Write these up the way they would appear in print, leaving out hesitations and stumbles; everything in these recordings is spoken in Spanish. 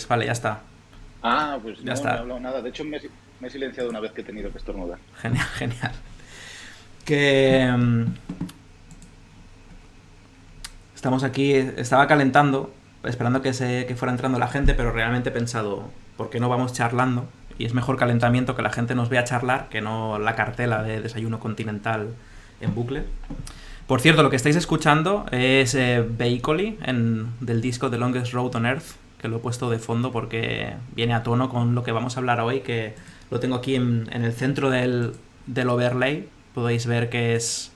Vale, ya está. Ah, pues Ya no, no he está. hablado nada. De hecho, me he silenciado una vez que he tenido que estornudar. Genial, genial. Que estamos aquí, estaba calentando, esperando que fuera entrando la gente, pero realmente he pensado, ¿por qué no vamos charlando? Y es mejor calentamiento que la gente nos vea charlar que no la cartela de Desayuno Continental en bucle. Por cierto, lo que estáis escuchando es Vehicle del disco The Longest Road on Earth, que lo he puesto de fondo porque viene a tono con lo que vamos a hablar hoy, que lo tengo aquí en el centro del overlay. Podéis ver que es...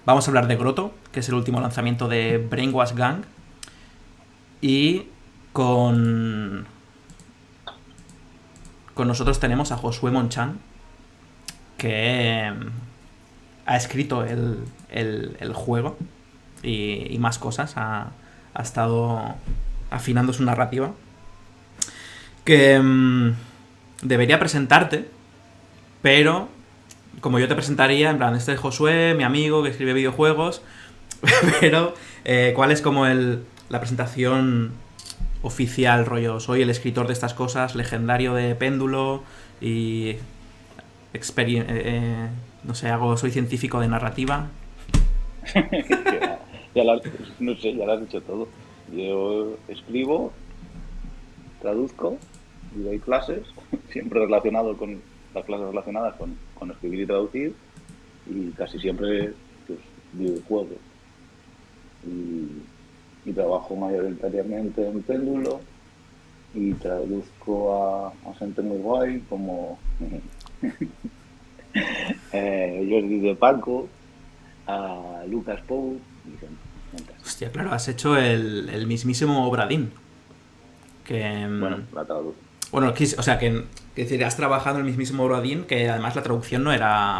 Vamos a hablar de Grotto, que es el último lanzamiento de Brainwash Gang. Y con, con nosotros tenemos a Josué Monchan, que ha escrito el juego y más cosas. Ha estado afinando su narrativa. Que debería presentarte, pero como yo te presentaría, en plan, este es Josué, mi amigo que escribe videojuegos, pero ¿cuál es como la presentación oficial, rollo? Soy el escritor de estas cosas, legendario de Péndulo y no sé, soy científico de narrativa. Que va. No sé, ya lo has dicho todo. Yo escribo, traduzco y doy clases, siempre relacionado con las clases relacionadas con escribir y traducir, y casi siempre pues, videojuegos. Y trabajo mayoritariamente en Péndulo y traduzco a gente muy guay como Jordi de Paco, a Lucas Pou y gente así. Hostia, claro, has hecho el mismísimo Obradín. Que. Bueno, la traduzco. Bueno, o sea, que decir, has trabajado en el mismísimo Obradín, que además la traducción no era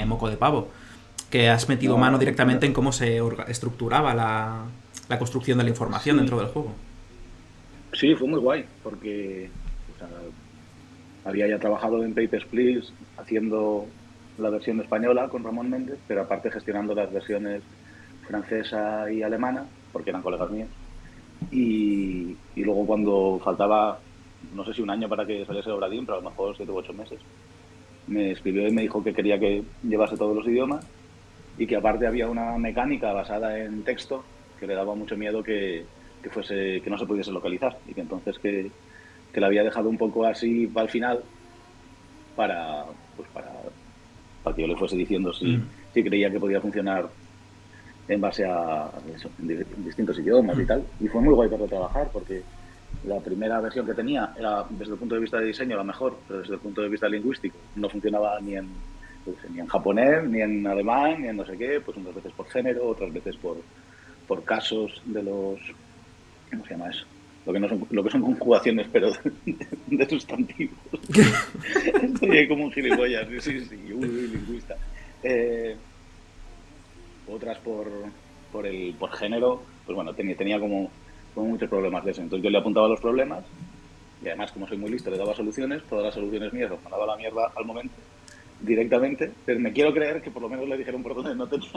moco de pavo. Que has metido No, mano no, directamente en cómo se estructuraba la construcción de la información dentro sí, del juego. sí, fue muy guay, porque o sea, había ya trabajado en Papers, Please haciendo la versión española con Ramón Méndez, pero aparte gestionando las versiones francesa y alemana, porque eran colegas míos. Y luego cuando faltaba, no sé si un año para que saliese Obradín, pero a lo mejor 7 u 8 meses, me escribió y me dijo que quería que llevase todos los idiomas y que aparte había una mecánica basada en texto que le daba mucho miedo que no se pudiese localizar y que entonces que la había dejado un poco así para el final para, pues para que yo le fuese diciendo Mm, si creía que podía funcionar en base a eso, en distintos idiomas y tal. Y fue muy guay para trabajar porque la primera versión que tenía era, desde el punto de vista de diseño, la mejor, pero desde el punto de vista lingüístico no funcionaba ni en japonés, ni en alemán, ni en no sé qué, pues unas veces por género, otras veces por casos de los... ¿Cómo se llama eso? Lo que son conjugaciones, pero de sustantivos. Estoy ahí como un gilipollas, sí, sí, sí, uy, lingüista. Eh, Otras por género, pues bueno, tenía como muchos problemas de eso. Entonces yo le apuntaba los problemas y además, como soy muy listo, le daba soluciones, todas las soluciones mías las mandaba a la mierda al momento, directamente, pero me quiero creer que por lo menos le dijeron por dónde no tenía.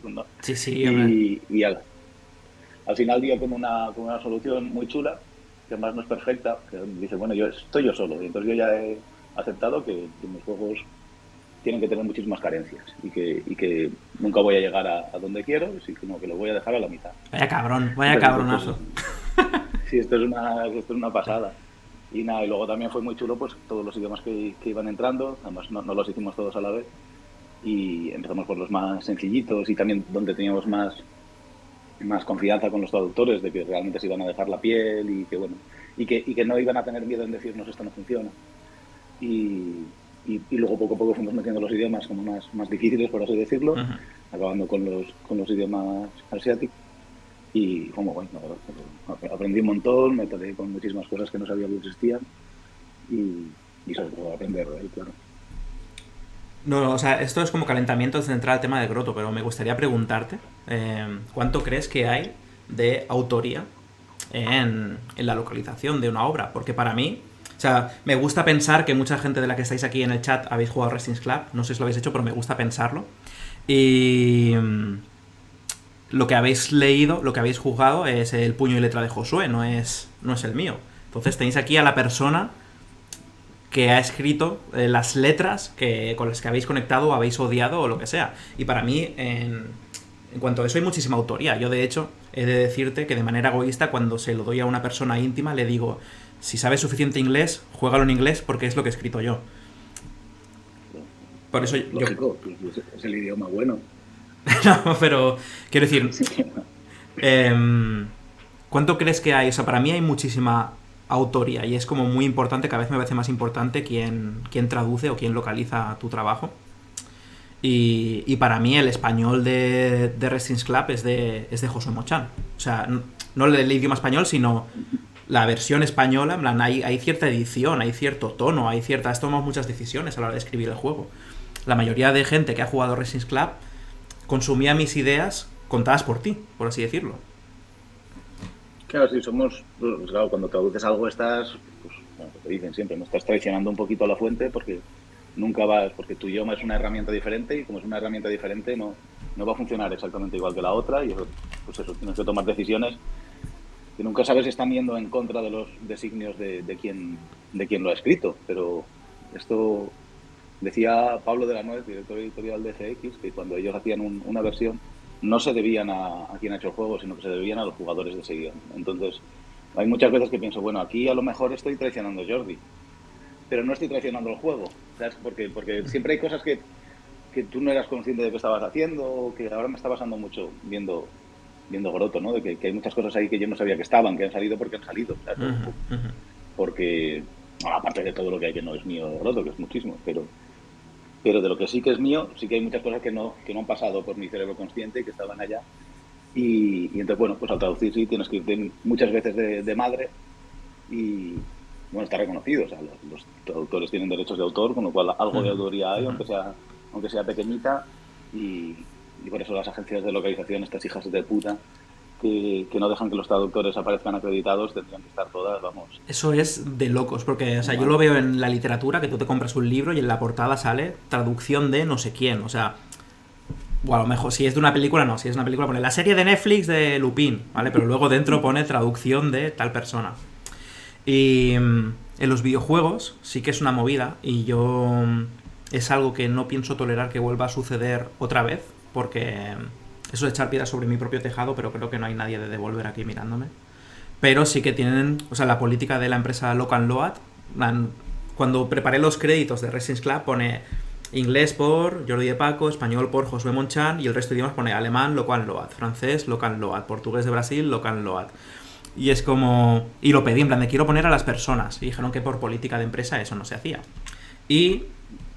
No. sí, sí, hombre. Y al final dio como una solución muy chula, que además no es perfecta, que dice, bueno, estoy yo solo, y entonces yo ya he aceptado que mis juegos tienen que tener muchísimas carencias y que nunca voy a llegar a donde quiero, sino que lo voy a dejar a la mitad. Vaya cabrón, vaya Entonces dices, pues cabronazo. sí, esto es una pasada. Y nada, y luego también fue muy chulo pues todos los idiomas que iban entrando, además no los hicimos todos a la vez y empezamos por los más sencillitos y también donde teníamos más confianza con los traductores de que realmente se iban a dejar la piel y que bueno, y que no iban a tener miedo en decirnos esto no funciona. Y luego poco a poco fuimos metiendo los idiomas como más difíciles, por así decirlo, Ujú. acabando con los idiomas asiáticos. Y fue muy bueno, la verdad. Aprendí un montón, me topé con muchísimas cosas que no sabía que existían y sobre todo aprender de él, claro. No, no, o sea, esto es como calentamiento antes de entrar al tema de Grotto, pero me gustaría preguntarte ¿cuánto crees que hay de autoría en la localización de una obra? Porque para mí, o sea, me gusta pensar que mucha gente de la que estáis aquí en el chat habéis jugado Resistance Club, no sé si lo habéis hecho, pero me gusta pensarlo. Y lo que habéis leído, lo que habéis jugado es el puño y letra de Josué, no es el mío. Entonces tenéis aquí a la persona que ha escrito las letras con las que habéis conectado o habéis odiado o lo que sea. Y para mí, en cuanto a eso, hay muchísima autoría. Yo, de hecho, he de decirte que de manera egoísta, cuando se lo doy a una persona íntima, le digo, si sabes suficiente inglés, juégalo en inglés porque es lo que he escrito yo. Por eso Lógico, es el idioma bueno. No, pero quiero decir, ¿cuánto crees que hay? O sea, para mí hay muchísima autoría y es como muy importante, cada vez me parece más importante quién traduce o quién localiza tu trabajo. Y para mí el español de Resistance Club es de Josué Mochan. O sea, no el idioma español, sino la versión española. En plan, hay cierta edición, hay cierto tono, has tomado muchas decisiones a la hora de escribir el juego. La mayoría de gente que ha jugado Resistance Club consumía mis ideas contadas por ti, por así decirlo. Claro, sí, pues claro, cuando traduces algo estás, pues, bueno, te dicen siempre, no estás traicionando un poquito a la fuente porque nunca vas, porque tu idioma es una herramienta diferente y como es una herramienta diferente no va a funcionar exactamente igual que la otra y eso, pues eso, tienes que tomar decisiones que nunca sabes si están yendo en contra de los designios de quién lo ha escrito, pero esto decía Pablo de la Nuez, director editorial de FX, que cuando ellos hacían una versión no se debían a quien ha hecho el juego, sino que se debían a los jugadores de ese guión. Entonces, hay muchas veces que pienso, bueno, aquí a lo mejor estoy traicionando a Jordi, pero no estoy traicionando el juego, ¿sabes? Porque siempre hay cosas que tú no eras consciente de que estabas haciendo, o que ahora me está pasando mucho viendo Grotto, ¿no? De que hay muchas cosas ahí que yo no sabía que estaban, que han salido porque han salido, ¿sabes? Porque, bueno, aparte de todo lo que hay que no es mío de Grotto, que es muchísimo, pero de lo que sí que es mío, sí que hay muchas cosas que no han pasado por mi cerebro consciente y que estaban allá. Y entonces, bueno, pues al traducir sí tienes que irte muchas veces de madre y, bueno, está reconocido. O sea, los traductores tienen derechos de autor, con lo cual algo de autoría hay, aunque sea pequeñita. Y por eso las agencias de localización, estas hijas de puta, que no dejan que los traductores aparezcan acreditados, tendrían que estar todas, vamos. Eso es de locos, porque, o sea, yo lo veo en la literatura, que tú te compras un libro y en la portada sale traducción de no sé quién, o sea, o a lo mejor, si es de una película, no, si es una película pone la serie de Netflix de Lupin, ¿vale? Pero luego dentro pone traducción de tal persona. Y en los videojuegos sí que es una movida y yo es algo que no pienso tolerar que vuelva a suceder otra vez, porque eso de echar piedras sobre mi propio tejado, pero creo que no hay nadie de Devolver aquí mirándome. Pero sí que tienen, o sea, la política de la empresa Lock and Load. Cuando preparé los créditos de Resistance Club pone inglés por Jordi de Paco, español por Josué Monchan y el resto de idiomas pone alemán, Lock and Load, francés, Lock and Load, portugués de Brasil, Lock and Load. Y es como... Y lo pedí, en plan de quiero poner a las personas. Y dijeron que por política de empresa eso no se hacía. Y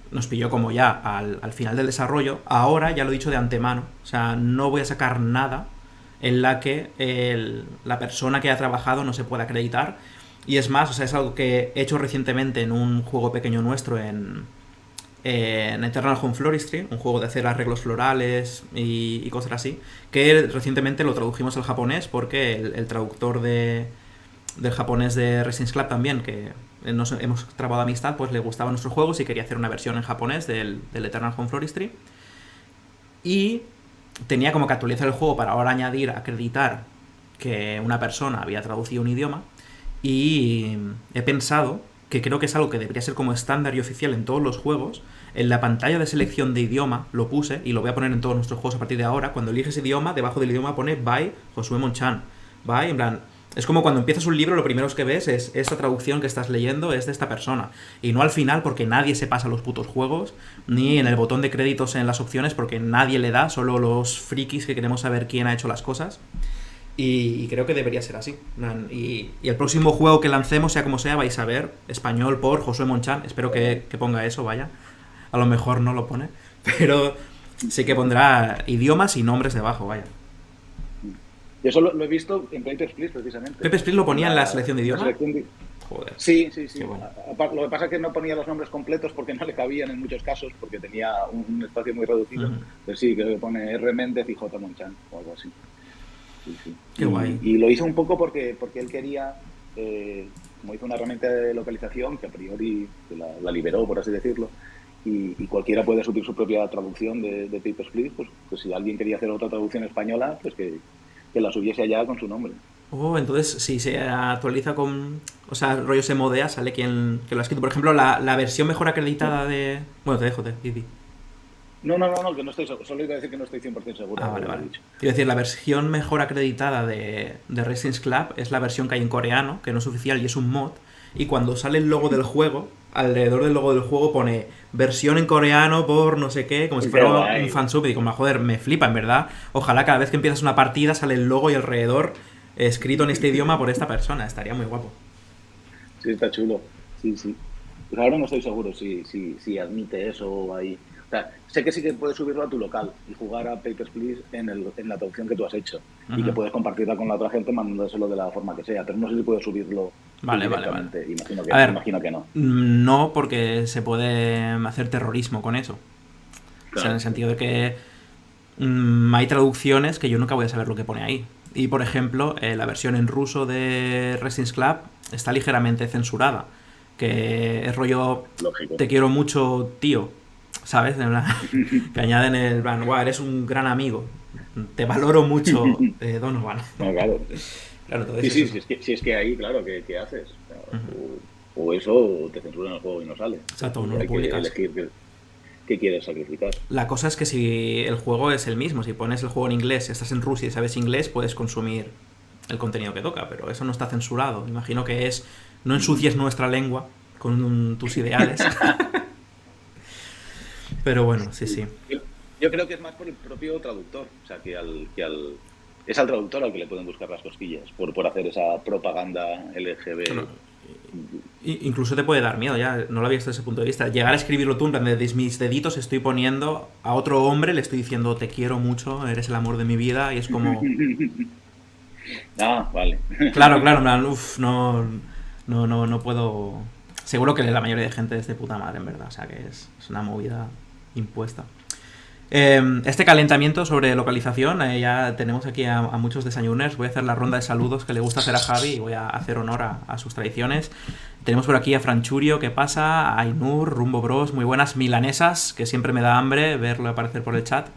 nos pilló como ya al final del desarrollo. Ahora ya lo he dicho de antemano. O sea, no voy a sacar nada en la que la persona que ha trabajado no se pueda acreditar. Y es más, o sea, es algo que he hecho recientemente en un juego pequeño nuestro en Eternal Home Floristry, un juego de hacer arreglos florales y cosas así, que recientemente lo tradujimos al japonés porque el traductor del japonés de Resistance Club también, que nos hemos trabado amistad, pues le gustaban nuestros juegos y quería hacer una versión en japonés del Eternal Home Floristry. Y tenía como que actualizar el juego para ahora añadir, acreditar que una persona había traducido un idioma. Y he pensado que creo que es algo que debería ser como estándar y oficial en todos los juegos. En la pantalla de selección de idioma lo puse y lo voy a poner en todos nuestros juegos a partir de ahora. Cuando eliges idioma, debajo del idioma pone by Josué Monchan. By, en plan, es como cuando empiezas un libro, lo primero que ves es esta traducción que estás leyendo es de esta persona. Y no al final, porque nadie se pasa los putos juegos, ni en el botón de créditos en las opciones, porque nadie le da, solo los frikis que queremos saber quién ha hecho las cosas. Y creo que debería ser así. Y el próximo juego que lancemos, sea como sea, vais a ver español por Josué Monchan. Espero que ponga eso, vaya. A lo mejor no lo pone, pero sí que pondrá idiomas y nombres debajo, vaya. Yo eso lo he visto en Papers, Please, precisamente. ¿Papers, Please lo ponía en la selección de idioma? Joder. Sí. Bueno. Lo que pasa es que no ponía los nombres completos porque no le cabían en muchos casos, porque tenía un espacio muy reducido. Pero sí, creo que pone R. Méndez y J. Monchan o algo así. Sí. Qué guay. Y lo hizo un poco porque él quería, como hizo una herramienta de localización que a priori la liberó, por así decirlo, y cualquiera puede subir su propia traducción de Papers, Please, pues si alguien quería hacer otra traducción española, pues que la subiese allá con su nombre. Oh, entonces si se actualiza con... O sea, el rollo se modea, sale quien que lo ha escrito. Por ejemplo, la versión mejor acreditada de... Bueno, te dejo, Didi. No, que no estoy seguro. Solo iba a decir que no estoy 100% seguro Ah, de vale, lo que vale. he dicho. Quiero decir, la versión mejor acreditada de Resistance Club es la versión que hay en coreano, que no es oficial y es un mod. Y cuando sale el logo del juego, alrededor del logo del juego pone versión en coreano por no sé qué, como si Qué fuera un guay. fansub. Y digo, joder, me flipa, en verdad. Ojalá cada vez que empiezas una partida sale el logo y alrededor escrito en este idioma por esta persona. Estaría muy guapo. Sí, está chulo. Sí, sí. Pues ahora no estoy seguro si admite eso ahí. O sea, sé que sí que puedes subirlo a tu local y jugar a Papers, Please en la traducción que tú has hecho. Y que Ujú. puedes compartirla con la otra gente mandándoselo de la forma que sea. Pero no sé si puedes subirlo tú Vale, vale, vale. directamente. A ver, Imagino que no. no porque se puede hacer terrorismo con eso. O sea, en el Claro. sentido de que hay traducciones que yo nunca voy a saber lo que pone ahí. Y por ejemplo, la versión en ruso de Resistance Club está ligeramente censurada. Que es rollo, Lógico. te quiero mucho, tío. ¿Sabes? Que añaden el plan, guau, eres un gran amigo. Te valoro mucho, Donovan. No, claro. Claro, Sí, entonces es sí, eso. si es que ahí, claro, ¿qué haces? O, sea, Ujú. o eso o te censuran el juego y no sale. Exacto, no Y lo hay que publicas. elegir qué quieres sacrificar. La cosa es que si el juego es el mismo, si pones el juego en inglés, si estás en Rusia y sabes inglés, puedes consumir el contenido que toca, pero eso no está censurado. Imagino que es no ensucies nuestra lengua con tus ideales. Pero bueno, sí, sí. Yo creo que es más por el propio traductor, o sea, es al traductor al que le pueden buscar las cosquillas por hacer esa propaganda Bueno, LGB. incluso te puede dar miedo, ya no lo había visto desde ese punto de vista. Llegar a escribirlo tú, en plan de mis deditos estoy poniendo a otro hombre, le estoy diciendo te quiero mucho, eres el amor de mi vida, y es como, Ah, vale. claro, claro, en plan, uff, no puedo. Seguro que la mayoría de gente es de puta madre, en verdad. O sea que es una movida impuesta. Este calentamiento sobre localización, ya tenemos aquí a muchos desayuners. Voy a hacer la ronda de saludos que le gusta hacer a Javi y voy a hacer honor a sus tradiciones. Tenemos por aquí a Franchurio, ¿qué pasa? A Ainur, Rumbo Bros, muy buenas milanesas, que siempre me da hambre verlo aparecer por el chat.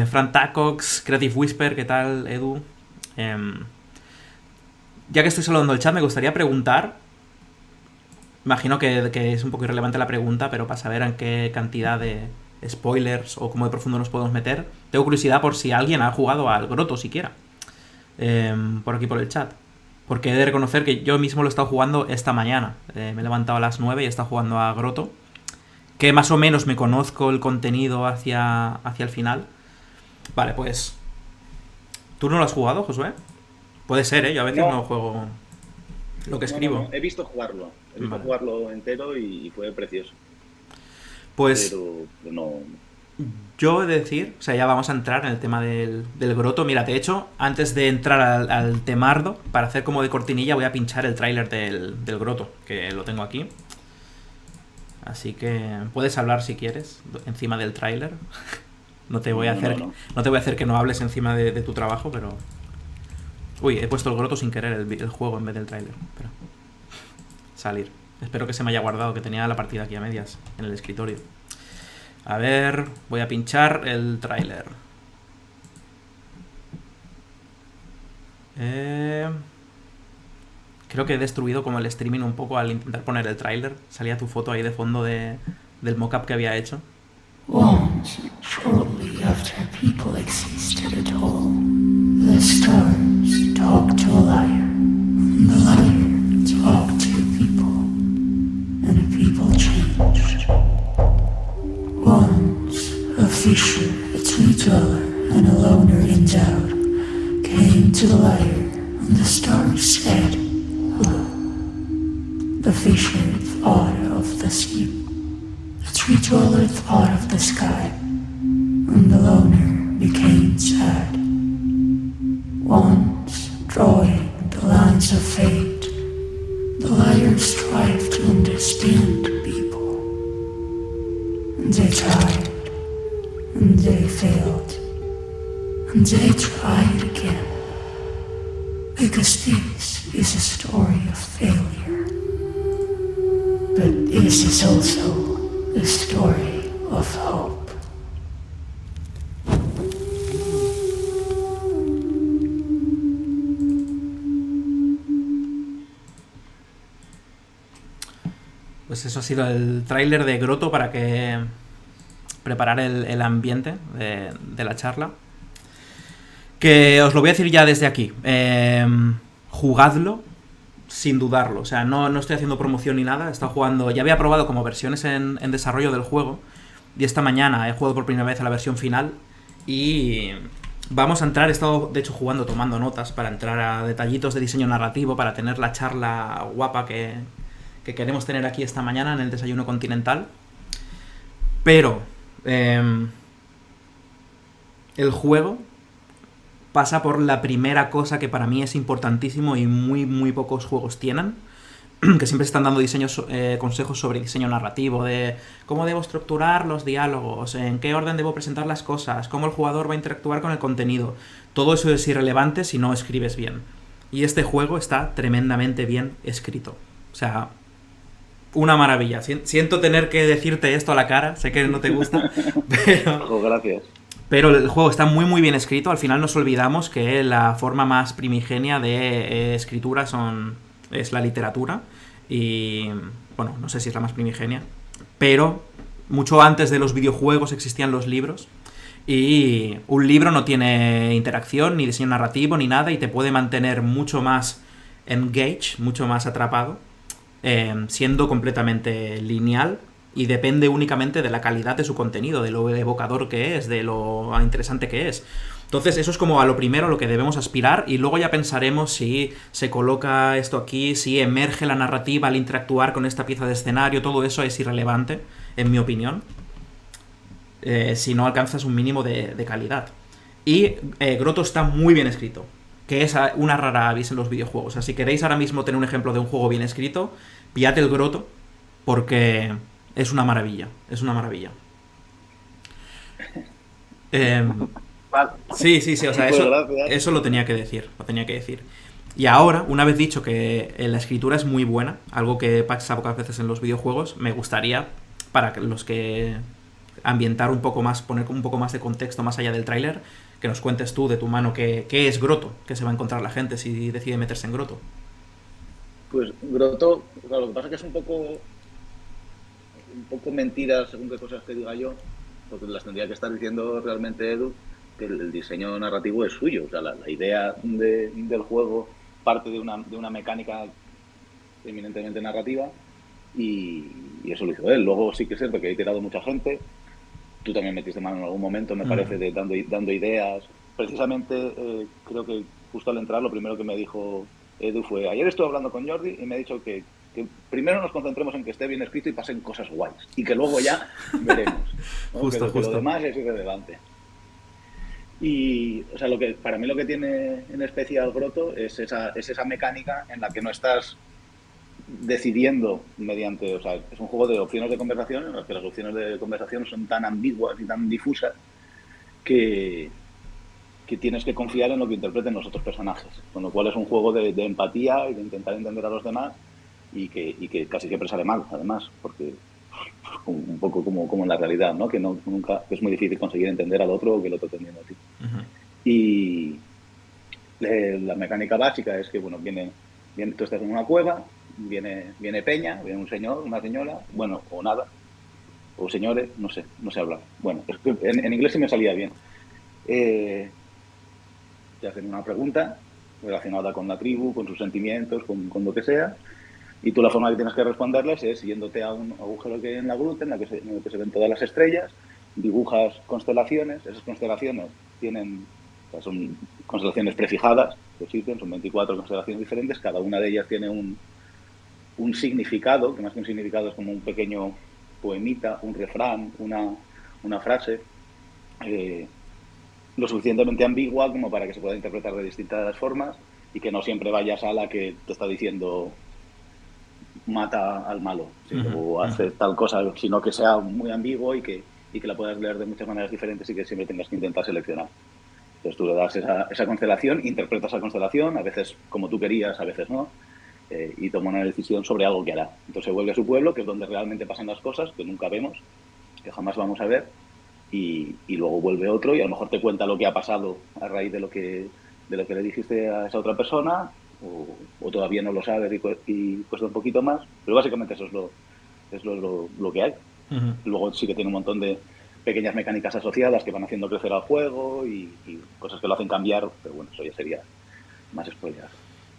Fran Tacox, Creative Whisper, ¿qué tal, Edu? Ya que estoy saludando el chat, me gustaría preguntar. Imagino que es un poco irrelevante la pregunta, pero para saber en qué cantidad de spoilers o cómo de profundo nos podemos meter, tengo curiosidad por si alguien ha jugado al Grotto siquiera. Por aquí por el chat. Porque he de reconocer que yo mismo lo he estado jugando esta mañana. Me he levantado a las 9 y he estado jugando a Grotto. Que más o menos me conozco el contenido hacia el final. Vale, pues. ¿Tú no lo has jugado, Josué? Puede ser, ¿eh? Yo a veces no No, juego lo que no. escribo. He visto jugarlo. He visto Vale. jugarlo entero y fue precioso. Pues Pero no. yo he de decir, o sea, ya vamos a entrar en el tema del Grotto. Mira, de hecho, antes de entrar al temardo, para hacer como de cortinilla, voy a pinchar el tráiler del Grotto, que lo tengo aquí. Así que puedes hablar si quieres, encima del tráiler. No te voy a hacer, No. no te voy a hacer que no hables encima de tu trabajo, pero... Uy, he puesto el Grotto sin querer, el juego en vez del tráiler. Espera. Salir. Espero que se me haya guardado, que tenía la partida aquí a medias, en el escritorio. A ver, voy a pinchar el tráiler. Creo que he destruido como el streaming un poco al intentar poner el tráiler. Salía tu foto ahí de fondo del mockup que había hecho. Once, shortly after people existed at all, the stars talked to a lyre, and the lyre talked to people, and the people changed. Once, a fisher, a tree dweller, and a loner endowed came to the lyre, and the stars said, "Hello." The fisher thought of the sea. The tree dweller thought of the sky, and the loner became sad. Once, drawing the lines of fate, the lyre strived to understand people. And they tried, and they failed, and they tried again. Because this is a story of failure. But this is also the story of hope. Pues eso ha sido el tráiler de Grotto para que preparar el ambiente de la charla. Que os lo voy a decir ya desde aquí. Jugadlo sin dudarlo. O sea, no estoy haciendo promoción ni nada. He estado jugando. Ya había probado como versiones en desarrollo del juego. Y esta mañana he jugado por primera vez a la versión final. Y vamos a entrar. He estado, de hecho, jugando, tomando notas para entrar a detallitos de diseño narrativo. Para tener la charla guapa que queremos tener aquí esta mañana en el desayuno continental. Pero el juego pasa por la primera cosa que para mí es importantísimo y muy pocos juegos tienen, que siempre están dando consejos sobre diseño narrativo, de cómo debo estructurar los diálogos, en qué orden debo presentar las cosas, cómo el jugador va a interactuar con el contenido. Todo eso es irrelevante si no escribes bien. Y este juego está tremendamente bien escrito. O sea, una maravilla. Siento tener que decirte esto a la cara, sé que no te gusta, pero... Gracias. Pero el juego está muy bien escrito. Al final nos olvidamos que la forma más primigenia de escritura es la literatura. Y, bueno, no sé si es la más primigenia. Pero mucho antes de los videojuegos existían los libros. Y un libro no tiene interacción, ni diseño narrativo, ni nada. Y te puede mantener mucho más engaged, mucho más atrapado, siendo completamente lineal. Y depende únicamente de la calidad de su contenido, de lo evocador que es, de lo interesante que es. Entonces eso es como a lo primero a lo que debemos aspirar, y luego ya pensaremos si se coloca esto aquí, si emerge la narrativa al interactuar con esta pieza de escenario. Todo eso es irrelevante, en mi opinión, si no alcanzas un mínimo de calidad. Y Grotto está muy bien escrito, que es una rara avis en los videojuegos. O sea, si queréis ahora mismo tener un ejemplo de un juego bien escrito, pillad el Grotto, porque... es una maravilla, es una maravilla. Sí, o sea, eso lo tenía que decir, Y ahora, una vez dicho que la escritura es muy buena, algo que pasa pocas veces en los videojuegos, me gustaría, para los que ambientar un poco más, poner un poco más de contexto más allá del tráiler, que nos cuentes tú de tu mano qué es Grotto, qué se va a encontrar la gente si decide meterse en Grotto. Pues Grotto, claro, lo que pasa es que es un poco mentira según qué cosas te diga yo, porque las tendría que estar diciendo realmente Edu, que el diseño narrativo es suyo. O sea, la idea del juego parte de una mecánica eminentemente narrativa, y eso lo hizo él. Luego sí que es cierto que he iterado mucha gente. Tú también metiste mano en algún momento, me parece, dando ideas. Precisamente creo que justo al entrar lo primero que me dijo Edu fue: ayer estuve hablando con Jordi y me ha dicho que primero nos concentremos en que esté bien escrito y pasen cosas guays, y que luego ya veremos, ¿no? Justo. Lo demás es irrelevante. Y, o sea, para mí lo que tiene en especial Grotto es esa mecánica en la que no estás decidiendo mediante... O sea, es un juego de opciones de conversación en las que las opciones de conversación son tan ambiguas y tan difusas que tienes que confiar en lo que interpreten los otros personajes, con lo cual es un juego de empatía y de intentar entender a los demás, y que casi siempre sale mal, además, porque un poco como en la realidad, ¿no? Que nunca es muy difícil conseguir entender al otro o que el otro te entienda a ti. Uh-huh. Y la mecánica básica es que, bueno, tú estás en una cueva, viene Peña, viene un señor, una señora, bueno, o nada, o señores, no sé hablar. Bueno, es que en inglés sí me salía bien. Te hacen una pregunta relacionada con la tribu, con sus sentimientos, con lo que sea, y tú la forma que tienes que responderles es yéndote a un agujero que hay en la gruta, en el que se ven todas las estrellas, dibujas constelaciones. Esas constelaciones son constelaciones prefijadas que existen, son 24 constelaciones diferentes, cada una de ellas tiene un significado, que más que un significado es como un pequeño poemita, un refrán, una frase, lo suficientemente ambigua como para que se pueda interpretar de distintas formas, y que no siempre vayas a la que te está diciendo mata al malo, ¿sí? O hace tal cosa, sino que sea muy ambiguo y que la puedas leer de muchas maneras diferentes, y que siempre tengas que intentar seleccionar. Entonces tú le das esa constelación, interpretas esa constelación, a veces como tú querías, a veces no, y toma una decisión sobre algo que hará. Entonces se vuelve a su pueblo, que es donde realmente pasan las cosas, que nunca vemos, que jamás vamos a ver, y luego vuelve otro y a lo mejor te cuenta lo que ha pasado a raíz de lo que le dijiste a esa otra persona, o todavía no lo sabes y cuesta un poquito más, pero básicamente eso es es lo que hay. Ujú. Luego sí que tiene un montón de pequeñas mecánicas asociadas que van haciendo crecer al juego y cosas que lo hacen cambiar, pero bueno, eso ya sería más spoiler.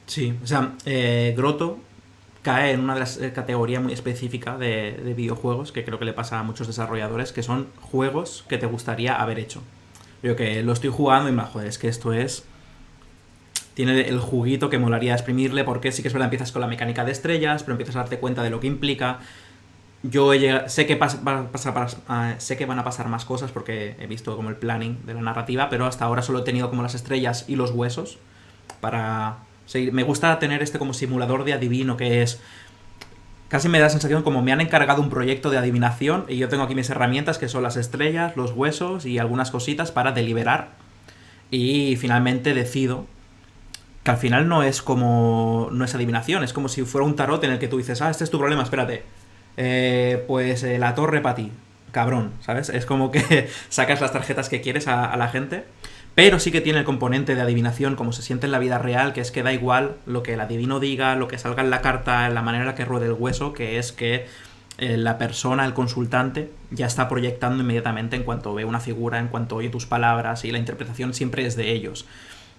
Sí, o sea, Grotto cae en una de las categorías muy específicas de videojuegos que creo que le pasa a muchos desarrolladores, que son juegos que te gustaría haber hecho. Yo que lo estoy jugando y me joder, es que esto es... Tiene el juguito que molaría exprimirle, porque sí que es verdad, empiezas con la mecánica de estrellas, pero empiezas a darte cuenta de lo que implica. Sé que sé que van a pasar más cosas porque he visto como el planning de la narrativa, pero hasta ahora solo he tenido como las estrellas y los huesos para seguir. Me gusta tener este como simulador de adivino, que es... Casi me da la sensación como me han encargado un proyecto de adivinación y yo tengo aquí mis herramientas, que son las estrellas, los huesos y algunas cositas para deliberar. Y finalmente decido que al final no es como... no es adivinación, es como si fuera un tarot en el que tú dices, este es tu problema, espérate. La torre para ti, cabrón, ¿sabes? Es como que sacas las tarjetas que quieres a la gente, pero sí que tiene el componente de adivinación como se siente en la vida real, que es que da igual lo que el adivino diga, lo que salga en la carta, en la manera en la que ruede el hueso, que es que la persona, el consultante, ya está proyectando inmediatamente en cuanto ve una figura, en cuanto oye tus palabras, y la interpretación siempre es de ellos.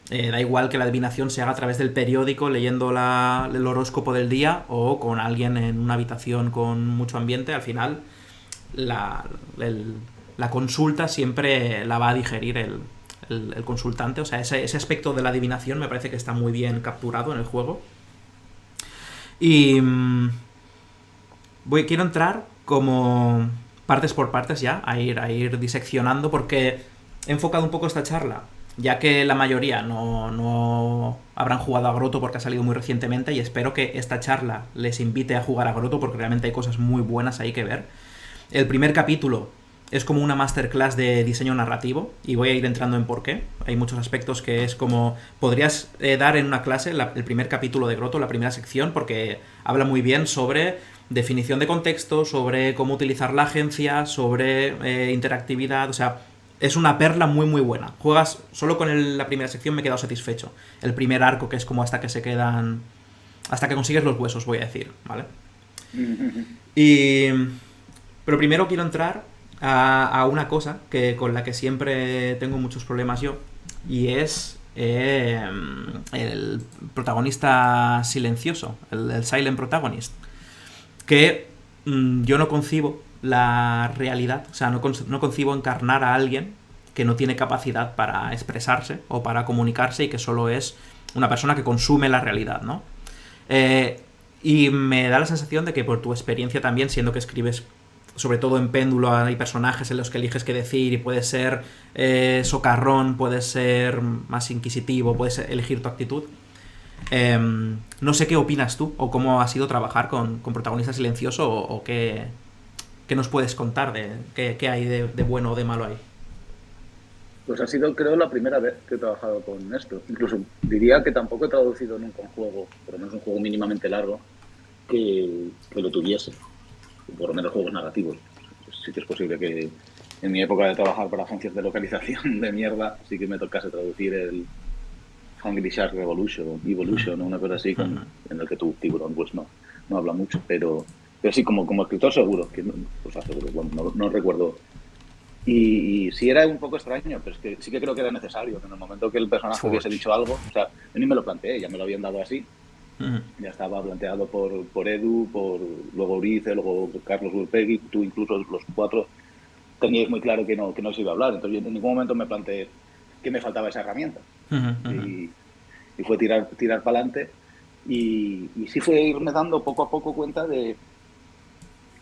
Da igual que la adivinación se haga a través del periódico, leyendo el horóscopo del día, o con alguien en una habitación con mucho ambiente. Al final, la, la consulta siempre la va a digerir el consultante. O sea, ese aspecto de la adivinación me parece que está muy bien capturado en el juego. Y quiero entrar como partes por partes ya, a ir diseccionando, porque he enfocado un poco esta charla, ya que la mayoría no habrán jugado a Grotto porque ha salido muy recientemente, y espero que esta charla les invite a jugar a Grotto porque realmente hay cosas muy buenas ahí que ver. El primer capítulo es como una masterclass de diseño narrativo, y voy a ir entrando en por qué. Hay muchos aspectos que es como... Podrías dar en una clase el primer capítulo de Grotto, la primera sección, porque habla muy bien sobre definición de contexto, sobre cómo utilizar la agencia, sobre interactividad, o sea... Es una perla muy muy buena. Juegas solo con la primera sección, me he quedado satisfecho. El primer arco, que es como hasta que se quedan... hasta que consigues los huesos, voy a decir, ¿vale? Y... pero primero quiero entrar a una cosa con la que siempre tengo muchos problemas yo, y es el protagonista silencioso, el silent protagonist, que yo no concibo la realidad, o sea, no concibo encarnar a alguien que no tiene capacidad para expresarse o para comunicarse y que solo es una persona que consume la realidad, ¿no? Y me da la sensación de que por tu experiencia también, siendo que escribes sobre todo en Péndulo, hay personajes en los que eliges qué decir y puedes ser socarrón, puedes ser más inquisitivo, puedes elegir tu actitud. No sé qué opinas tú o cómo ha sido trabajar con protagonista silencioso, o qué nos puedes contar de qué hay de bueno o de malo ahí. Pues ha sido, creo, la primera vez que he trabajado con esto. Incluso diría que tampoco he traducido nunca un juego, por lo menos un juego mínimamente largo, que lo tuviese. Por lo menos juegos narrativos. Pues sí que es posible que en mi época de trabajar para agencias de localización de mierda, sí que me tocase traducir el Hungry Shark Evolution, una cosa así, en el que tu tiburón pues no habla mucho, pero sí, como escritor seguro, que pues seguro, bueno, no recuerdo. Y sí era un poco extraño, pero es que sí que creo que era necesario, que en el momento que el personaje hubiese dicho algo, o sea, yo ni me lo planteé, ya me lo habían dado así, ya estaba planteado por Edu, luego Urice, luego Carlos Urpegui, tú incluso los cuatro teníais muy claro que no se iba a hablar, entonces yo en ningún momento me planteé que me faltaba esa herramienta. Y fue tirar para adelante, y sí fue irme dando poco a poco cuenta de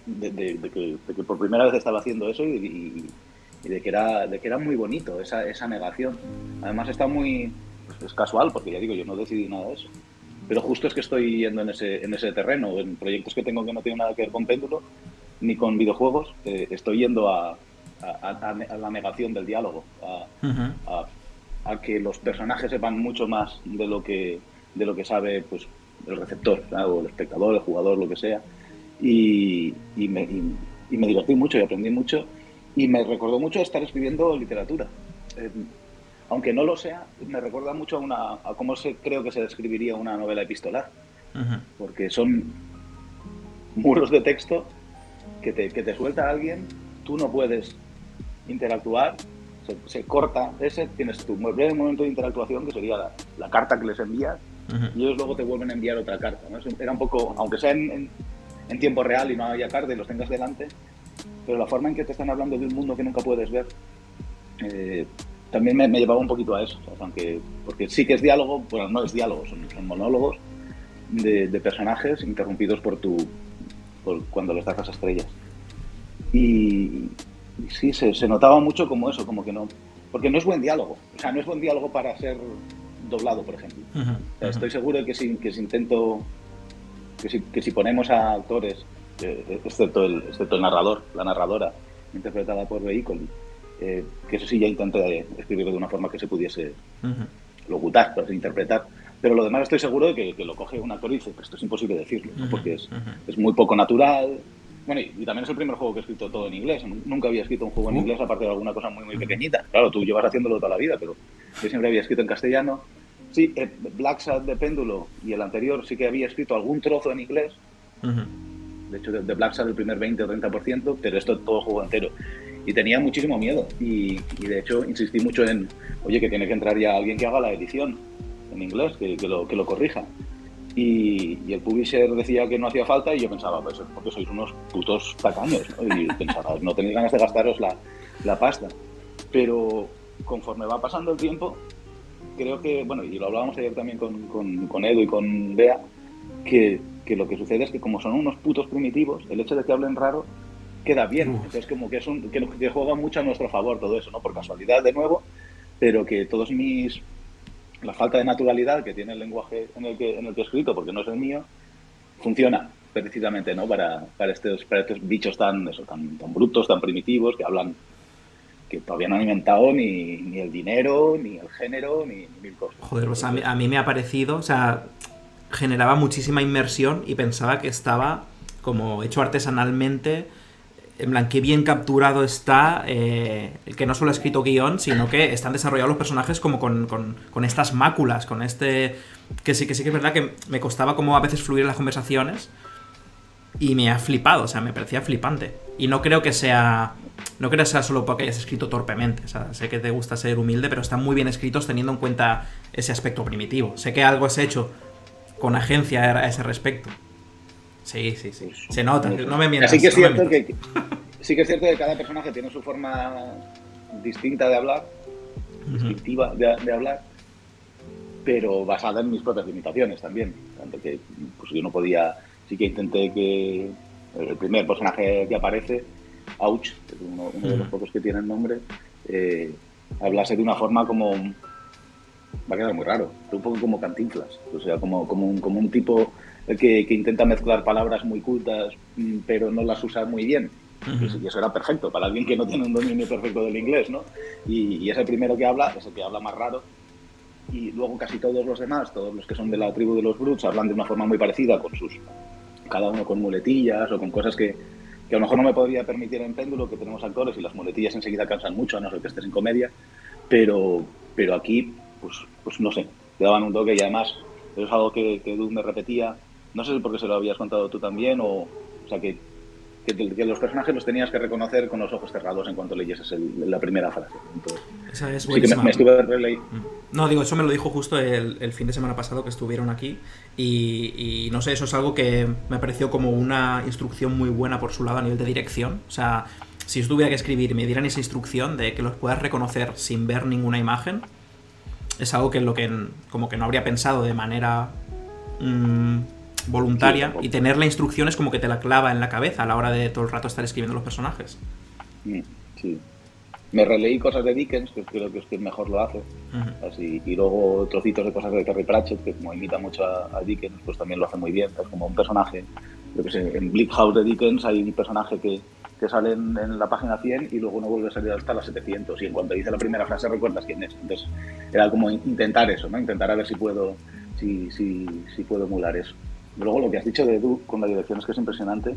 que por primera vez estaba haciendo eso, y de que era muy bonito esa negación. Además está muy... es casual, porque ya digo, yo no decidí nada de eso. Pero justo es que estoy yendo en ese terreno, en proyectos que tengo que no tienen nada que ver con Péndulo, ni con videojuegos, estoy yendo a la negación del diálogo, a que los personajes sepan mucho más de lo que sabe pues el receptor, ¿no? O el espectador, el jugador, lo que sea. Y me divertí mucho y aprendí mucho, y me recordó mucho estar escribiendo literatura. Aunque no lo sea, me recuerda mucho a cómo creo que se describiría una novela epistolar, porque son muros de texto que te suelta alguien, tú no puedes interactuar, se corta tienes tu breve momento de interactuación, que sería la carta que les envías, y ellos luego te vuelven a enviar otra carta, ¿no? Era un poco, aunque sea en tiempo real y no haya carta y los tengas delante, pero la forma en que te están hablando de un mundo que nunca puedes ver, también me llevaba un poquito a eso, ¿sabes? Porque sí que es diálogo, bueno, no es diálogo, son monólogos de personajes interrumpidos por cuando les das las estrellas. Y sí, se notaba mucho como eso, como que no... Porque no es buen diálogo, o sea, no es buen diálogo para ser doblado, por ejemplo. O sea, estoy seguro de que si intento... Que si ponemos a actores, excepto el narrador, la narradora, interpretada por Veicoli, que eso sí ya intenté escribirlo de una forma que se pudiese locutar, pues, interpretar. Pero lo demás estoy seguro de que lo coge un actor y dice, pues esto es imposible decirlo, ¿no? Porque es muy poco natural. Bueno, y también es el primer juego que he escrito todo en inglés. Nunca había escrito un juego en inglés, aparte de alguna cosa muy, muy pequeñita. Claro, tú llevas haciéndolo toda la vida, pero yo siempre había escrito en castellano. Sí, Black Sad de Péndulo y el anterior sí que había escrito algún trozo en inglés. De hecho, de Black Sad el primer 20 o 30%, pero esto todo el juego entero. Y tenía muchísimo miedo. Y de hecho insistí mucho en, oye, que tiene que entrar ya alguien que haga la edición en inglés, que lo corrija. Y el publisher decía que no hacía falta, y yo pensaba, pues porque sois unos putos tacaños, ¿no? Y pensaba, no tenéis ganas de gastaros la pasta. Pero conforme va pasando el tiempo, creo que, bueno, y lo hablábamos ayer también con Edu y con Bea, que lo que sucede es que como son unos putos primitivos, el hecho de que hablen raro queda bien. Entonces como que que juega mucho a nuestro favor todo eso, ¿no? Por casualidad de nuevo, pero que la falta de naturalidad que tiene el lenguaje en el que he escrito, porque no es el mío, funciona precisamente, ¿no? Para estos bichos tan brutos, tan primitivos, que hablan, que todavía no han inventado ni el dinero, ni el género, ni mil cosas. Joder, pues a mí me ha parecido, o sea, generaba muchísima inmersión y pensaba que estaba como hecho artesanalmente. En plan, qué bien capturado está, que no solo ha escrito guión, sino que están desarrollados los personajes como con estas máculas, con este... Que sí que es verdad que me costaba como a veces fluir en las conversaciones, y me ha flipado, o sea, me parecía flipante. Y no creo que sea solo porque hayas escrito torpemente, o sea, sé que te gusta ser humilde, pero están muy bien escritos teniendo en cuenta ese aspecto primitivo. Sé que algo has hecho con agencia a ese respecto. Sí. Se nota, no me mientas. Así que es cierto sí que es cierto que cada personaje tiene su forma distinta de hablar, distintiva de hablar, pero basada en mis propias limitaciones también. Tanto que pues yo no podía, sí que intenté que el primer personaje que aparece, Ouch, que es uno de los pocos que tiene el nombre, hablase de una forma como... Va a quedar muy raro, un poco como Cantinflas, o sea, como un tipo que intenta mezclar palabras muy cultas, pero no las usa muy bien. Y eso era perfecto para alguien que no tiene un dominio perfecto del inglés, ¿no? Y es el primero que habla, es el que habla más raro. Y luego casi todos los demás, todos los que son de la tribu de los Brutes, hablan de una forma muy parecida, cada uno con muletillas o con cosas que a lo mejor no me podría permitir en Péndulo, que tenemos actores y las muletillas enseguida cansan mucho, a no ser que estés en comedia. Pero aquí, pues no sé, te daban un toque, y además eso es algo que Edu me repetía. No sé por qué se lo habías contado tú también, o sea, que los personajes los tenías que reconocer con los ojos cerrados en cuanto leyeses la primera frase. Entonces, esa es sí que me estuve releyendo. No, digo, eso me lo dijo justo el fin de semana pasado que estuvieron aquí, y no sé, eso es algo que me pareció como una instrucción muy buena por su lado a nivel de dirección. O sea, si yo tuviera que escribir y me dieran esa instrucción de que los puedas reconocer sin ver ninguna imagen, es algo que como que no habría pensado de manera voluntaria, y tener la instrucción es como que te la clava en la cabeza a la hora de todo el rato estar escribiendo los personajes. Sí. Me releí cosas de Dickens, que creo que es quien mejor lo hace, así, y luego trocitos de cosas de Terry Pratchett, que como imita mucho a Dickens, pues también lo hace muy bien. Es como un personaje, yo que sé, en Bleak House de Dickens hay un personaje que sale en la página 100 y luego no vuelve a salir hasta la 700, y en cuanto dice la primera frase recuerdas quién es. Entonces era como intentar eso, ¿no? Intentar a ver si puedo emular eso. Luego lo que has dicho de Edu con la dirección es que es impresionante.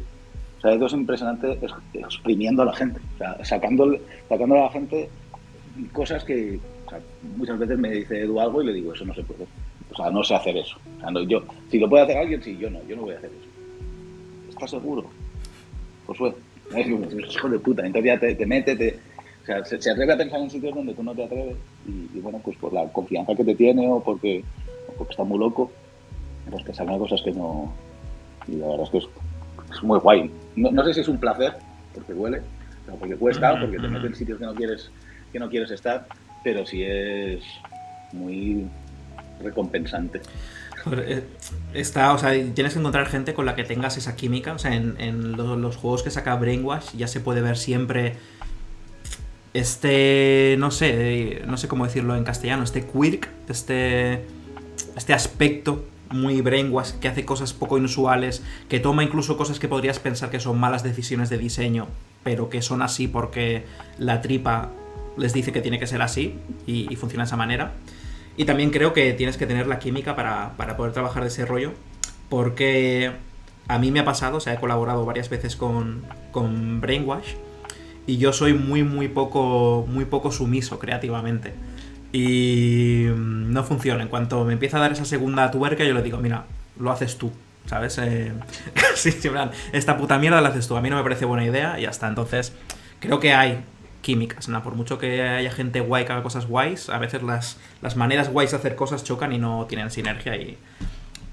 O sea, Edu es impresionante exprimiendo a la gente, o sea, sacándole a la gente cosas que, o sea, muchas veces me dice Edu algo y le digo, eso no se puede. O sea, no sé hacer eso. O sea, no, si lo puede hacer alguien, sí, yo no voy a hacer eso. ¿Estás seguro? Josué. Es como, hijo de puta. Entonces ya te mete, o sea, se atreve a pensar en sitios donde tú no te atreves y bueno, pues por la confianza que te tiene o porque está muy loco, pues te salen cosas que no... Y la verdad es que es muy guay. No sé si es un placer, porque huele, o sea, porque cuesta, porque te mete en sitios que no quieres estar, pero sí es muy recompensante. Está, o sea, tienes que encontrar gente con la que tengas esa química. O sea, en los juegos que saca Brainwash ya se puede ver siempre no sé cómo decirlo en castellano, este quirk, este aspecto muy Brainwash, que hace cosas poco inusuales, que toma incluso cosas que podrías pensar que son malas decisiones de diseño, pero que son así porque la tripa les dice que tiene que ser así y funciona de esa manera. Y también creo que tienes que tener la química para poder trabajar de ese rollo, porque a mí me ha pasado, o sea, he colaborado varias veces con Brainwash y yo soy muy poco sumiso creativamente. Y no funciona. En cuanto me empieza a dar esa segunda tuerca, yo le digo, mira, lo haces tú, ¿sabes? Sí, plan, esta puta mierda la haces tú. A mí no me parece buena idea y ya está. Entonces, creo que hay químicas, ¿no? Por mucho que haya gente guay que haga cosas guays, a veces las maneras guays de hacer cosas chocan y no tienen sinergia y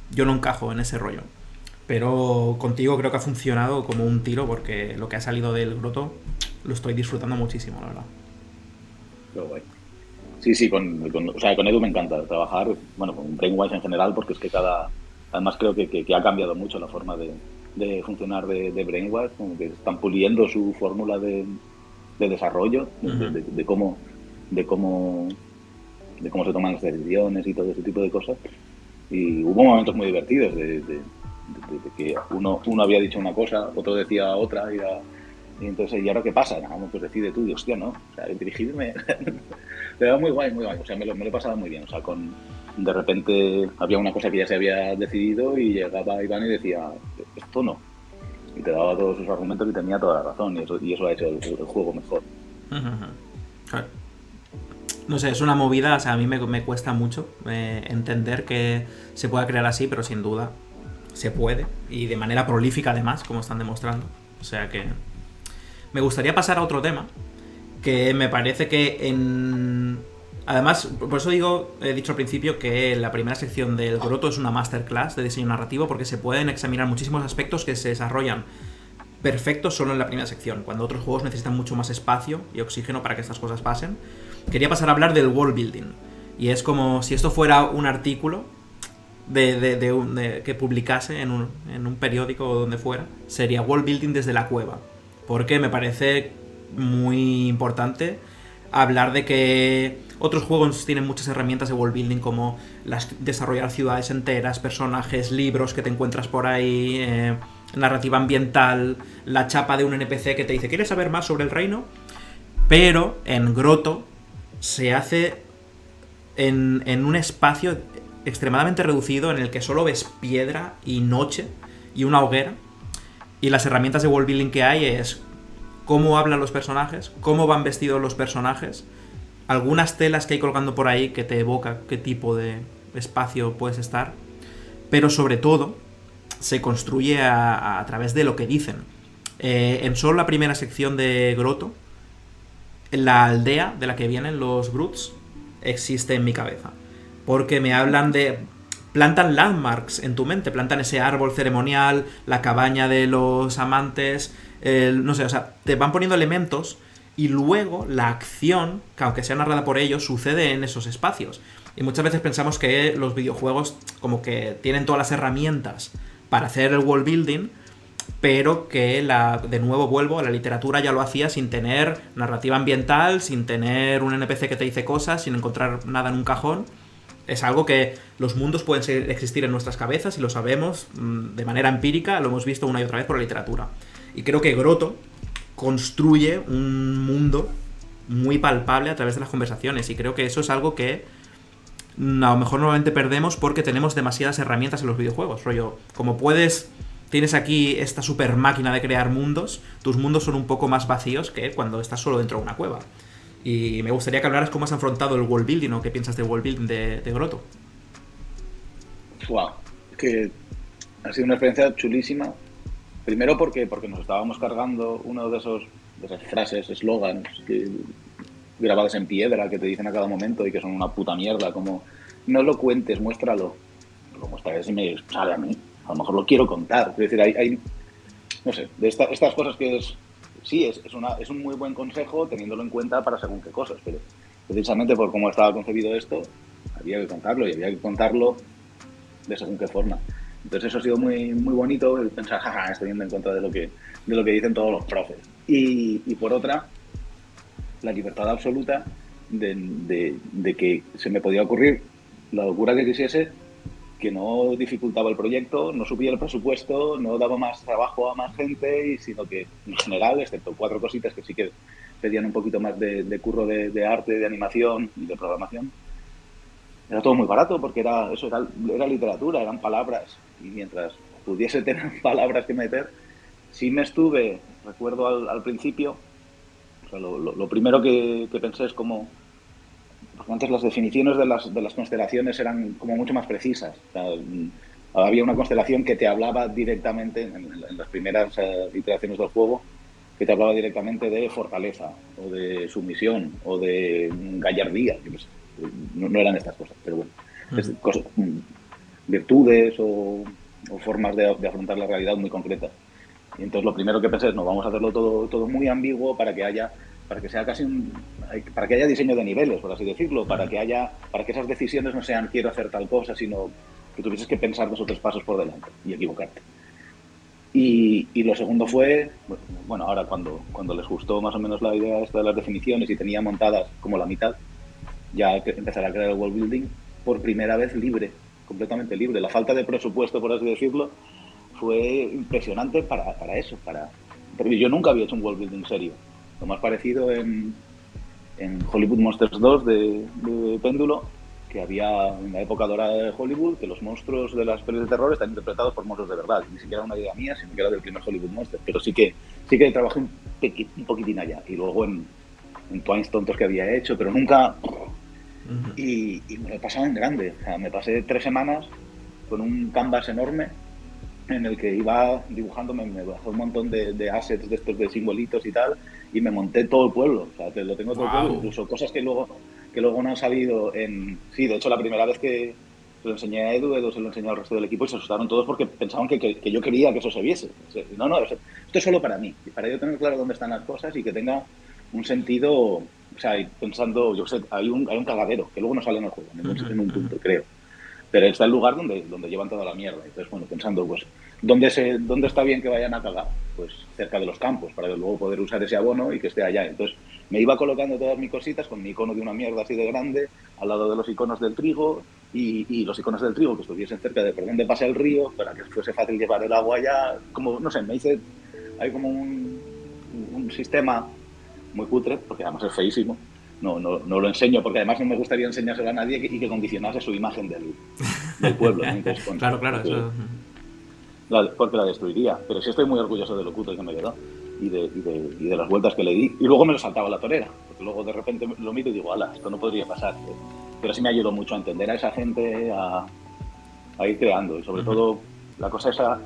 yo no encajo en ese rollo. Pero contigo creo que ha funcionado como un tiro porque lo que ha salido del Grotto lo estoy disfrutando muchísimo, la verdad. Pero guay. Sí, con Edu me encanta trabajar, bueno, con Brainwash en general, porque es que además creo que ha cambiado mucho la forma de funcionar de Brainwash, como que están puliendo su fórmula de desarrollo, de cómo se toman las decisiones y todo ese tipo de cosas. Y hubo momentos muy divertidos de que uno había dicho una cosa, otro decía otra y entonces, ¿y ahora qué pasa? No, pues decide tú, y hostia, no, o sea, dirigirme. Pero muy guay, o sea, me lo he pasado muy bien, o sea, de repente había una cosa que ya se había decidido y llegaba Iván y decía, esto no. Y te daba todos sus argumentos y tenía toda la razón, y eso ha hecho el juego mejor. Claro. No sé, es una movida, o sea, a mí me cuesta mucho entender que se pueda crear así, pero sin duda se puede, y de manera prolífica además, como están demostrando. O sea que me gustaría pasar a otro tema, que me parece que además, por eso he dicho al principio que la primera sección del Grotto es una masterclass de diseño narrativo, porque se pueden examinar muchísimos aspectos que se desarrollan perfectos solo en la primera sección, cuando otros juegos necesitan mucho más espacio y oxígeno para que estas cosas pasen. Quería pasar a hablar del world building, y es como si esto fuera un artículo que publicase en un periódico o donde fuera, sería world building desde la cueva, porque me parece muy importante hablar de que otros juegos tienen muchas herramientas de world building, como desarrollar ciudades enteras, personajes, libros que te encuentras por ahí, narrativa ambiental, la chapa de un NPC que te dice ¿quieres saber más sobre el reino? Pero en Grotto se hace en un espacio extremadamente reducido en el que solo ves piedra y noche y una hoguera, y las herramientas de world building que hay es cómo hablan los personajes, cómo van vestidos los personajes, algunas telas que hay colgando por ahí que te evoca qué tipo de espacio puedes estar, pero sobre todo se construye a través de lo que dicen. En solo la primera sección de Grotto, la aldea de la que vienen los Brutes existe en mi cabeza, porque me hablan plantan landmarks en tu mente, plantan ese árbol ceremonial, la cabaña de los amantes, no sé, o sea, te van poniendo elementos y luego la acción, que aunque sea narrada por ellos, sucede en esos espacios. Y muchas veces pensamos que los videojuegos como que tienen todas las herramientas para hacer el world building, pero que de nuevo vuelvo, la literatura ya lo hacía sin tener narrativa ambiental, sin tener un NPC que te dice cosas, sin encontrar nada en un cajón. Es algo que los mundos pueden existir en nuestras cabezas y lo sabemos de manera empírica, lo hemos visto una y otra vez por la literatura. Y creo que Grotto construye un mundo muy palpable a través de las conversaciones, y creo que eso es algo que a lo mejor normalmente perdemos porque tenemos demasiadas herramientas en los videojuegos. Rollo, como tienes aquí esta super máquina de crear mundos, tus mundos son un poco más vacíos que cuando estás solo dentro de una cueva. Y me gustaría que hablaras cómo has afrontado el world building o qué piensas del world building de Grotto. Wow, que ha sido una experiencia chulísima Primero porque nos estábamos cargando uno de esas frases, eslogans grabadas en piedra que te dicen a cada momento y que son una puta mierda, como no lo cuentes, muéstralo. Lo mostraré si me sale a mí. A lo mejor lo quiero contar. Es decir, hay no sé, de estas cosas que es un muy buen consejo teniéndolo en cuenta para según qué cosas, pero precisamente por cómo estaba concebido esto, había que contarlo y había que contarlo de según qué forma. Entonces eso ha sido muy, muy bonito, el pensar, jaja, estoy yendo en contra de lo que dicen todos los profes. Y por otra, la libertad absoluta de que se me podía ocurrir la locura que quisiese, que no dificultaba el proyecto, no subía el presupuesto, no daba más trabajo a más gente, sino que en general, excepto 4 cositas que sí que pedían un poquito más de curro de arte, de animación y de programación, era todo muy barato porque era literatura, eran palabras, y mientras pudiese tener palabras que meter, sí me estuve, recuerdo al principio, o sea, lo primero que pensé es como, porque antes las definiciones de las constelaciones eran como mucho más precisas. O sea, había una constelación que te hablaba directamente, en las primeras iteraciones del juego, que te hablaba directamente de fortaleza, o de sumisión, o de gallardía. Yo no sé. No eran estas cosas, pero bueno. Virtudes o formas de afrontar la realidad muy concretas. Y entonces lo primero que pensé es, no, vamos a hacerlo todo muy ambiguo para que sea casi para que haya diseño de niveles, por así decirlo, para que esas decisiones no sean quiero hacer tal cosa, sino que tuvieses que pensar 2 o 3 pasos por delante y equivocarte. Y lo segundo fue, bueno, ahora cuando les gustó más o menos la idea esta de las definiciones y tenía montadas como la mitad, ya empezar a crear el world building por primera vez libre, completamente libre. La falta de presupuesto, por así decirlo, fue impresionante para eso, porque yo nunca había hecho un world building serio. Lo más parecido en Hollywood Monsters 2 de Péndulo, que había en la época dorada de Hollywood, que los monstruos de las pelis de terror están interpretados por monstruos de verdad. Ni siquiera una idea mía, sino que era del primer Hollywood Monster. Pero sí que trabajé un poquitín allá. Y luego en Twines tontos que había hecho, pero nunca... Y me lo he pasado en grande. O sea, me pasé 3 semanas con un canvas enorme en el que iba dibujando, me bajé un montón de assets de estos de simbolitos y tal, y me monté todo el pueblo. O sea, lo tengo todo el pueblo, incluso cosas que luego no han salido en... Sí, de hecho, la primera vez que se lo enseñé a Edu se lo enseñó al resto del equipo y se asustaron todos porque pensaban que yo quería que eso se viese. O sea, no, esto es solo para mí, y para yo tener claro dónde están las cosas y que tenga un sentido... O sea, pensando, yo sé, hay un cagadero, que luego no sale en el juego, en un punto, creo. Pero está el lugar donde llevan toda la mierda. Entonces, bueno, pensando, pues, ¿dónde está bien que vayan a cagar? Pues cerca de los campos, para luego poder usar ese abono y que esté allá. Entonces, me iba colocando todas mis cositas con mi icono de una mierda así de grande, al lado de los iconos del trigo, y los iconos del trigo que estuviesen cerca de por donde pasa el río, para que fuese fácil llevar el agua allá. Como, no sé, hay como un sistema muy cutre, porque además es feísimo. No lo enseño, porque además no me gustaría enseñárselo a nadie y que condicionase su imagen del pueblo, ¿no? Entonces, claro, porque la destruiría. Pero sí estoy muy orgulloso de lo cutre que me quedó y de las vueltas que le di. Y luego me lo saltaba la torera, porque luego de repente lo miro y digo, ala, esto no podría pasar. Pero sí me ayudó mucho a entender a esa gente, a ir creando. Y sobre todo, la cosa esa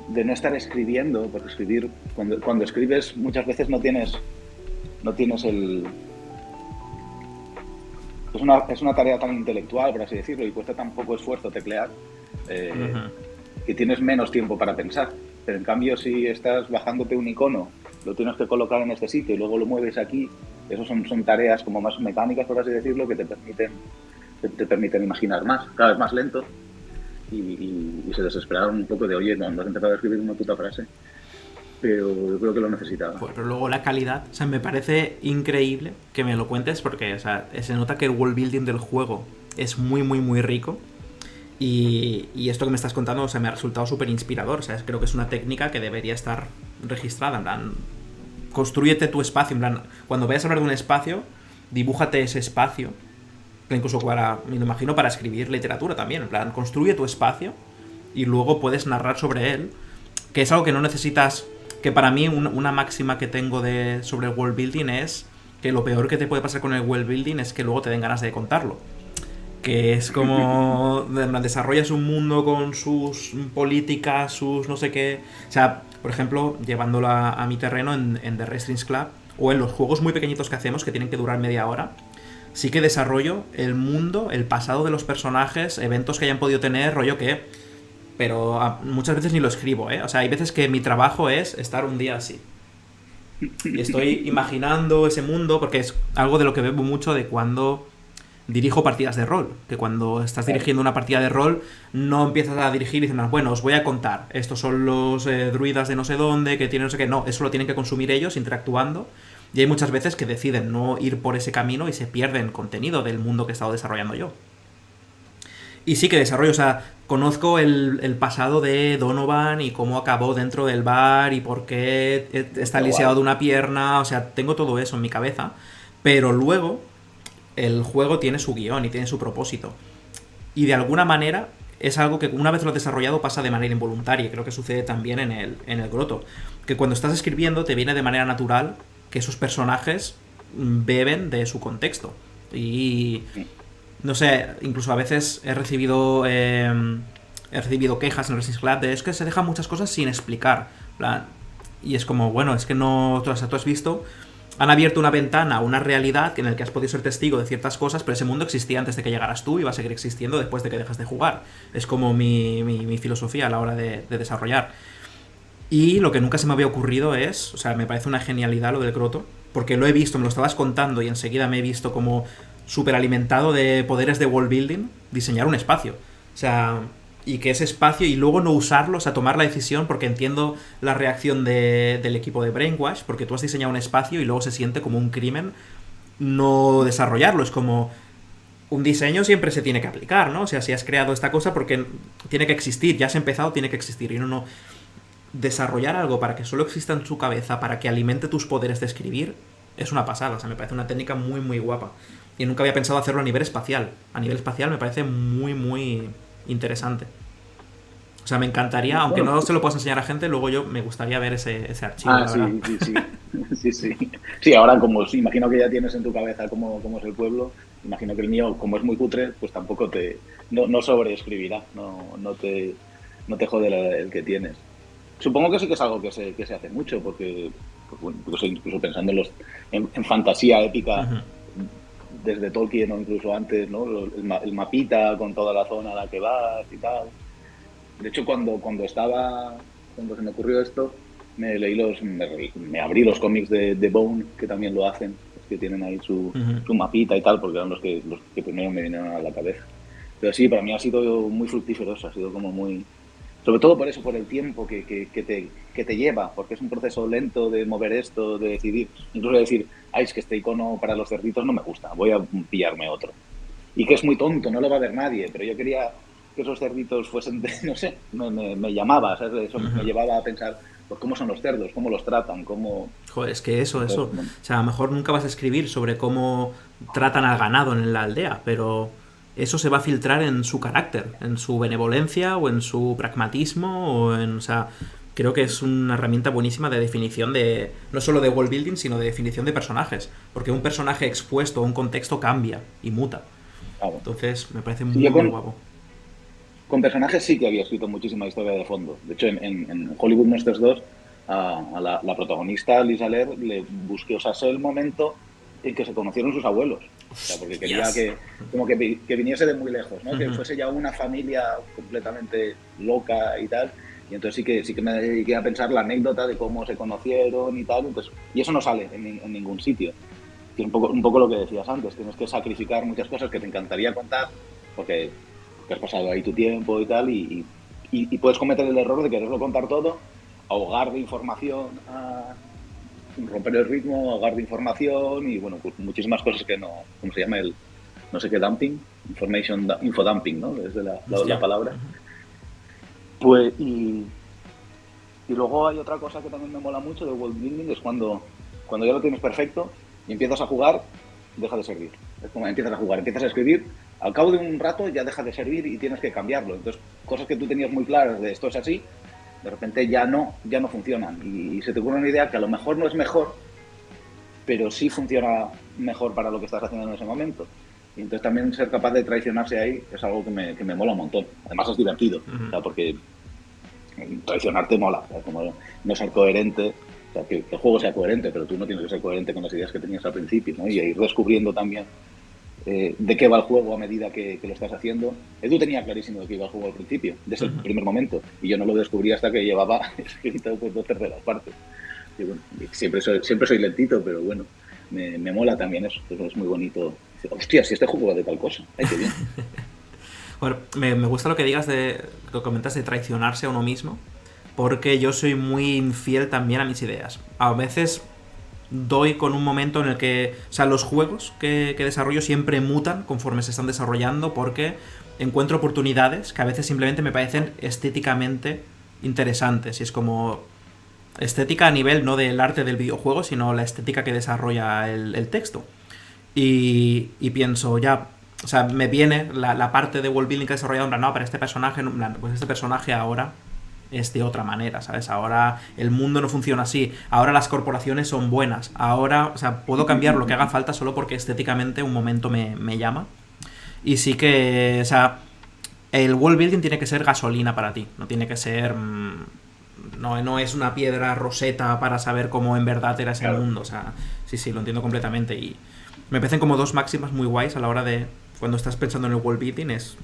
de no estar escribiendo, porque escribir, cuando escribes muchas veces no tienes el... Es una tarea tan intelectual, por así decirlo, y cuesta tan poco esfuerzo teclear, que tienes menos tiempo para pensar. Pero en cambio, si estás bajándote un icono, lo tienes que colocar en este sitio y luego lo mueves aquí, eso son tareas como más mecánicas, por así decirlo, que te permiten imaginar más, cada vez más lento. Y se desesperaron un poco de, oye, no has empezado a escribir una puta frase. Pero yo creo que lo necesitaba. Pues, pero luego la calidad, o sea, me parece increíble que me lo cuentes porque, o sea, se nota que el world building del juego es muy, muy, muy rico y esto que me estás contando, o sea, me ha resultado súper inspirador, o sea, creo que es una técnica que debería estar registrada, en plan, constrúyete tu espacio, en plan, cuando vayas a hablar de un espacio, dibújate ese espacio, incluso me lo imagino para escribir literatura también, en plan, construye tu espacio y luego puedes narrar sobre él, que es algo que no necesitas... Que para mí una máxima que tengo sobre el world building es que lo peor que te puede pasar con el world building es que luego te den ganas de contarlo. que es como desarrollas un mundo con sus políticas, sus no sé qué. O sea, por ejemplo, llevándolo a mi terreno en The Wrestling's Club o en los juegos muy pequeñitos que hacemos que tienen que durar media hora, sí que desarrollo el mundo, el pasado de los personajes, eventos que hayan podido tener, rollo que... Pero muchas veces ni lo escribo, ¿eh? O sea, hay veces que mi trabajo es estar un día así. Y estoy imaginando ese mundo porque es algo de lo que bebo mucho de cuando dirijo partidas de rol, que cuando estás dirigiendo una partida de rol no empiezas a dirigir y dices, bueno, os voy a contar, estos son los druidas de no sé dónde, que tienen no sé qué, no, eso lo tienen que consumir ellos interactuando, y hay muchas veces que deciden no ir por ese camino y se pierden contenido del mundo que he estado desarrollando yo. Y sí que desarrollo, o sea, conozco el pasado de Donovan y cómo acabó dentro del bar y por qué está lisiado de una pierna, o sea, tengo todo eso en mi cabeza, pero luego el juego tiene su guión y tiene su propósito. Y de alguna manera es algo que una vez lo has desarrollado pasa de manera involuntaria. Creo que sucede también en el Grotto. Que cuando estás escribiendo te viene de manera natural que esos personajes beben de su contexto. Y no sé, incluso a veces he recibido quejas en Resistance Club de es que se dejan muchas cosas sin explicar. Y es como, bueno, es que no... O sea, tú has visto... Han abierto una ventana a una realidad en la que has podido ser testigo de ciertas cosas, pero ese mundo existía antes de que llegaras tú y va a seguir existiendo después de que dejas de jugar. Es como mi filosofía a la hora de desarrollar. Y lo que nunca se me había ocurrido es, o sea, me parece una genialidad lo del Grotto, porque lo he visto, me lo estabas contando y enseguida me he visto como súper alimentado de poderes de world building, diseñar un espacio. O sea, y que ese espacio y luego no usarlo, o sea, tomar la decisión, porque entiendo la reacción del equipo de Brainwash, porque tú has diseñado un espacio y luego se siente como un crimen no desarrollarlo. Es como un diseño siempre se tiene que aplicar, ¿no? O sea, si has creado esta cosa porque tiene que existir, ya has empezado, tiene que existir. Y no desarrollar algo para que solo exista en su cabeza, para que alimente tus poderes de escribir, es una pasada. O sea, me parece una técnica muy, muy guapa. Y nunca había pensado hacerlo a nivel espacial. A nivel espacial me parece muy, muy interesante. O sea, me encantaría, aunque no se lo puedas enseñar a gente, luego yo me gustaría ver ese archivo. Sí. Sí, ahora como imagino que ya tienes en tu cabeza cómo es el pueblo, imagino que el mío, como es muy cutre, pues tampoco no sobreescribirá, no te jode el que tienes. Supongo que sí que es algo que se hace mucho, porque bueno, incluso pensando en fantasía épica, desde Tolkien o incluso antes, ¿no? El mapita con toda la zona a la que vas y tal. De hecho, cuando se me ocurrió esto, me abrí los cómics de Bone, que también lo hacen, que tienen ahí su mapita y tal, porque eran los que primero me vinieron a la cabeza. Pero sí, para mí ha sido muy fructífero, ha sido como muy... Sobre todo por eso, por el tiempo que te lleva, porque es un proceso lento de mover esto, de decidir, incluso de decir, es que este icono para los cerditos no me gusta, voy a pillarme otro. Y que es muy tonto, no lo va a ver nadie, pero yo quería que esos cerditos fuesen, no sé, me llamaba, ¿sabes? Eso me llevaba a pensar, pues cómo son los cerdos, cómo los tratan, cómo... Joder, es que eso. O sea, a lo mejor nunca vas a escribir sobre cómo tratan al ganado en la aldea, pero eso se va a filtrar en su carácter, en su benevolencia o en su pragmatismo o sea, creo que es una herramienta buenísima de definición de, no solo de world building, sino de definición de personajes, porque un personaje expuesto a un contexto cambia y muta. Claro. Entonces, me parece muy guapo. Con personajes sí que había escrito muchísima historia de fondo. De hecho, en Hollywood Monsters 2, a la protagonista, Lisa Lear, le busqué, o sea, sé el momento en que se conocieron sus abuelos. O sea, porque quería que viniese de muy lejos, ¿no? Que fuese ya una familia completamente loca y tal. Y entonces sí que me dediqué a pensar la anécdota de cómo se conocieron y tal. Entonces, y eso no sale en ningún sitio. Y un poco lo que decías antes, tienes que sacrificar muchas cosas que te encantaría contar porque has pasado ahí tu tiempo y tal, y puedes cometer el error de quererlo contar todo, ahogar de información, romper el ritmo, ahogar de información y bueno, pues muchísimas cosas que no, ¿cómo se llama? No sé qué dumping, infodumping, ¿no? Es de la palabra. Pues y luego hay otra cosa que también me mola mucho de world building, es cuando ya lo tienes perfecto y empiezas a jugar, deja de servir. Es como empiezas a jugar, empiezas a escribir, al cabo de un rato ya deja de servir y tienes que cambiarlo. Entonces, cosas que tú tenías muy claras de esto es así, de repente ya no funcionan. Y se te ocurre una idea que a lo mejor no es mejor, pero sí funciona mejor para lo que estás haciendo en ese momento. Y entonces también ser capaz de traicionarse ahí es algo que me mola un montón. Además es divertido, o sea, porque traicionarte mola, o sea, como no ser coherente, o sea, que el juego sea coherente, pero tú no tienes que ser coherente con las ideas que tenías al principio, ¿no? Y ir descubriendo también de qué va el juego a medida que lo estás haciendo. Edu tenía clarísimo de qué iba el juego al principio, desde el primer momento, y yo no lo descubrí hasta que llevaba escrito pues 2/3 partes. Y bueno, siempre soy lentito, pero bueno, me mola también eso, es muy bonito. Hostia, si este juego va de tal cosa, ay, qué bien. Bueno, me gusta lo que digas lo que comentas de traicionarse a uno mismo, porque yo soy muy infiel también a mis ideas. A veces doy con un momento en el que, o sea, los juegos que desarrollo siempre mutan conforme se están desarrollando, porque encuentro oportunidades que a veces simplemente me parecen estéticamente interesantes. Y es como estética a nivel no del arte del videojuego, sino la estética que desarrolla el texto. Y pienso, ya, o sea, me viene la parte de world building que he desarrollado, en plan, no, para este personaje, pues este personaje ahora es de otra manera, ¿sabes? Ahora el mundo no funciona así, ahora las corporaciones son buenas, ahora, o sea, puedo cambiar lo que haga falta solo porque estéticamente un momento me llama. Y sí que, o sea, el world building tiene que ser gasolina para ti, no tiene que ser... No es una piedra roseta para saber cómo en verdad era ese mundo, o sea, sí, lo entiendo completamente. Y me parecen como dos máximas muy guays a la hora de, cuando estás pensando en el world building, es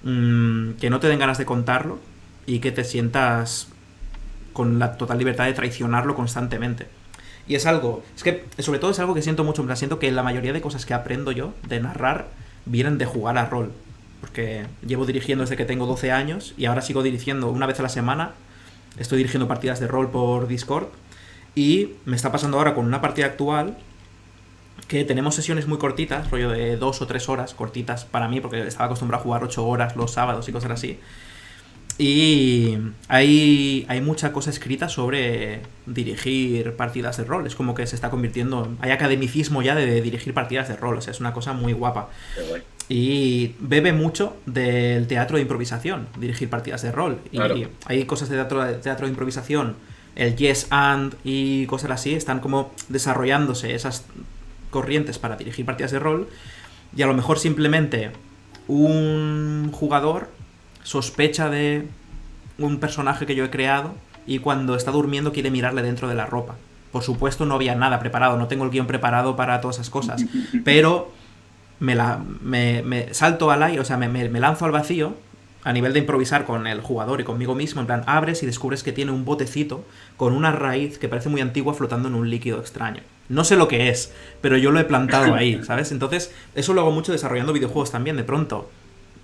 que no te den ganas de contarlo y que te sientas con la total libertad de traicionarlo constantemente. Y es algo, es que sobre todo es algo que siento mucho, siento que la mayoría de cosas que aprendo yo de narrar vienen de jugar a rol, porque llevo dirigiendo desde que tengo 12 años y ahora sigo dirigiendo una vez a la semana. Estoy dirigiendo partidas de rol por Discord y me está pasando ahora con una partida actual que tenemos sesiones muy cortitas, rollo de 2 o 3 horas, cortitas para mí, porque estaba acostumbrado a jugar 8 horas los sábados y cosas así. Y hay mucha cosa escrita sobre dirigir partidas de rol. Es como que se está convirtiendo... Hay academicismo ya de dirigir partidas de rol. O sea, es una cosa muy guapa. Y bebe mucho del teatro de improvisación, dirigir partidas de rol. Claro. Y hay cosas de teatro de improvisación, el yes and y cosas así, están como desarrollándose esas corrientes para dirigir partidas de rol. Y a lo mejor simplemente un jugador sospecha de un personaje que yo he creado y cuando está durmiendo quiere mirarle dentro de la ropa. Por supuesto no había nada preparado, no tengo el guión preparado para todas esas cosas, pero me salto al aire, o sea, me lanzo al vacío a nivel de improvisar con el jugador y conmigo mismo, en plan, abres y descubres que tiene un botecito con una raíz que parece muy antigua flotando en un líquido extraño. No sé lo que es, pero yo lo he plantado ahí, ¿sabes? Entonces, eso lo hago mucho desarrollando videojuegos también. De pronto,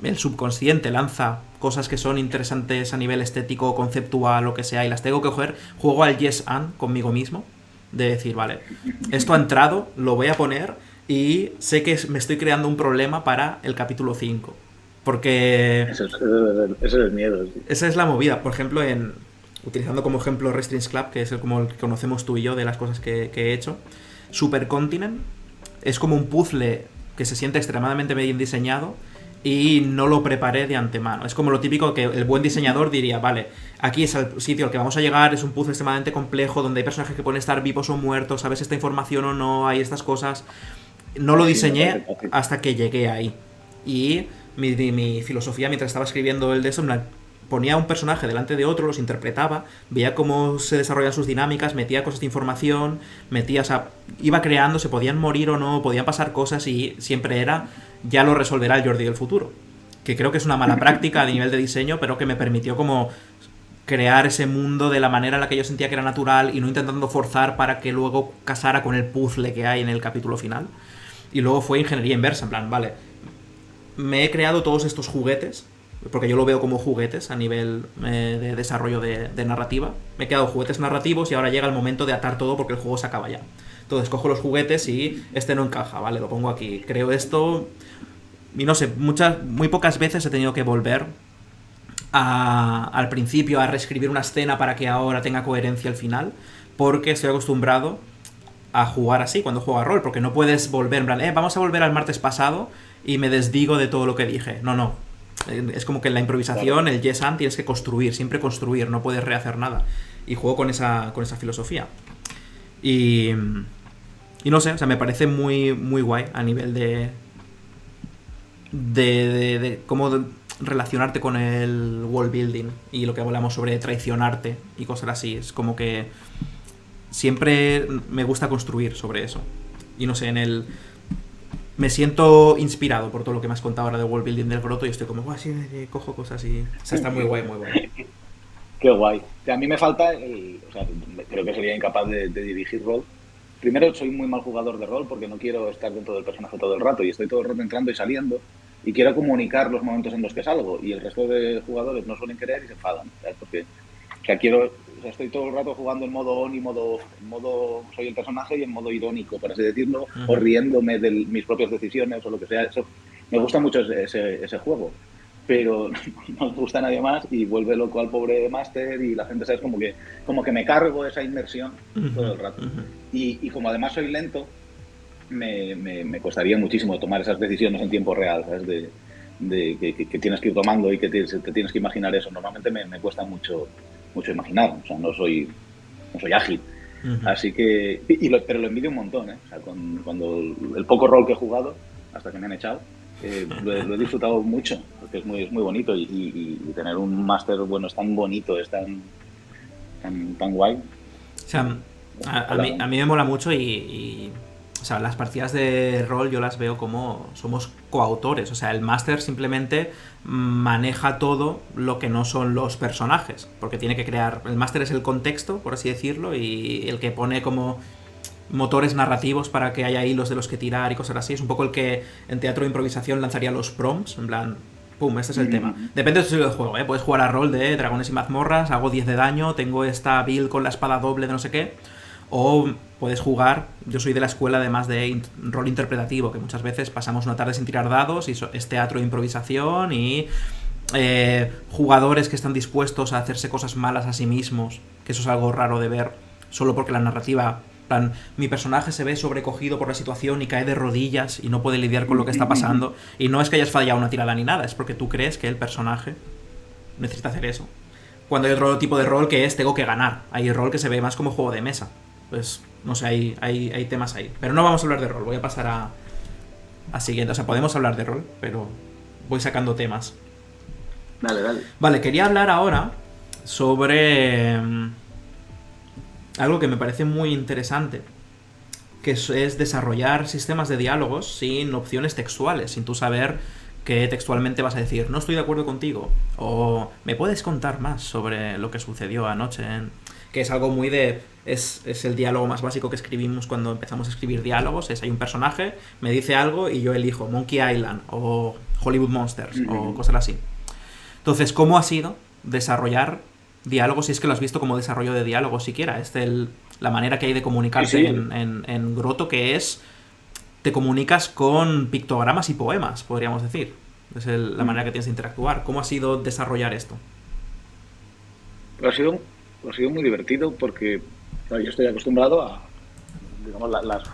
el subconsciente lanza cosas que son interesantes a nivel estético, conceptual, lo que sea, y las tengo que coger. Juego al yes and conmigo mismo, de decir, vale, esto ha entrado, lo voy a poner y sé que me estoy creando un problema para el capítulo 5. Porque... Eso es el miedo. Sí. Esa es la movida. Por ejemplo, utilizando como ejemplo Restrings Club, que es como el que conocemos tú y yo de las cosas que he hecho, Supercontinent es como un puzzle que se siente extremadamente bien diseñado y no lo preparé de antemano. Es como lo típico que el buen diseñador diría, vale, aquí es el sitio al que vamos a llegar, es un puzzle extremadamente complejo donde hay personajes que pueden estar vivos o muertos, sabes esta información o no, hay estas cosas. No lo diseñé hasta que llegué ahí. Y mi filosofía mientras estaba escribiendo el de eso, ponía un personaje delante de otro, los interpretaba, veía cómo se desarrollan sus dinámicas, metía cosas de información, o sea, iba creando, se podían morir o no, podían pasar cosas y siempre era, ya lo resolverá el Jordi del futuro. Que creo que es una mala práctica a nivel de diseño, pero que me permitió como crear ese mundo de la manera en la que yo sentía que era natural y no intentando forzar para que luego casara con el puzzle que hay en el capítulo final. Y luego fue ingeniería inversa, en plan, vale, me he creado todos estos juguetes, porque yo lo veo como juguetes a nivel de desarrollo de narrativa. Me he quedado juguetes narrativos y ahora llega el momento de atar todo porque el juego se acaba ya. Entonces cojo los juguetes y este no encaja, vale, lo pongo aquí. Creo esto y no sé, muy pocas veces he tenido que volver al principio a reescribir una escena para que ahora tenga coherencia al final, porque estoy acostumbrado a jugar así cuando juego a rol, porque no puedes volver en plan, vamos a volver al martes pasado y me desdigo de todo lo que dije. No. Es como que en la improvisación, el yes and, tienes que construir, siempre construir, no puedes rehacer nada. Y juego con esa filosofía. Y no sé, o sea, me parece muy, muy guay a nivel de de cómo relacionarte con el world building y lo que hablamos sobre traicionarte y cosas así. Es como que siempre me gusta construir sobre eso. Y no sé, me siento inspirado por todo lo que me has contado ahora de world building del Grotto y estoy como, sí, cojo cosas y... O sea, está muy guay, muy guay. Qué guay. A mí me falta, o sea, creo que sería incapaz de dirigir rol. Primero, soy muy mal jugador de rol porque no quiero estar dentro del personaje todo el rato y estoy todo el rato entrando y saliendo y quiero comunicar los momentos en los que salgo y el resto de jugadores no suelen querer y se enfadan, ¿sabes? Porque estoy todo el rato jugando en modo on y modo off. En modo soy el personaje y en modo irónico, por así decirlo, o riéndome de mis propias decisiones o lo que sea. Eso, me gusta mucho ese juego, pero no le gusta a nadie más y vuelve loco al pobre máster y la gente, ¿sabes? Como que me cargo esa inmersión todo el rato. Y como además soy lento, me costaría muchísimo tomar esas decisiones en tiempo real, ¿sabes? Que tienes que ir tomando y que te tienes que imaginar eso. Normalmente me cuesta mucho imaginar, o sea, no soy ágil. Así que, pero lo envidio un montón, ¿eh? O sea, cuando el poco rol que he jugado, hasta que me han echado, lo he disfrutado mucho, porque es muy bonito y tener un máster bueno es tan bonito, es tan guay. O sea, a mí me mola mucho y o sea, las partidas de rol yo las veo como somos coautores. O sea, el máster simplemente maneja todo lo que no son los personajes. Porque tiene que crear... El máster es el contexto, por así decirlo, y el que pone como motores narrativos para que haya hilos de los que tirar y cosas así. Es un poco el que en teatro de improvisación lanzaría los prompts, en plan... Pum, este es el tema. Depende del estilo de juego, ¿eh? Puedes jugar a rol de dragones y mazmorras, hago 10 de daño, tengo esta build con la espada doble de no sé qué... O puedes jugar, yo soy de la escuela además de rol interpretativo, que muchas veces pasamos una tarde sin tirar dados y es teatro de improvisación y jugadores que están dispuestos a hacerse cosas malas a sí mismos, que eso es algo raro de ver, solo porque la narrativa, plan, mi personaje se ve sobrecogido por la situación y cae de rodillas y no puede lidiar con lo que está pasando, y no es que hayas fallado una tirada ni nada, es porque tú crees que el personaje necesita hacer eso. Cuando hay otro tipo de rol que es tengo que ganar, hay rol que se ve más como juego de mesa. Pues, no sé, hay temas ahí. Pero no vamos a hablar de rol, voy a pasar a siguiente. O sea, podemos hablar de rol, pero voy sacando temas. Dale. Vale, quería hablar ahora sobre algo que me parece muy interesante, que es desarrollar sistemas de diálogos sin opciones textuales, sin tú saber que textualmente vas a decir, no estoy de acuerdo contigo, o me puedes contar más sobre lo que sucedió anoche que es algo muy de... Es el diálogo más básico que escribimos cuando empezamos a escribir diálogos. Hay un personaje, me dice algo y yo elijo Monkey Island o Hollywood Monsters o cosas así. Entonces, ¿cómo ha sido desarrollar diálogos? Si es que lo has visto como desarrollo de diálogos siquiera. Es la manera que hay de comunicarse sí. en Grotto, que es... Te comunicas con pictogramas y poemas, podríamos decir. Es la manera que tienes de interactuar. ¿Cómo ha sido desarrollar esto? Ha sido muy divertido porque yo estoy acostumbrado a, digamos,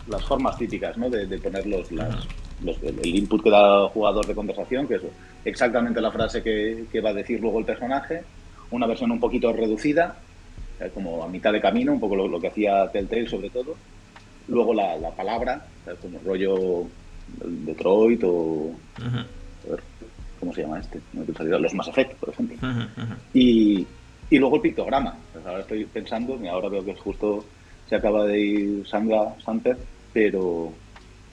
las formas típicas, ¿no? de poner el input que da el jugador de conversación, que es exactamente la frase que va a decir luego el personaje, una versión un poquito reducida, como a mitad de camino, un poco lo que hacía Telltale sobre todo. Luego la palabra, como rollo Detroit o... A ver, ¿cómo se llama este? Los Mass Effect, por ejemplo. Y luego el pictograma. Pues ahora estoy pensando, ahora veo que justo se acaba de ir Sandra Santer, pero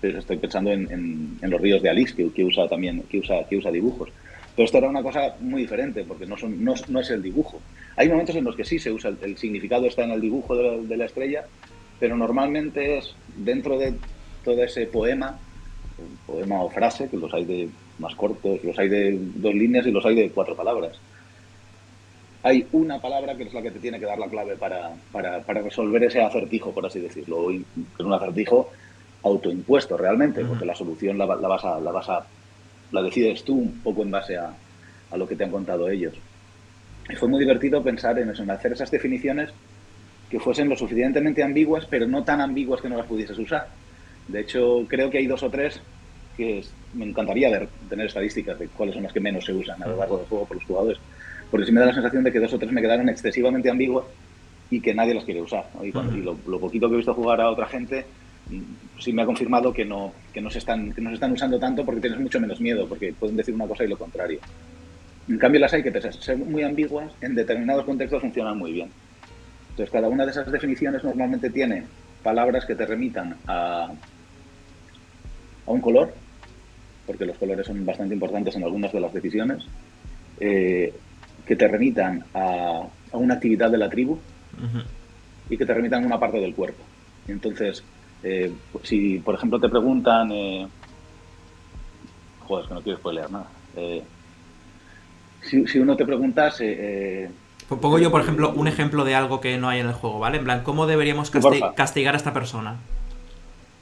estoy pensando en los ríos de Alice, que usa también, que usa dibujos. Pero esto era una cosa muy diferente, porque no es el dibujo. Hay momentos en los que sí se usa, el significado está en el dibujo de la estrella, pero normalmente es dentro de todo ese poema o frase, que los hay de más cortos, los hay de 2 líneas y los hay de 4 palabras. Hay una palabra que es la que te tiene que dar la clave para resolver ese acertijo, por así decirlo. Que es un acertijo autoimpuesto realmente, porque la solución la decides tú un poco en base a lo que te han contado ellos. Y fue muy divertido pensar en eso, en hacer esas definiciones que fuesen lo suficientemente ambiguas, pero no tan ambiguas que no las pudieses usar. De hecho, creo que hay 2 o 3 que me encantaría tener estadísticas de cuáles son las que menos se usan a lo largo del juego por los jugadores. Porque sí me da la sensación de que 2 o 3 me quedaron excesivamente ambiguas y que nadie las quiere usar, ¿no? Y lo poquito que he visto jugar a otra gente, sí me ha confirmado que no se están usando tanto porque tienes mucho menos miedo, porque pueden decir una cosa y lo contrario. En cambio, las hay que, pese a ser muy ambiguas, en determinados contextos funcionan muy bien. Entonces, cada una de esas definiciones normalmente tiene palabras que te remitan a un color, porque los colores son bastante importantes en algunas de las decisiones, que te remitan a una actividad de la tribu y que te remitan a una parte del cuerpo. Entonces, si por ejemplo te preguntan... joder, es que no quiero spoilear nada. Si uno te preguntase... Pongo yo, por ejemplo, un ejemplo de algo que no hay en el juego, ¿vale? En plan, ¿cómo deberíamos castigar a esta persona?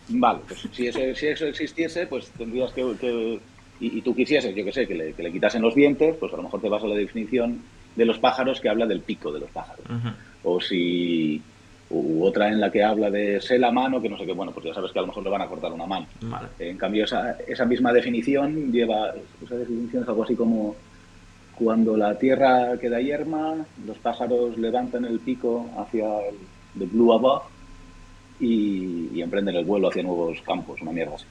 Vale, pues si eso existiese, pues tendrías que y tú quisieses, yo que sé, que le quitasen los dientes, pues a lo mejor te vas a la definición de los pájaros que habla del pico de los pájaros. U otra en la que habla de sé la mano, que no sé qué, bueno, pues ya sabes que a lo mejor le van a cortar una mano. Vale. En cambio, esa misma definición esa definición es algo así como: cuando la tierra queda yerma, los pájaros levantan el pico hacia the blue above y emprenden el vuelo hacia nuevos campos, una mierda así.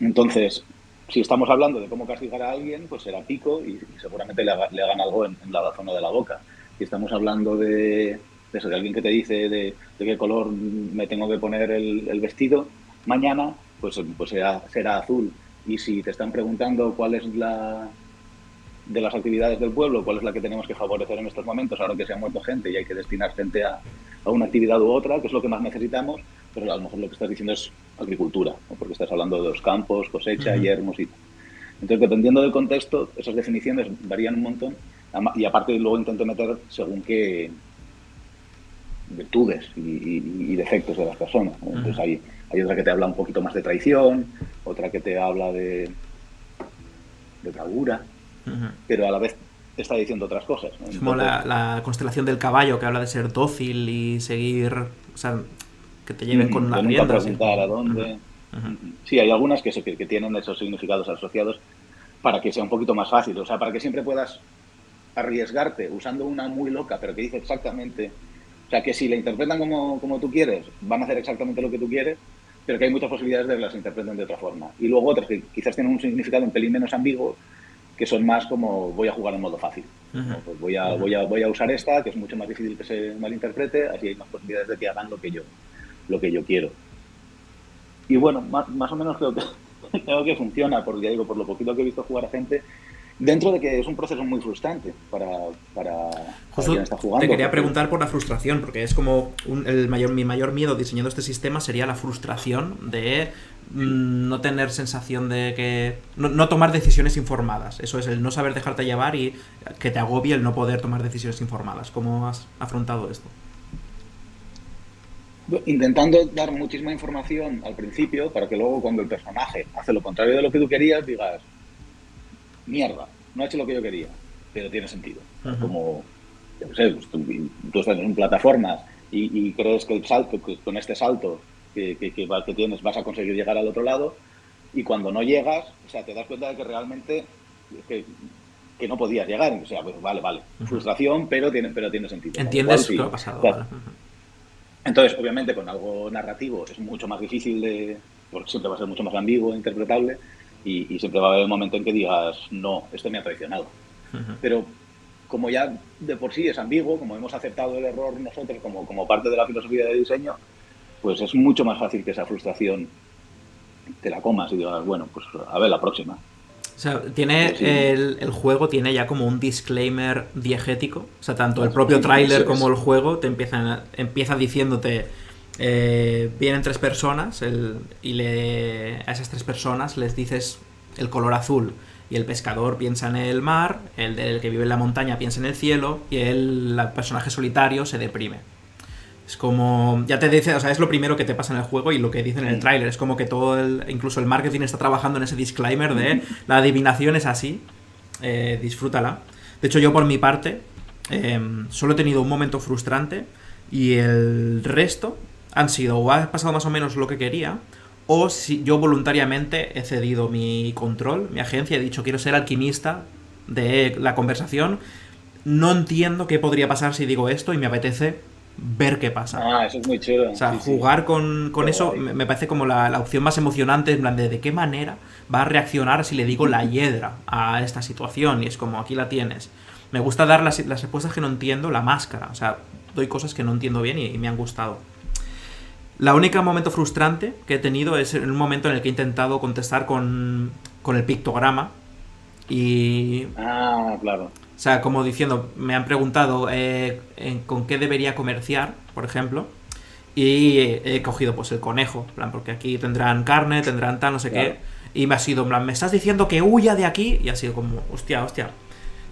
Entonces, si estamos hablando de cómo castigar a alguien, pues será pico y seguramente le hagan algo en la zona de la boca. Si estamos hablando de eso, de alguien que te dice de qué color me tengo que poner el vestido mañana, pues será azul. Y si te están preguntando cuál es de las actividades del pueblo, cuál es la que tenemos que favorecer en estos momentos, ahora que se ha muerto gente y hay que destinar gente a una actividad u otra, que es lo que más necesitamos, pero a lo mejor lo que estás diciendo es agricultura, ¿no? Porque estás hablando de los campos, cosecha, yermos y tal. Entonces, dependiendo del contexto, esas definiciones varían un montón, y aparte luego intento meter según qué virtudes y defectos de las personas, ¿no? Entonces hay otra que te habla un poquito más de traición, otra que te habla de bravura, pero a la vez está diciendo otras cosas, ¿no? Es como la constelación del caballo, que habla de ser dócil y seguir, o sea, que te lleven con las riendas. Nunca preguntar a dónde. Sí, hay algunas que tienen esos significados asociados para que sea un poquito más fácil, o sea, para que siempre puedas arriesgarte usando una muy loca, pero que dice exactamente, o sea, que si la interpretan como tú quieres, van a hacer exactamente lo que tú quieres, pero que hay muchas posibilidades de que las interpreten de otra forma. Y luego otras que quizás tienen un significado un pelín menos ambiguo, que son más como voy a jugar en modo fácil. ¿No? Pues voy a usar esta, que es mucho más difícil que se malinterprete, así hay más posibilidades de que hagan lo que yo quiero. Y bueno, más o menos creo que funciona, porque ya digo, por lo poquito que he visto jugar a gente, dentro de que es un proceso muy frustrante para quien está jugando. Te quería preguntar por la frustración, porque es como mi mayor miedo diseñando este sistema sería la frustración de no tener sensación de que... No tomar decisiones informadas. Eso es, el no saber dejarte llevar y que te agobie el no poder tomar decisiones informadas. ¿Cómo has afrontado esto? Intentando dar muchísima información al principio para que luego cuando el personaje hace lo contrario de lo que tú querías digas: mierda, no he hecho lo que yo quería, pero tiene sentido. Como, yo no sé, pues tú estás en plataformas y crees que con este salto que tienes vas a conseguir llegar al otro lado, y cuando no llegas, o sea, te das cuenta de que realmente que no podías llegar. O sea, pues vale, frustración, pero tiene sentido. ¿Entiendes lo que ha pasado? Claro. Entonces, obviamente, con algo narrativo es mucho más difícil porque siempre va a ser mucho más ambiguo e interpretable, y siempre va a haber un momento en que digas: no, esto me ha traicionado. Pero como ya de por sí es ambiguo, como hemos aceptado el error nosotros como parte de la filosofía de diseño, pues es mucho más fácil que esa frustración te la comas y digas: bueno, pues a ver la próxima. O sea, el juego tiene ya como un disclaimer diegético. O sea, tanto el propio tráiler como el juego te empieza diciéndote: vienen 3 personas a esas 3 personas les dices el color azul, y el pescador piensa en el mar, el que vive en la montaña piensa en el cielo, y el personaje solitario se deprime. Es como, ya te dice, o sea, es lo primero que te pasa en el juego y lo que dice en el tráiler. Es como que incluso el marketing está trabajando en ese disclaimer de la adivinación es así, disfrútala. De hecho, yo por mi parte solo he tenido un momento frustrante, y el resto han sido o ha pasado más o menos lo que quería, o si yo voluntariamente he cedido mi control, mi agencia, he dicho: quiero ser alquimista de la conversación, no entiendo qué podría pasar si digo esto y me apetece ver qué pasa. Ah, eso es muy chulo. O sea, Sí, sí. jugar con Qué eso guay. me parece como la opción más emocionante, en plan de qué manera va a reaccionar si le digo la hiedra a esta situación. Y es como, aquí la tienes. Me gusta dar las respuestas que no entiendo, la máscara. O sea, doy cosas que no entiendo bien y me han gustado. La única momento frustrante que he tenido es en un momento en el que he intentado contestar con el pictograma. Y Ah, claro. o sea, como diciendo, me han preguntado con qué debería comerciar, por ejemplo, y he cogido pues el conejo, en plan, porque aquí tendrán carne, tendrán tal, no sé Claro. qué, y me ha sido, en plan, me estás diciendo que huya de aquí, y ha sido como, hostia, hostia.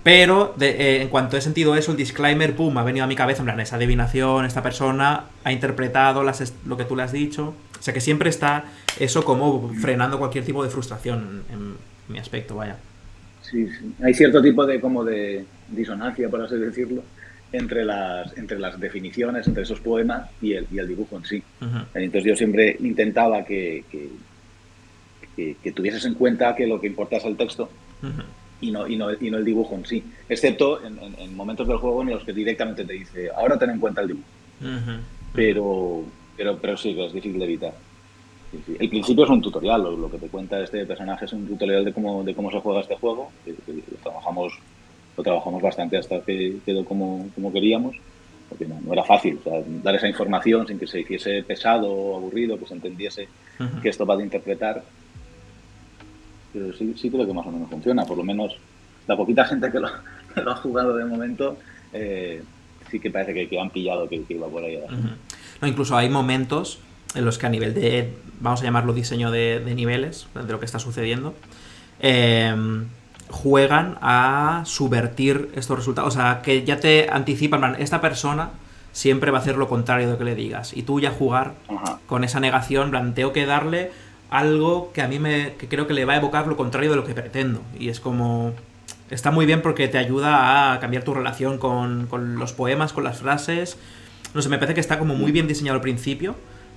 Pero en cuanto he sentido eso, el disclaimer, pum, ha venido a mi cabeza, en plan, esa adivinación, esta persona ha interpretado lo que tú le has dicho. O sea, que siempre está eso como frenando cualquier tipo de frustración en mi aspecto, vaya. Sí, sí. Hay cierto tipo de como de disonancia, por así decirlo, entre las definiciones, entre esos poemas y el dibujo en sí. Ujú, Entonces yo siempre intentaba que tuvieses en cuenta que lo que importa es el texto ujú, y no el dibujo en sí, excepto en momentos del juego en los que directamente te dice, ahora ten en cuenta el dibujo, ujú, ujú, pero sí, que es difícil de evitar. Sí, sí. El principio es un tutorial, lo que te cuenta este personaje es un tutorial de cómo se juega este juego, que lo trabajamos bastante hasta que quedó como queríamos, porque no era fácil, o sea, dar esa información sin que se hiciese pesado o aburrido, que se entendiese ujú. que esto va de interpretar, pero sí, sí creo que más o menos funciona, por lo menos la poquita gente que lo, que lo ha jugado de momento, sí que parece que han pillado que iba por ahí el Ujú. asunto. No, incluso hay momentos en los que a nivel de, vamos a llamarlo diseño de niveles, de lo que está sucediendo, eh, juegan a subvertir estos resultados. O sea, que ya te anticipan, en plan, esta persona siempre va a hacer lo contrario de lo que le digas. Y tú ya jugar Ajá. con esa negación, en plan, tengo que darle algo que a mí que creo que le va a evocar lo contrario de lo que pretendo. Y es como... Está muy bien porque te ayuda a cambiar tu relación con los poemas, con las frases. No sé, me parece que está como muy bien diseñado al principio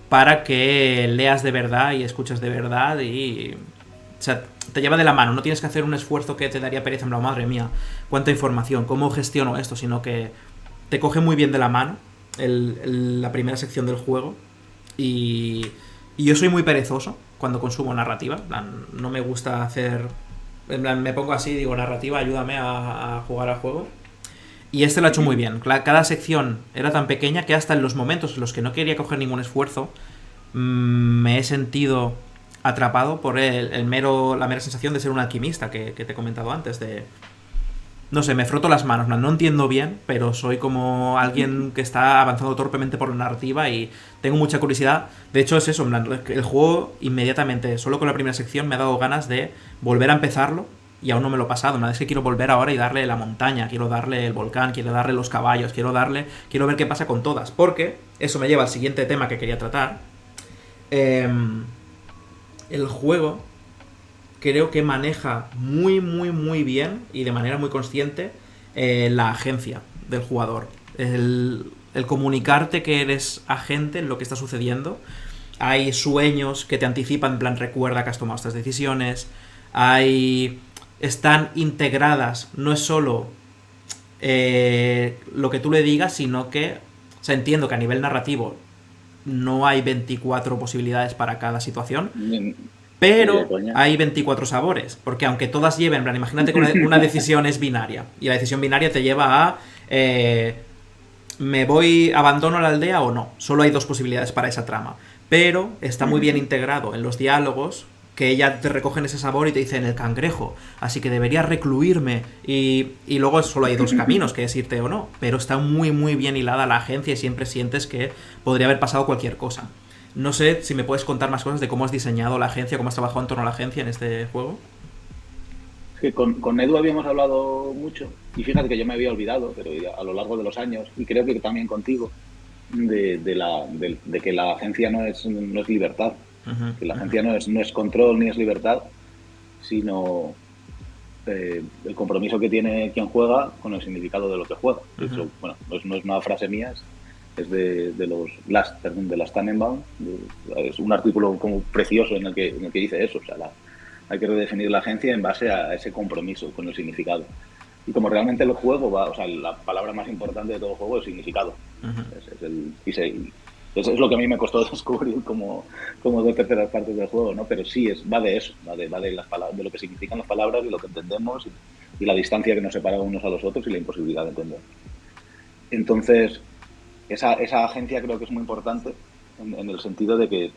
para que leas de verdad y escuches de verdad y... O sea, te lleva de la mano, no tienes que hacer un esfuerzo que te daría pereza, en plan, madre mía, cuánta información, cómo gestiono esto, sino que te coge muy bien de la mano la primera sección del juego y, y yo soy muy perezoso cuando consumo narrativa, en plan, no me gusta hacer... En plan, me pongo así, digo, narrativa, ayúdame a jugar al juego. Y este lo ha hecho muy bien. Cada sección era tan pequeña que hasta en los momentos en los que no quería coger ningún esfuerzo, me he sentido atrapado por la mera sensación de ser un alquimista que te he comentado antes. No sé, me froto las manos, no entiendo bien, pero soy como alguien que está avanzando torpemente por la narrativa y tengo mucha curiosidad. De hecho, es eso, el juego inmediatamente, solo con la primera sección, me ha dado ganas de volver a empezarlo y aún no me lo he pasado. Una vez que quiero volver ahora y darle la montaña, quiero darle el volcán, quiero darle los caballos, quiero ver qué pasa con todas. Porque eso me lleva al siguiente tema que quería tratar. El juego creo que maneja muy, muy, muy bien y de manera muy consciente la agencia del jugador. El comunicarte que eres agente en lo que está sucediendo. Hay sueños que te anticipan, en plan, recuerda que has tomado estas decisiones. Están integradas, no es solo lo que tú le digas, sino que, o sea, entiendo que a nivel narrativo no hay 24 posibilidades para cada situación, Ni, ni de pero coña. hay 24 sabores, porque aunque todas lleven, en plan, imagínate que una decisión es binaria, y la decisión binaria te lleva a abandono la aldea o no, solo hay dos posibilidades para esa trama, pero está muy bien integrado en los diálogos, que ya te recogen ese sabor y te dicen el cangrejo, así que deberías recluirme, y luego solo hay dos caminos, que es irte o no, pero está muy muy bien hilada la agencia y siempre sientes que podría haber pasado cualquier cosa. No sé si me puedes contar más cosas de cómo has diseñado la agencia, cómo has trabajado en torno a la agencia en este juego. Es que con Edu habíamos hablado mucho y fíjate que yo me había olvidado, pero ya a lo largo de los años, y creo que también contigo, de que la agencia no es libertad, Ujú, que la ujú, agencia no es control ni es libertad, sino el compromiso que tiene quien juega con el significado de lo que juega. De ujú, hecho, bueno, no es una frase mía, es de las Tannenbaum. Es un artículo como precioso en el que dice eso. O sea, hay que redefinir la agencia en base a ese compromiso con el significado. Y como realmente el juego o sea, la palabra más importante de todo juego es significado. Es lo que a mí me costó descubrir como 2/3 partes del juego, ¿no? Pero sí, va de eso, va de las palabras, de lo que significan las palabras y lo que entendemos y la distancia que nos separa unos a los otros y la imposibilidad de entender. Entonces, esa agencia creo que es muy importante en el sentido de que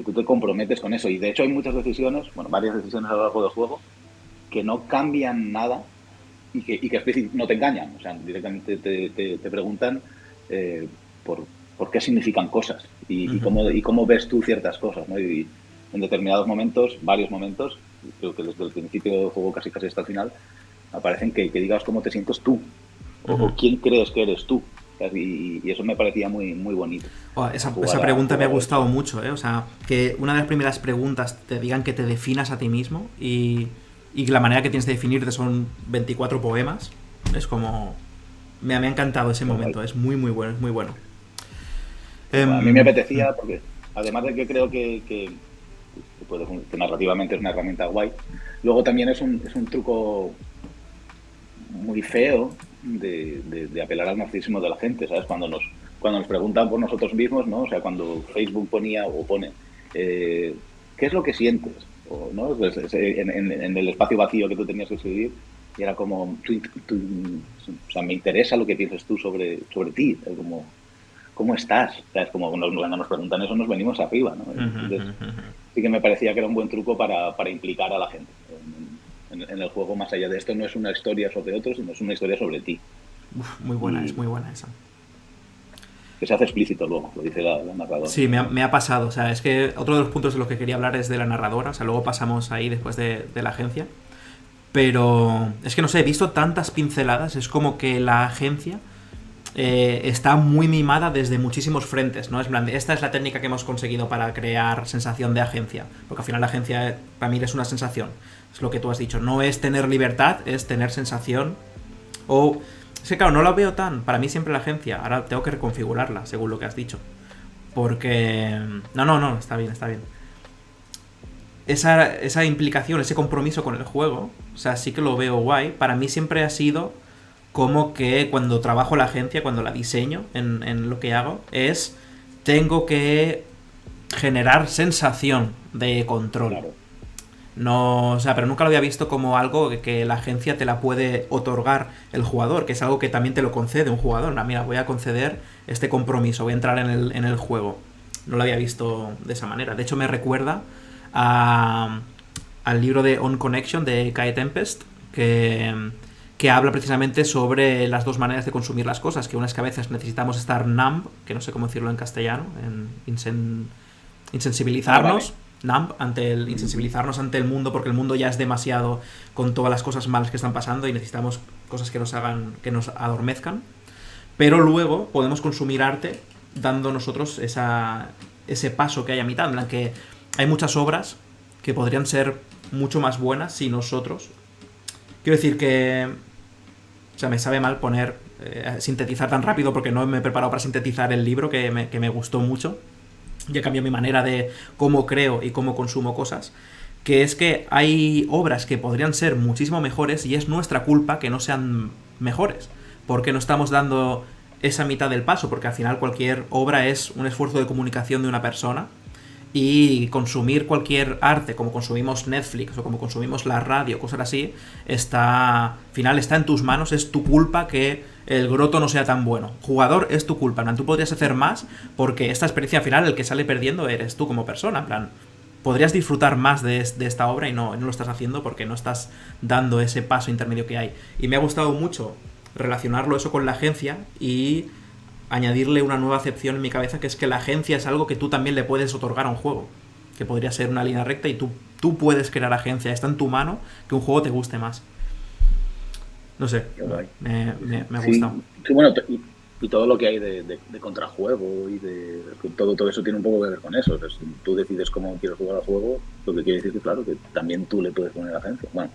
tú te comprometes con eso. Y de hecho hay muchas decisiones, varias decisiones a lo largo del juego, que no cambian nada y que no te engañan. O sea, directamente te preguntan por qué significan cosas y cómo ves tú ciertas cosas, ¿no? Y en determinados momentos, varios momentos, creo que desde el principio del juego casi hasta el final, aparecen que digas cómo te sientes tú o quién crees que eres tú. Y eso me parecía muy, muy bonito. Esa pregunta me ha gustado mucho, ¿eh? O sea, que una de las primeras preguntas te digan que te definas a ti mismo y la manera que tienes de definirte son 24 poemas. Es como... Me ha encantado ese momento, es muy, muy bueno, es muy bueno. A mí me apetecía, porque además de que creo que narrativamente es una herramienta guay, luego también es un truco muy feo de apelar al narcisismo de la gente, ¿sabes? Cuando nos preguntan por nosotros mismos, ¿no? O sea, cuando Facebook ponía o pone ¿qué es lo que sientes? O, ¿no? Pues, en el espacio vacío que tú tenías que escribir, y era como o sea, me interesa lo que piensas tú sobre ti, como ¿cómo estás? O sea, es como cuando nos preguntan eso nos venimos arriba, ¿no? Entonces, sí que me parecía que era un buen truco para implicar a la gente en el juego, más allá de esto. No es una historia sobre otros, sino es una historia sobre ti. Muy buena, es muy buena esa. Que se hace explícito luego, lo dice la narradora. Sí, me ha pasado. O sea, es que otro de los puntos de los que quería hablar es de la narradora. O sea, luego pasamos ahí después de la agencia. Pero es que no sé, he visto tantas pinceladas. Es como que la agencia está muy mimada desde muchísimos frentes, ¿no? Es plan, esta es la técnica que hemos conseguido para crear sensación de agencia. Porque al final la agencia para mí es una sensación. Es lo que tú has dicho. No es tener libertad, es tener sensación. O... Es que claro, no la veo tan... Para mí siempre la agencia. Ahora tengo que reconfigurarla, según lo que has dicho. Porque... No, está bien. Esa implicación, ese compromiso con el juego, o sea, sí que lo veo guay. Para mí siempre ha sido como que cuando trabajo la agencia, cuando la diseño en lo que hago, tengo que generar sensación de control. Claro. No, o sea, pero nunca lo había visto como algo que la agencia te la puede otorgar el jugador, que es algo que también te lo concede un jugador. Mira, voy a conceder este compromiso, voy a entrar en el juego. No lo había visto de esa manera. De hecho, me recuerda al libro de On Connection de Kai Tempest, que habla precisamente sobre las dos maneras de consumir las cosas, que una es que a veces necesitamos estar numb, que no sé cómo decirlo en castellano, insensibilizarnos. Numb, insensibilizarnos ante el mundo, porque el mundo ya es demasiado con todas las cosas malas que están pasando y necesitamos cosas que nos adormezcan. Pero luego podemos consumir arte dando nosotros ese paso que hay a mitad, en plan que hay muchas obras que podrían ser mucho más buenas si nosotros... Quiero decir que... O sea, me sabe mal sintetizar tan rápido porque no me he preparado para sintetizar el libro que me gustó mucho. Ya cambió mi manera de cómo creo y cómo consumo cosas, que es que hay obras que podrían ser muchísimo mejores y es nuestra culpa que no sean mejores, porque no estamos dando esa mitad del paso, porque al final cualquier obra es un esfuerzo de comunicación de una persona y consumir cualquier arte, como consumimos Netflix o como consumimos la radio, cosas así, al final está en tus manos, es tu culpa que el groto no sea tan bueno. Jugador, es tu culpa, en plan, tú podrías hacer más porque esta experiencia al final el que sale perdiendo eres tú como persona, en plan, podrías disfrutar más de esta obra y no lo estás haciendo porque no estás dando ese paso intermedio que hay. Y me ha gustado mucho relacionarlo eso con la agencia y añadirle una nueva acepción en mi cabeza, que es que la agencia es algo que tú también le puedes otorgar a un juego, que podría ser una línea recta y tú puedes crear agencia, está en tu mano que un juego te guste más. No sé, me ha gustado. Sí, bueno, y todo lo que hay de contrajuego y todo eso tiene un poco que ver con eso. Entonces, tú decides cómo quieres jugar al juego, lo que quiere decir que claro, que también tú le puedes poner agencia. Bueno,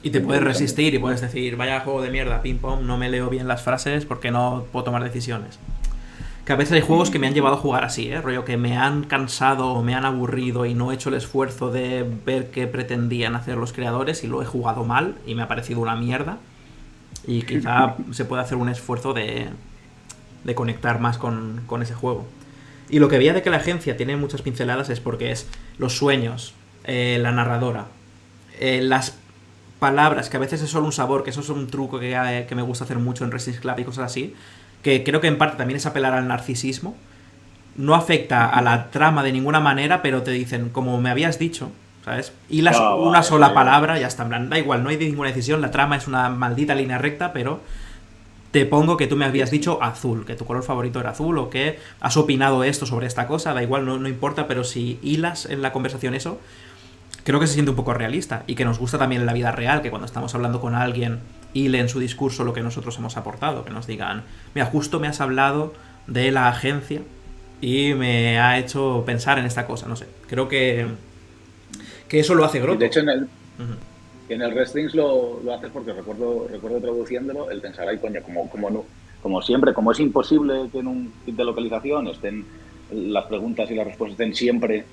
y te puedes resistir y puedes decir, vaya juego de mierda, ping pong, no me leo bien las frases porque no puedo tomar decisiones. Que a veces hay juegos que me han llevado a jugar así, rollo que me han cansado o me han aburrido y no he hecho el esfuerzo de ver qué pretendían hacer los creadores y lo he jugado mal y me ha parecido una mierda. Y quizá se puede hacer un esfuerzo de de conectar más con ese juego. Y lo que veía de que la agencia tiene muchas pinceladas es porque es los sueños, la narradora, las palabras, que a veces es solo un sabor, que eso es un truco que me gusta hacer mucho en Resistance Club y cosas así, que creo que en parte también es apelar al narcisismo. No afecta a la trama de ninguna manera, pero te dicen, como me habías dicho, ¿sabes? Hilas una sola palabra, ya está, en plan, da igual, no hay ninguna decisión, la trama es una maldita línea recta, pero te pongo que tú me habías dicho azul, que tu color favorito era azul, o que has opinado esto sobre esta cosa, da igual, no importa, pero si hilas en la conversación eso, creo que se siente un poco realista, y que nos gusta también en la vida real, que cuando estamos hablando con alguien, hile en su discurso lo que nosotros hemos aportado, que nos digan, mira, justo me has hablado de la agencia y me ha hecho pensar en esta cosa, no sé, creo que eso lo hace Grotto. De hecho, en el Restlings lo haces porque recuerdo traduciéndolo, el pensar, ay, coño, como siempre, como es imposible que en un kit de localización estén las preguntas y las respuestas estén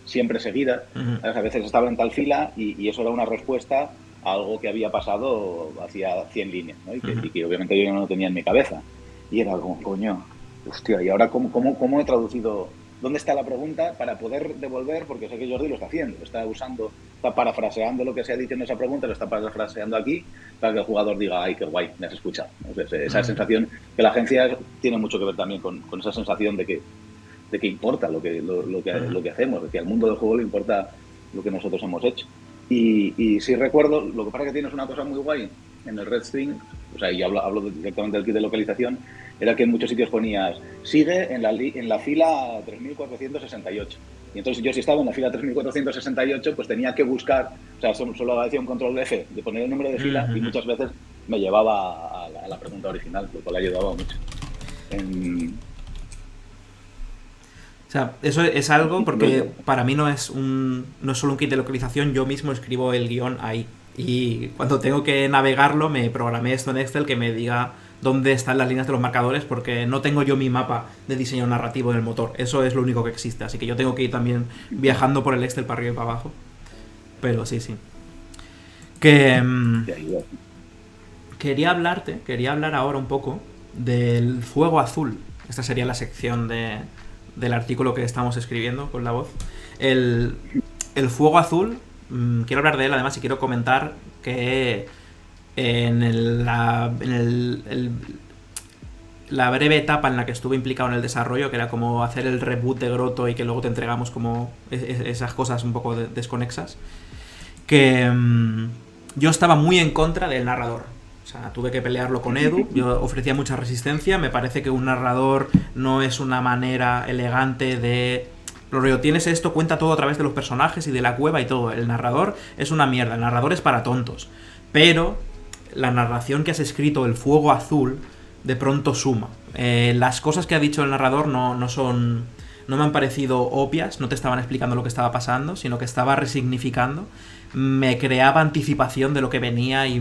siempre seguidas, a veces estaba en tal fila y eso era una respuesta a algo que había pasado hacia 100 líneas, ¿no? Y que obviamente yo no lo tenía en mi cabeza. Y era como, coño, hostia, ¿y ahora cómo he traducido? ¿Dónde está la pregunta para poder devolver? Porque sé que Jordi lo está haciendo, está parafraseando lo que se ha dicho en esa pregunta, lo está parafraseando aquí para que el jugador diga, ay, qué guay, me has escuchado. Esa sensación que la agencia tiene mucho que ver también con esa sensación de que importa lo que hacemos, de que al mundo del juego le importa lo que nosotros hemos hecho. Y sí recuerdo, lo que pasa es que tienes una cosa muy guay en el Red String, o sea, y hablo directamente del kit de localización, era que en muchos sitios ponías, sigue en la fila 3468. Y entonces yo si estaba en la fila 3468, pues tenía que buscar, o sea, solo hacía un control F de poner el número de fila y muchas veces me llevaba a la pregunta original, lo cual ayudaba mucho. O sea, eso es algo porque para mí no es solo un kit de localización, yo mismo escribo el guión ahí. Y cuando tengo que navegarlo, me programé esto en Excel que me diga dónde están las líneas de los marcadores, porque no tengo yo mi mapa de diseño narrativo en el motor. Eso es lo único que existe, así que yo tengo que ir también viajando por el Excel para arriba y para abajo. Pero sí. Quería hablar ahora un poco del fuego azul. Esta sería la sección del artículo que estamos escribiendo con la voz. El fuego azul, quiero hablar de él además y quiero comentar que en la breve etapa en la que estuve implicado en el desarrollo, que era como hacer el reboot de Grotto y que luego te entregamos como esas cosas un poco desconexas, que yo estaba muy en contra del narrador. O sea, tuve que pelearlo con Edu, yo ofrecía mucha resistencia, me parece que un narrador no es una manera elegante de... Pero tienes esto, cuenta todo a través de los personajes y de la cueva y todo. El narrador es una mierda, el narrador es para tontos. Pero la narración que has escrito, el fuego azul, de pronto suma. Las cosas que ha dicho el narrador no me han parecido obvias, no te estaban explicando lo que estaba pasando, sino que estaba resignificando. Me creaba anticipación de lo que venía y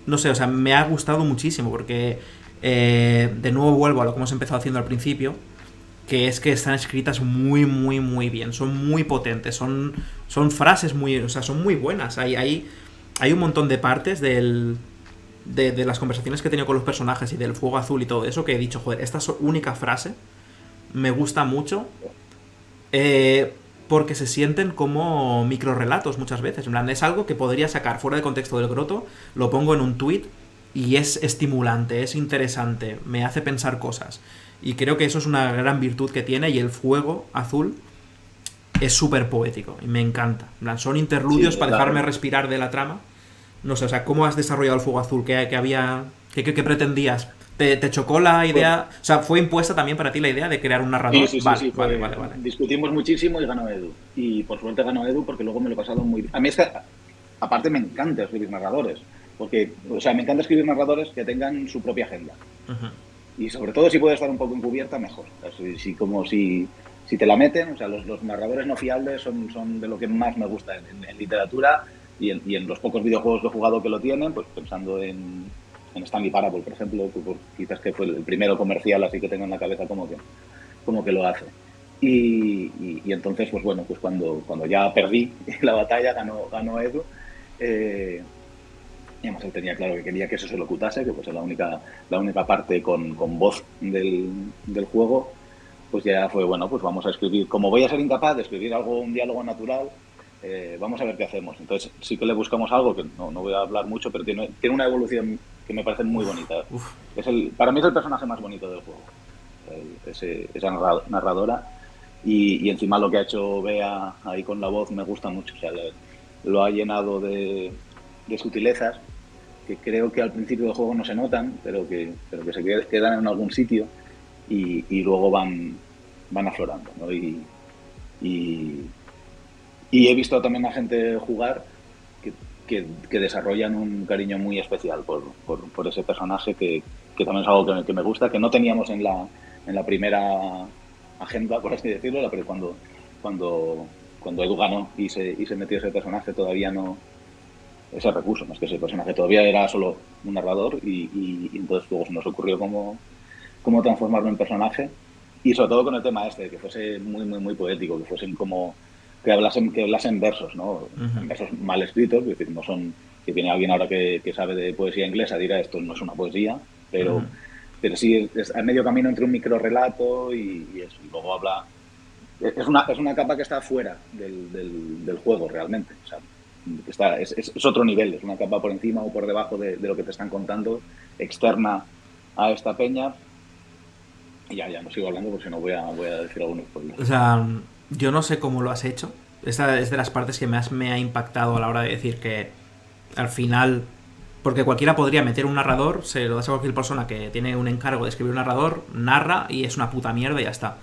no sé, o sea, me ha gustado muchísimo porque de nuevo vuelvo a lo que hemos empezado haciendo al principio, que es que están escritas muy, muy, muy bien, son muy potentes, son frases muy, o sea, son muy buenas. Hay un montón de partes de las conversaciones que he tenido con los personajes y del fuego azul y todo eso que he dicho, joder, esta única frase me gusta mucho porque se sienten como microrelatos muchas veces. En plan, es algo que podría sacar fuera de contexto del Grotto, lo pongo en un tweet y es estimulante, es interesante, me hace pensar cosas. Y creo que eso es una gran virtud que tiene, y el fuego azul es súper poético y me encanta. En plan, son interludios para dejarme respirar de la trama. No sé, o sea, ¿cómo has desarrollado el fuego azul? ¿Qué pretendías? ¿Te chocó la idea? O sea, ¿fue impuesta también para ti la idea de crear un narrador? Sí, vale. Discutimos muchísimo y ganó Edu. Y por suerte ganó Edu porque luego me lo he pasado muy bien. A mí es que, aparte, me encanta escribir narradores. Porque, o sea, me encanta escribir narradores que tengan su propia agenda. Y sobre todo si puede estar un poco encubierta, mejor. O sea, si te la meten, o sea, los narradores no fiables son de lo que más me gusta en literatura y en los pocos videojuegos que he jugado que lo tienen, pues pensando en Stanley Parable, por ejemplo, quizás que fue el primero comercial, así que tengo en la cabeza como que lo hace. Y entonces, pues bueno, pues cuando ya perdí la batalla, ganó Edu, Y además él tenía claro que quería que eso se lo locutase, que pues es la única parte con voz del juego. Pues ya fue, bueno, pues vamos a escribir, como voy a ser incapaz de escribir un diálogo natural, vamos a ver qué hacemos. Entonces sí que le buscamos algo, que no voy a hablar mucho, pero tiene una evolución que me parece muy bonita. Para mí es el personaje más bonito del juego, esa narradora. Y encima lo que ha hecho Bea ahí con la voz me gusta mucho. O sea, lo ha llenado de sutilezas que creo que al principio del juego no se notan, pero que se quedan en algún sitio y luego van aflorando, ¿no? Y he visto también a gente jugar que desarrollan un cariño muy especial por ese personaje, que también es algo que me gusta, que no teníamos en la primera agenda, por así decirlo, pero cuando Edu ganó y se metió ese personaje, todavía no, ese recurso, más que ese personaje todavía era solo un narrador, y entonces luego se nos ocurrió cómo transformarlo en personaje, y sobre todo con el tema que fuese muy, muy, muy poético, que fuesen como que hablasen versos, ¿no? Uh-huh. Versos mal escritos, es decir, no son, que viene alguien ahora que sabe de poesía inglesa, dirá esto no es una poesía, pero Uh-huh. pero sí es a medio camino entre un microrelato y eso, y luego habla, es una capa que está fuera del juego realmente, o sea, es otro nivel, es una capa por encima o por debajo de lo que te están contando, externa a esta peña. Y ya no sigo hablando porque si no voy a decir algunos spoilers. O sea, yo no sé cómo lo has hecho. Esta es de las partes que más me ha impactado a la hora de decir que al final, porque cualquiera podría meter un narrador, se lo das a cualquier persona que tiene un encargo de escribir un narrador, narra y es una puta mierda y ya está.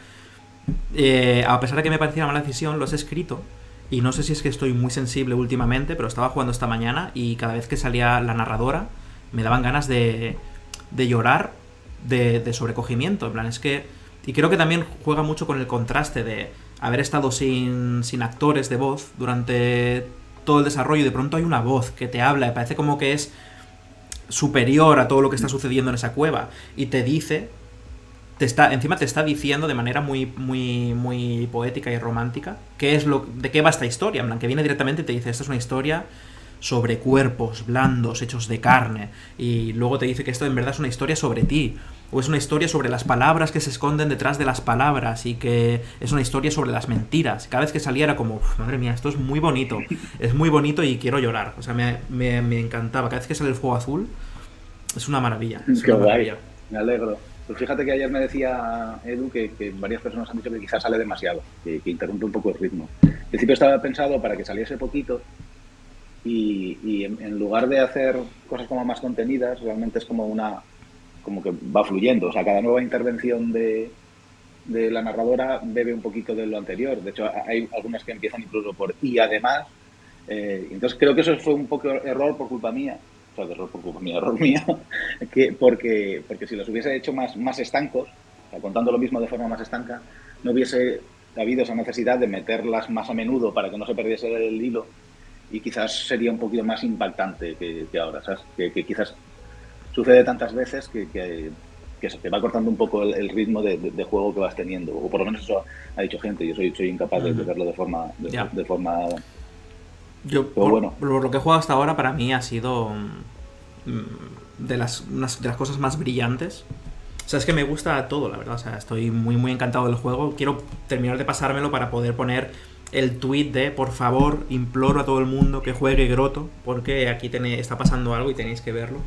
A pesar de que me parecía una mala decisión, los he escrito. Y no sé si es que estoy muy sensible últimamente, pero estaba jugando esta mañana y cada vez que salía la narradora me daban ganas de llorar de sobrecogimiento. En plan, es que... Y creo que también juega mucho con el contraste de haber estado sin actores de voz durante todo el desarrollo y de pronto hay una voz que te habla y parece como que es superior a todo lo que está sucediendo en esa cueva y te dice... encima te está diciendo de manera muy, muy, muy poética y romántica de qué va esta historia. En plan, que viene directamente y te dice, esta es una historia sobre cuerpos blandos hechos de carne, y luego te dice que esto en verdad es una historia sobre ti, o es una historia sobre las palabras que se esconden detrás de las palabras, y que es una historia sobre las mentiras. Cada vez que salía era como, madre mía, esto es muy bonito y quiero llorar. O sea, me encantaba. Cada vez que sale el fuego azul es una maravilla. Qué guay, me alegro. Pues fíjate que ayer me decía Edu que varias personas han dicho que quizás sale demasiado, que interrumpe un poco el ritmo. Al principio estaba pensado para que saliese poquito, y en lugar de hacer cosas como más contenidas, realmente es como que va fluyendo. O sea, cada nueva intervención de la narradora bebe un poquito de lo anterior. De hecho, hay algunas que empiezan incluso por y además. Entonces creo que eso fue un poco error por culpa mía. O sea, error mío, porque si los hubiese hecho más estancos, o sea, contando lo mismo de forma más estanca, no hubiese habido esa necesidad de meterlas más a menudo para que no se perdiese el hilo, y quizás sería un poquito más impactante que ahora, ¿sabes? Que quizás sucede tantas veces que se te va cortando un poco el ritmo de juego que vas teniendo, o por lo menos eso ha dicho gente. Yo soy incapaz de verlo de forma Yo, por lo que he jugado hasta ahora, para mí ha sido de las cosas más brillantes. O sea, es que me gusta todo, la verdad. O sea, estoy muy, muy encantado del juego. Quiero terminar de pasármelo para poder poner el tweet de, por favor, imploro a todo el mundo que juegue Grotto, porque aquí está pasando algo y tenéis que verlo.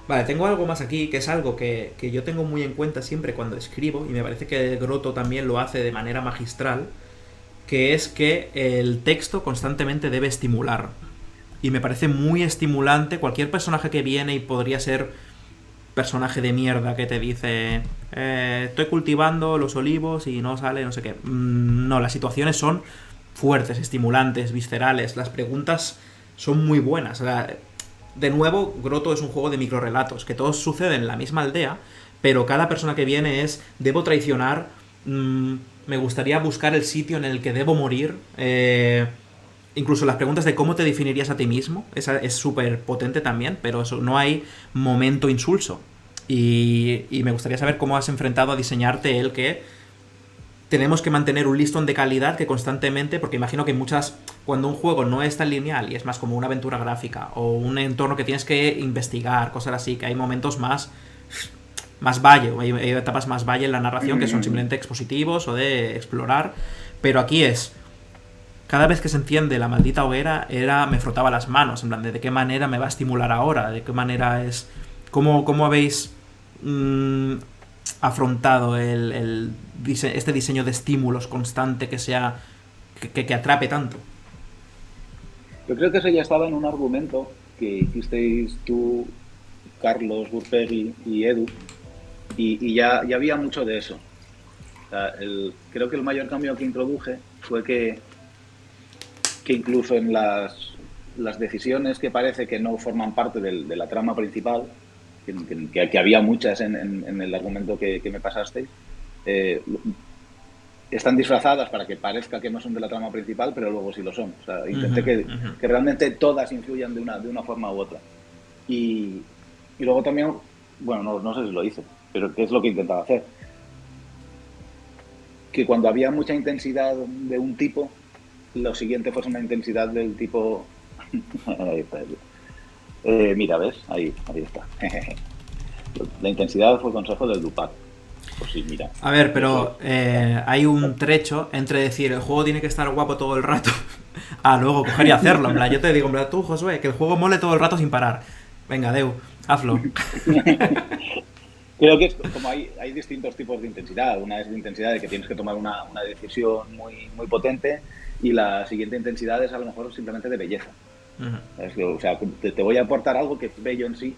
Vale, tengo algo más aquí, que es algo que yo tengo muy en cuenta siempre cuando escribo, y me parece que Grotto también lo hace de manera magistral, que es que el texto constantemente debe estimular. Y me parece muy estimulante cualquier personaje que viene y podría ser personaje de mierda que te dice estoy cultivando los olivos y no sale no sé qué. No, las situaciones son fuertes, estimulantes, viscerales. Las preguntas son muy buenas. O sea, de nuevo, Grotto es un juego de microrelatos, que todos suceden en la misma aldea, pero cada persona que viene es, debo traicionar, me gustaría buscar el sitio en el que debo morir. Incluso las preguntas de cómo te definirías a ti mismo, esa es súper potente también, pero no hay momento insulso. Y me gustaría saber cómo has enfrentado a diseñarte el que tenemos que mantener un listón de calidad que constantemente, porque imagino que cuando un juego no es tan lineal y es más como una aventura gráfica o un entorno que tienes que investigar, cosas así, que hay momentos más valle, hay etapas más valle en la narración que son simplemente expositivos o de explorar, pero aquí cada vez que se enciende la maldita hoguera me frotaba las manos, en plan de qué manera me va a estimular ahora, de qué manera cómo habéis afrontado este diseño de estímulos constante que atrape tanto. Yo creo que eso ya estaba en un argumento que hicisteis tú, Carlos, Burpegui y Edu, y ya había mucho de eso. O sea, creo que el mayor cambio que introduje fue que incluso en las decisiones que parece que no forman parte de la trama principal, que había muchas en el argumento que me pasasteis, están disfrazadas para que parezca que no son de la trama principal, pero luego sí lo son. O sea, intenté que realmente todas influyan de una forma u otra. Y luego también, bueno, no sé si lo hice, pero ¿qué es lo que intentaba hacer? Que cuando había mucha intensidad de un tipo, lo siguiente fuese una intensidad del tipo... Ahí está. Mira, ¿ves? Ahí está. La intensidad fue el consejo del Dupac. Pues sí, mira. A ver, pero hay un trecho entre decir el juego tiene que estar guapo todo el rato a luego coger y hacerlo. En plan, yo te digo, en plan, tú, Josué, que el juego mole todo el rato sin parar. Venga, Deu, hazlo. Creo que es como hay distintos tipos de intensidad. Una es la intensidad de que tienes que tomar una decisión muy, muy potente, y la siguiente intensidad es a lo mejor simplemente de belleza. O sea, te voy a aportar algo que es bello en sí,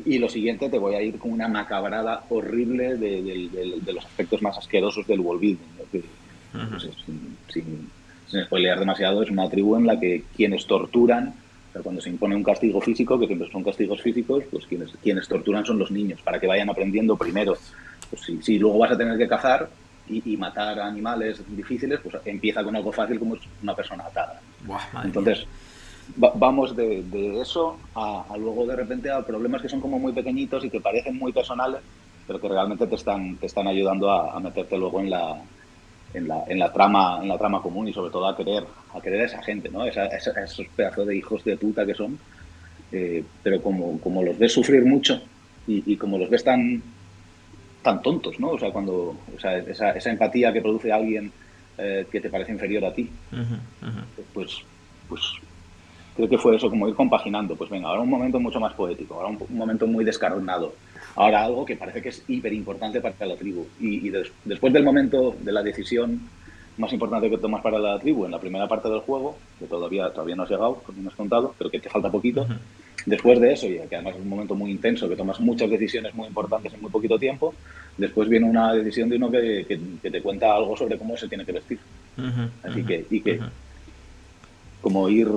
y lo siguiente te voy a ir con una macabrada horrible de los aspectos más asquerosos del world building, ¿no? Pues, sin spoilear demasiado, es una tribu en la que quienes torturan, o sea, cuando se impone un castigo físico, que siempre son castigos físicos, pues quienes torturan son los niños, para que vayan aprendiendo primero. Pues si luego vas a tener que cazar y matar animales difíciles, pues empieza con algo fácil como es una persona atada. Buah, entonces vamos de eso a luego de repente a problemas que son como muy pequeñitos y que parecen muy personales, pero que realmente te están ayudando a meterte luego en la trama común, y sobre todo a querer a esa gente, ¿no? Esos pedazos de hijos de puta que son, pero como los ves sufrir mucho y como los ves tan tontos, ¿no? O sea, esa empatía que produce alguien que te parece inferior a ti, pues creo que fue eso, como ir compaginando. Pues venga, ahora un momento mucho más poético, ahora un momento muy descarnado, ahora algo que parece que es hiper importante para la tribu. Y después del momento de la decisión más importante que tomas para la tribu en la primera parte del juego, que todavía no has llegado, como me has contado, pero que te falta poquito, después de eso, y que además es un momento muy intenso, que tomas muchas decisiones muy importantes en muy poquito tiempo, después viene una decisión de uno que te cuenta algo sobre cómo se tiene que vestir. Así que como ir...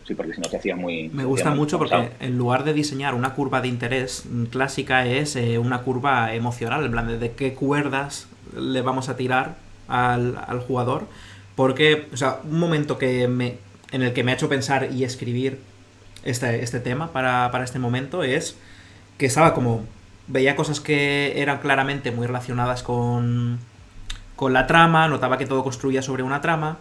Sí, porque si no se hacía muy... Me gusta mucho porque en lugar de diseñar una curva de interés clásica es una curva emocional, en plan de qué cuerdas le vamos a tirar al jugador, porque, o sea, un momento en el que me ha hecho pensar y escribir este tema para este momento es que estaba como... veía cosas que eran claramente muy relacionadas con la trama, notaba que todo construía sobre una trama,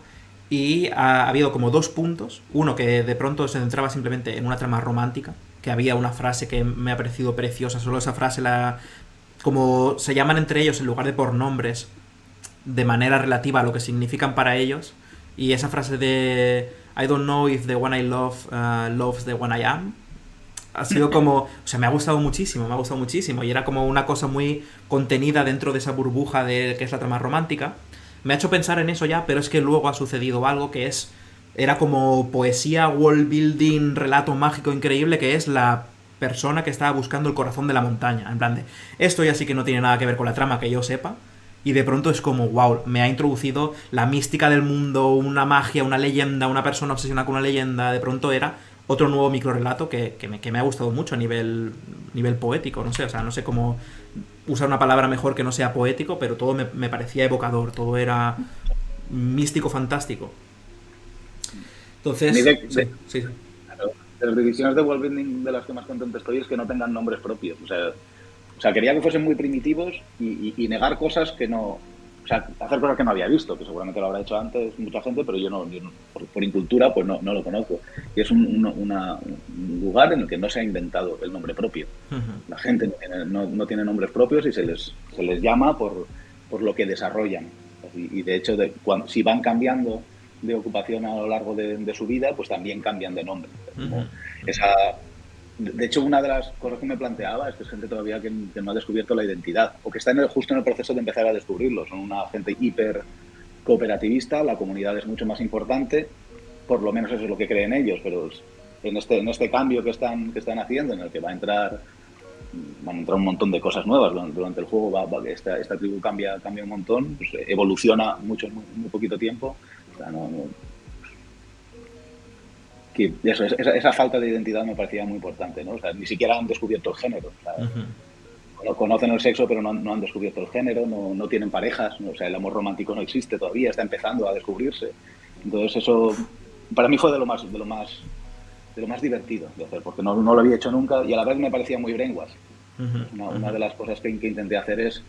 y ha habido como dos puntos. Uno que de pronto se centraba simplemente en una trama romántica, que había una frase que me ha parecido preciosa, solo esa frase como se llaman entre ellos en lugar de por nombres, de manera relativa a lo que significan para ellos, y esa frase de I don't know if the one I love loves the one I am, ha sido como, o sea, me ha gustado muchísimo, y era como una cosa muy contenida dentro de esa burbuja que es la trama romántica. Me ha hecho pensar en eso ya, pero es que luego ha sucedido algo que era como poesía, world building, relato mágico increíble, que es la persona que estaba buscando el corazón de la montaña. En plan de, esto ya sí que no tiene nada que ver con la trama que yo sepa, y de pronto es como, wow, me ha introducido la mística del mundo, una magia, una leyenda, una persona obsesionada con una leyenda. De pronto era otro nuevo microrelato que me ha gustado mucho a nivel poético, no sé, o sea, no sé cómo usar una palabra mejor que no sea poético, pero todo me parecía evocador, todo era místico, fantástico. Entonces, sí. Claro, las decisiones de world building de las que más contento estoy es que no tengan nombres propios. O sea, quería que fuesen muy primitivos y negar cosas que no o sea, hacer cosas que no había visto, que seguramente lo habrá hecho antes mucha gente, pero yo no por incultura, pues no lo conozco. Y es un lugar en el que no se ha inventado el nombre propio. La gente no tiene nombres propios y se les llama por lo que desarrollan. Y de hecho, si van cambiando de ocupación a lo largo de su vida, pues también cambian de nombre. De hecho, una de las cosas que me planteaba es que es gente todavía que no ha descubierto la identidad o que está justo en el proceso de empezar a descubrirlo. Son una gente hiper cooperativista, la comunidad es mucho más importante, por lo menos eso es lo que creen ellos, pero en este cambio que están haciendo, en el que van a entrar un montón de cosas nuevas durante el juego, esta tribu cambia un montón, pues evoluciona mucho en muy poquito tiempo. O sea, que esa falta de identidad me parecía muy importante, ¿no? O sea, ni siquiera han descubierto el género. O sea, conocen el sexo, pero no han descubierto el género, no tienen parejas, ¿no? O sea, el amor romántico no existe todavía, está empezando a descubrirse. Entonces eso, para mí fue de lo más divertido de hacer, porque no lo había hecho nunca y a la vez me parecía muy brainwash. Una de las cosas que intenté hacer es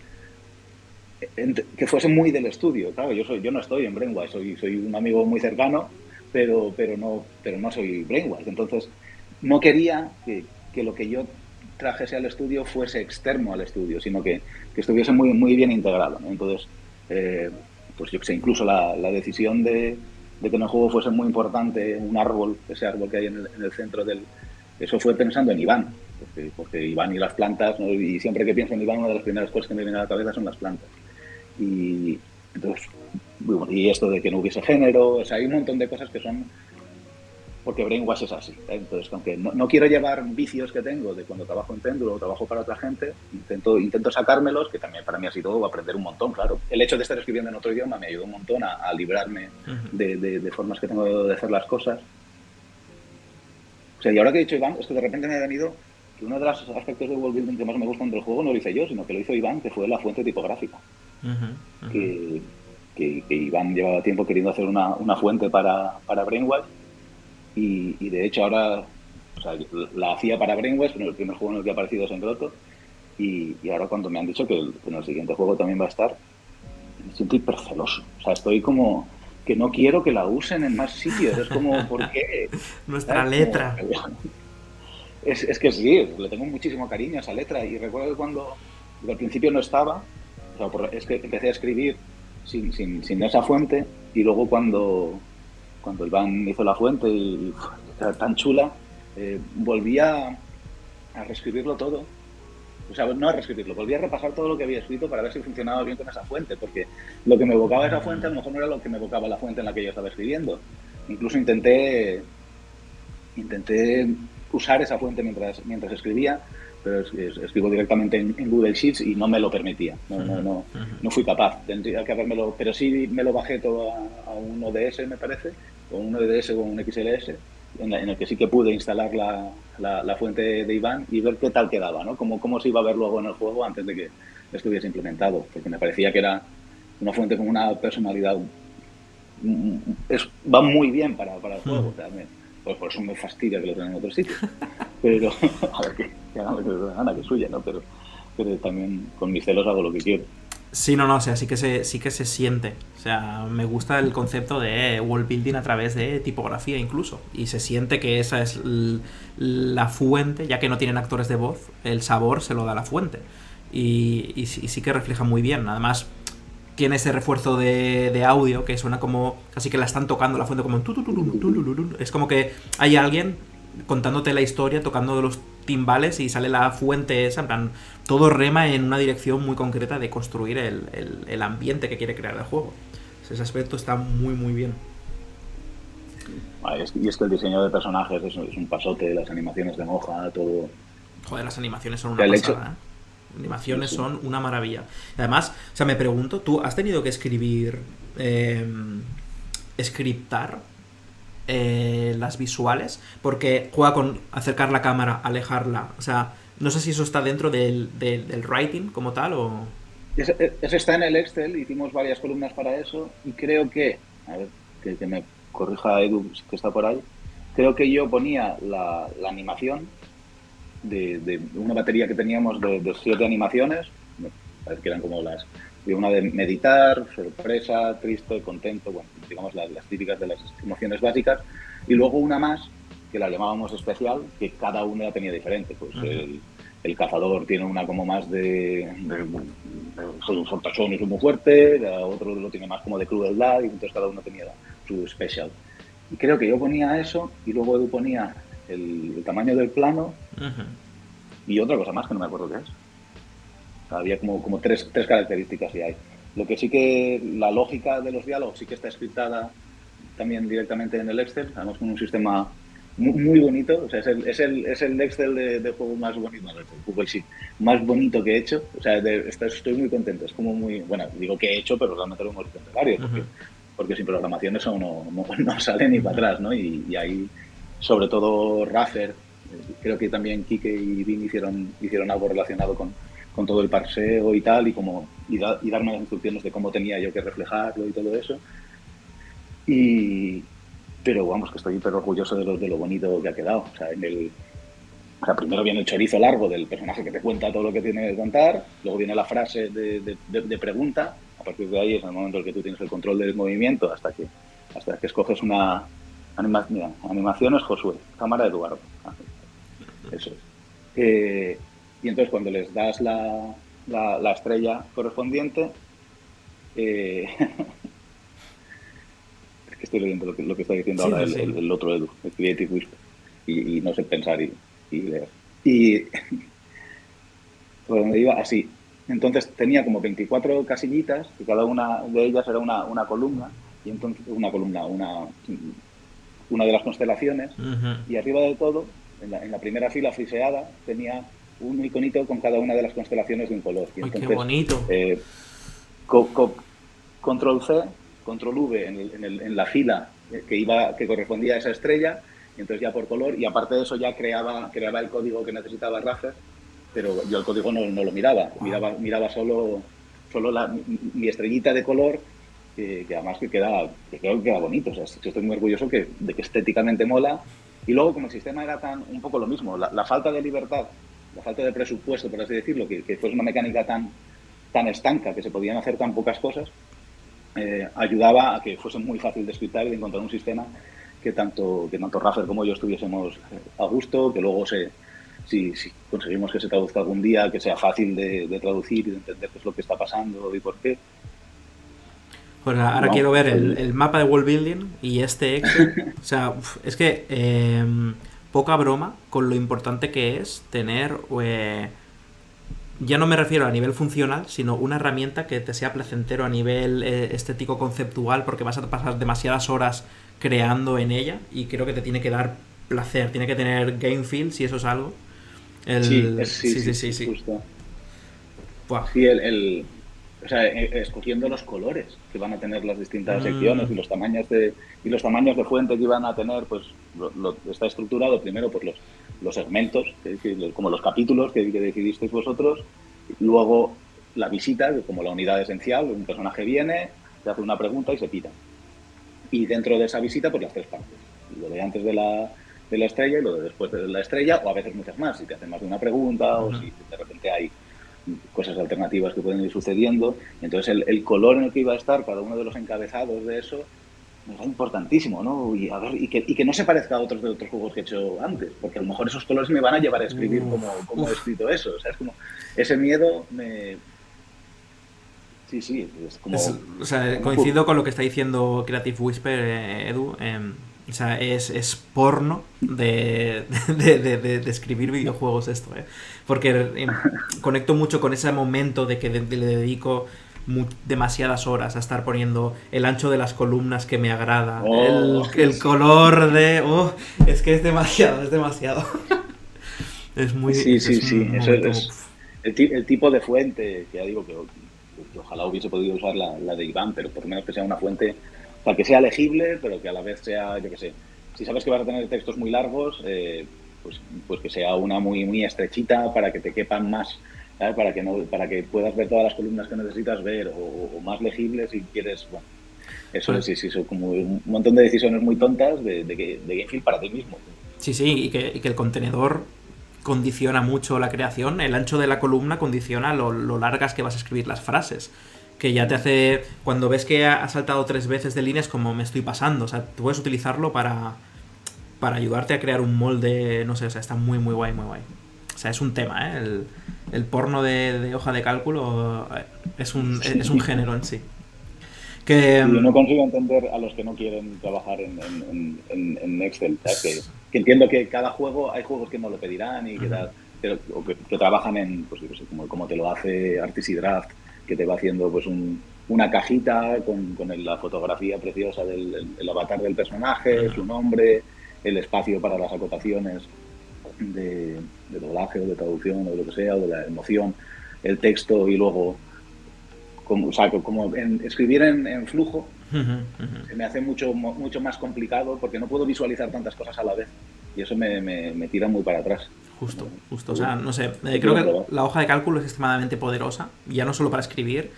que fuese muy del estudio. Claro, yo no estoy en brainwash, soy un amigo muy cercano, pero no soy brainwash. Entonces, no quería que lo que yo trajese al estudio fuese externo al estudio, sino que estuviese muy, muy bien integrado, ¿no? Entonces, pues yo que sé, incluso la decisión de que en el juego fuese muy importante un árbol, ese árbol que hay en el centro eso fue pensando en Iván, porque Iván y las plantas, ¿no? Y siempre que pienso en Iván, una de las primeras cosas que me viene a la cabeza son las plantas. Y entonces, y esto de que no hubiese género, o sea, hay un montón de cosas que son porque brainwash es así, ¿eh? Entonces, aunque no quiero llevar vicios que tengo de cuando trabajo en Péndulo o trabajo para otra gente, intento sacármelos, que también para mí ha sido aprender un montón, claro. El hecho de estar escribiendo en otro idioma me ayudó un montón a librarme de formas que tengo de hacer las cosas. O sea, y ahora que he dicho Iván, es que de repente me ha venido que uno de los aspectos de world building que más me gustan del juego no lo hice yo, sino que lo hizo Iván, que fue la fuente tipográfica. Que Iván llevaba tiempo queriendo hacer una fuente para Brainwash y de hecho ahora, o sea, la hacía para Brainwash, pero el primer juego en el que ha aparecido es en Grotto y ahora cuando me han dicho que en el siguiente juego también va a estar, me siento hiperceloso. O sea, estoy como que no quiero que la usen en más sitios. Es como, ¿por qué? Nuestra letra. Es que sí, le tengo muchísimo cariño a esa letra y recuerdo que cuando al principio no estaba, o sea, es que empecé a escribir sin esa fuente y luego cuando Iván hizo la fuente y era tan chula, volví a reescribirlo todo. O sea, no a reescribirlo, volví a repasar todo lo que había escrito para ver si funcionaba bien con esa fuente, porque lo que me evocaba esa fuente a lo mejor no era lo que me evocaba la fuente en la que yo estaba escribiendo. Incluso intenté usar esa fuente mientras escribía, pero escribo directamente en Google Sheets y no me lo permitía. No fui capaz. Tendría que habérmelo, pero sí me lo bajé todo a un ODS, me parece, o un ODS o un XLS, en el que sí que pude instalar la fuente de Iván y ver qué tal quedaba, ¿no? Cómo se iba a ver luego en el juego antes de que estuviese implementado, porque me parecía que era una fuente con una personalidad, va muy bien para el juego, también. Pues por eso me fastidia que lo tengan en otro sitio, pero a ver que hagan lo que les dé la gana, que es suya, ¿no? Pero también con mis celos hago lo que quiero. Sí, no, o sea, sí que se siente. O sea, me gusta el concepto de world building a través de tipografía incluso. Y se siente que esa es la fuente, ya que no tienen actores de voz, el sabor se lo da la fuente. Y sí que refleja muy bien. Además, tiene ese refuerzo de audio que suena como casi que la están tocando la fuente, como es como que hay alguien contándote la historia, tocando los timbales y sale la fuente esa, en plan, todo rema en una dirección muy concreta de construir el ambiente que quiere crear el juego. Ese aspecto está muy muy bien. Y es que el diseño de personajes es un pasote, las animaciones de Moja, todo. Joder, las animaciones son una pasada, ¿eh? Animaciones son una maravilla. Además, o sea, me pregunto, ¿tú has tenido que escribir scriptar las visuales? Porque juega con acercar la cámara, alejarla. O sea, no sé si eso está dentro del writing como tal o... Eso está en el Excel, hicimos varias columnas para eso y creo que, a ver, que me corrija Edu, que está por ahí, creo que yo ponía la animación de una batería que teníamos de 7 animaciones, ¿sabes? Que eran como de una de meditar, sorpresa, triste, contento, bueno, digamos las típicas de las emociones básicas, y luego una más que la llamábamos especial, que cada una la tenía diferente. Pues el cazador tiene una como más soy un fortachón y soy muy fuerte, otro lo tiene más como de crueldad, y entonces cada uno tenía su special. Y creo que yo ponía eso, y luego Edu ponía el tamaño del plano, y otra cosa más que no me acuerdo qué es. Había como tres características y hay. Lo que sí que la lógica de los diálogos sí que está scriptada también directamente en el Excel, además con un sistema muy bonito. O sea, es el Excel de juego más bonito, no, el Google Sheet más bonito que he hecho. O sea, estoy muy contento. Es como muy, bueno, digo que he hecho, pero realmente lo hemos hecho en varios, porque sin programación eso no sale ni para atrás, ¿no? Y ahí, sobre todo Raffer, creo que también Kike y Vin hicieron algo relacionado con todo el parseo y tal, y darme las instrucciones de cómo tenía yo que reflejarlo y todo eso. Pero vamos, que estoy hiper orgulloso de lo bonito que ha quedado. O sea, primero viene el chorizo largo del personaje que te cuenta todo lo que tiene que contar, luego viene la frase de pregunta. A partir de ahí es el momento en el que tú tienes el control del movimiento hasta que escoges una mira, animaciones Josué, cámara Eduardo. Eso es. Y entonces cuando les das la estrella correspondiente, es que estoy leyendo lo que está diciendo ahora el otro Edu, el Creative Whisper, y no sé pensar y leer. Y por donde iba, así. Entonces tenía como 24 casillitas, y cada una de ellas era una columna, y entonces una de las constelaciones, y arriba de todo, en la primera fila friseada, tenía un iconito con cada una de las constelaciones de un color. Y entonces, ¡qué bonito! Control C, Control V en la fila que correspondía a esa estrella, y entonces ya por color, y aparte de eso ya creaba el código que necesitaba Raffer, pero yo el código no lo miraba, miraba solo mi estrellita de color, que además que creo que queda bonito. O sea, yo estoy muy orgulloso de que estéticamente mola. Y luego, como el sistema era un poco lo mismo, la falta de libertad, la falta de presupuesto, por así decirlo, que fue una mecánica tan estanca, que se podían hacer tan pocas cosas, ayudaba a que fuese muy fácil de scriptar y de encontrar un sistema que tanto Raffer como yo estuviésemos a gusto, que luego si conseguimos que se traduzca algún día, que sea fácil de traducir y de entender qué es lo que está pasando y por qué. Pues ahora quiero ver el mapa de world building y este Excel. O sea, es que poca broma con lo importante que es tener... ya no me refiero a nivel funcional, sino una herramienta que te sea placentero a nivel estético conceptual, porque vas a pasar demasiadas horas creando en ella y creo que te tiene que dar placer, tiene que tener game feel, si eso es algo. Sí. Justo. Sí, o sea, escogiendo los colores que van a tener las distintas secciones y los tamaños de fuente que iban a tener, pues está estructurado primero por los segmentos, como los capítulos que decidisteis vosotros, luego la visita, como la unidad esencial, un personaje viene, te hace una pregunta y se pira. Y dentro de esa visita, pues las tres partes, lo de antes de la estrella y lo de después de la estrella, o a veces muchas más, si te hacen más de una pregunta o si de repente hay cosas alternativas que pueden ir sucediendo. Entonces el color en el que iba a estar cada uno de los encabezados de eso era importantísimo, ¿no? Y que no se parezca a otros juegos que he hecho antes, porque a lo mejor esos colores me van a llevar a escribir como he escrito eso. O sea, es como ese miedo Sí, es como... o sea, coincido con lo que está diciendo Creative Whisper, Edu. O sea, es porno de escribir videojuegos esto, porque conecto mucho con ese momento de que le dedico demasiadas horas a estar poniendo el ancho de las columnas que me agrada, el color de... es que es demasiado. Es muy... Sí. Eso es el tipo de fuente, que ya digo que ojalá hubiese podido usar la de Iván, pero por lo menos que sea una fuente, o sea, que sea legible, pero que a la vez sea, yo qué sé, si sabes que vas a tener textos muy largos, pues que sea una muy estrechita para que te quepan más, ¿sabes? Para que puedas ver todas las columnas que necesitas ver, o más legible si quieres, bueno, eso sí, son como un montón de decisiones muy tontas de Game Feel para ti mismo. Sí, y que el contenedor condiciona mucho la creación. El ancho de la columna condiciona lo largas que vas a escribir las frases. Que ya te hace... Cuando ves que ha saltado 3 veces de línea es como me estoy pasando. O sea, tú puedes utilizarlo para ayudarte a crear un molde, no sé, o sea, está muy, muy guay, muy guay. O sea, es un tema, ¿eh? El porno de hoja de cálculo es un género en sí. Que yo no consigo entender a los que no quieren trabajar en Excel, ¿sabes? Que entiendo que cada juego, hay juegos que no lo pedirán y que tal, pero, o que trabajan en, pues yo sé, como te lo hace Artisy Draft, que te va haciendo pues una cajita con la fotografía preciosa el avatar del personaje, su nombre, el espacio para las acotaciones de doblaje o de traducción o de lo que sea, o de la emoción, el texto y luego como escribir en flujo. Se me hace mucho más complicado porque no puedo visualizar tantas cosas a la vez y eso me tira muy para atrás. Justo. O sea, no sé, creo que la hoja de cálculo es extremadamente poderosa, ya no solo para escribir.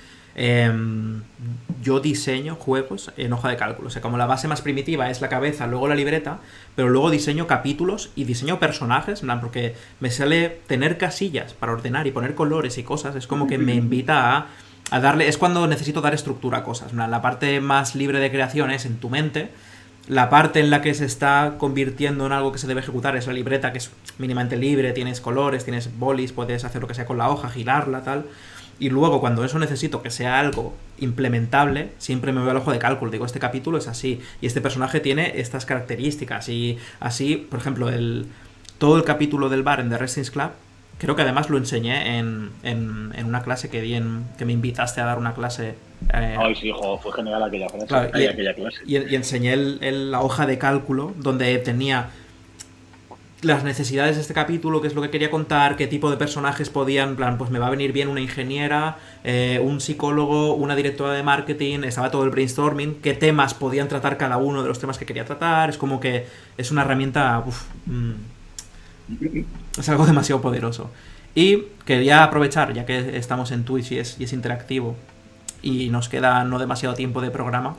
Yo diseño juegos en hoja de cálculo, o sea, como la base más primitiva es la cabeza, luego la libreta, pero luego diseño capítulos y diseño personajes, porque me sale tener casillas para ordenar y poner colores y cosas, es como que me invita a darle, es cuando necesito dar estructura a cosas. La parte más libre de creación es en tu mente, la parte en la que se está convirtiendo en algo que se debe ejecutar es la libreta, que es mínimamente libre, tienes colores, tienes bolis, puedes hacer lo que sea con la hoja, girarla, tal. Y luego, cuando eso necesito que sea algo implementable, siempre me voy al ojo de cálculo. Digo, este capítulo es así, y este personaje tiene estas características. Y así, por ejemplo, todo el capítulo del bar en The Wrestling Club, creo que además lo enseñé en una clase que di que me invitaste a dar una clase. Ay, sí, hijo, fue genial aquella clase. Claro, aquella clase. Y enseñé la hoja de cálculo donde tenía las necesidades de este capítulo, qué es lo que quería contar, qué tipo de personajes podían, en plan, pues me va a venir bien una ingeniera, un psicólogo, una directora de marketing, estaba todo el brainstorming, qué temas podían tratar cada uno de los temas que quería tratar. Es como que es una herramienta, es algo demasiado poderoso. Y quería aprovechar, ya que estamos en Twitch y es interactivo y nos queda no demasiado tiempo de programa,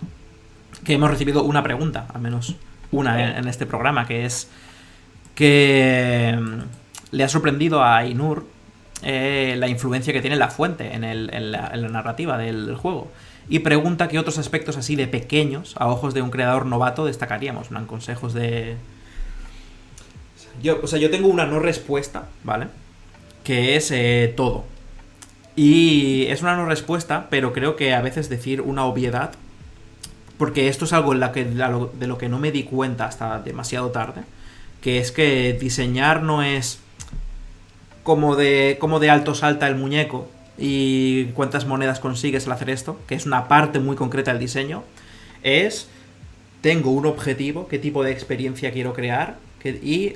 que hemos recibido una pregunta, al menos una en este programa, que es que le ha sorprendido a Ainur la influencia que tiene la fuente en la narrativa del juego. Y pregunta qué otros aspectos así de pequeños, a ojos de un creador novato, destacaríamos. Consejos de... Yo tengo una no respuesta, ¿vale? Que es todo. Y es una no respuesta, pero creo que a veces decir una obviedad, porque esto es algo de lo que no me di cuenta hasta demasiado tarde, que es que diseñar no es como de alto salta el muñeco y cuántas monedas consigues al hacer esto, que es una parte muy concreta del diseño. Tengo un objetivo, qué tipo de experiencia quiero crear, y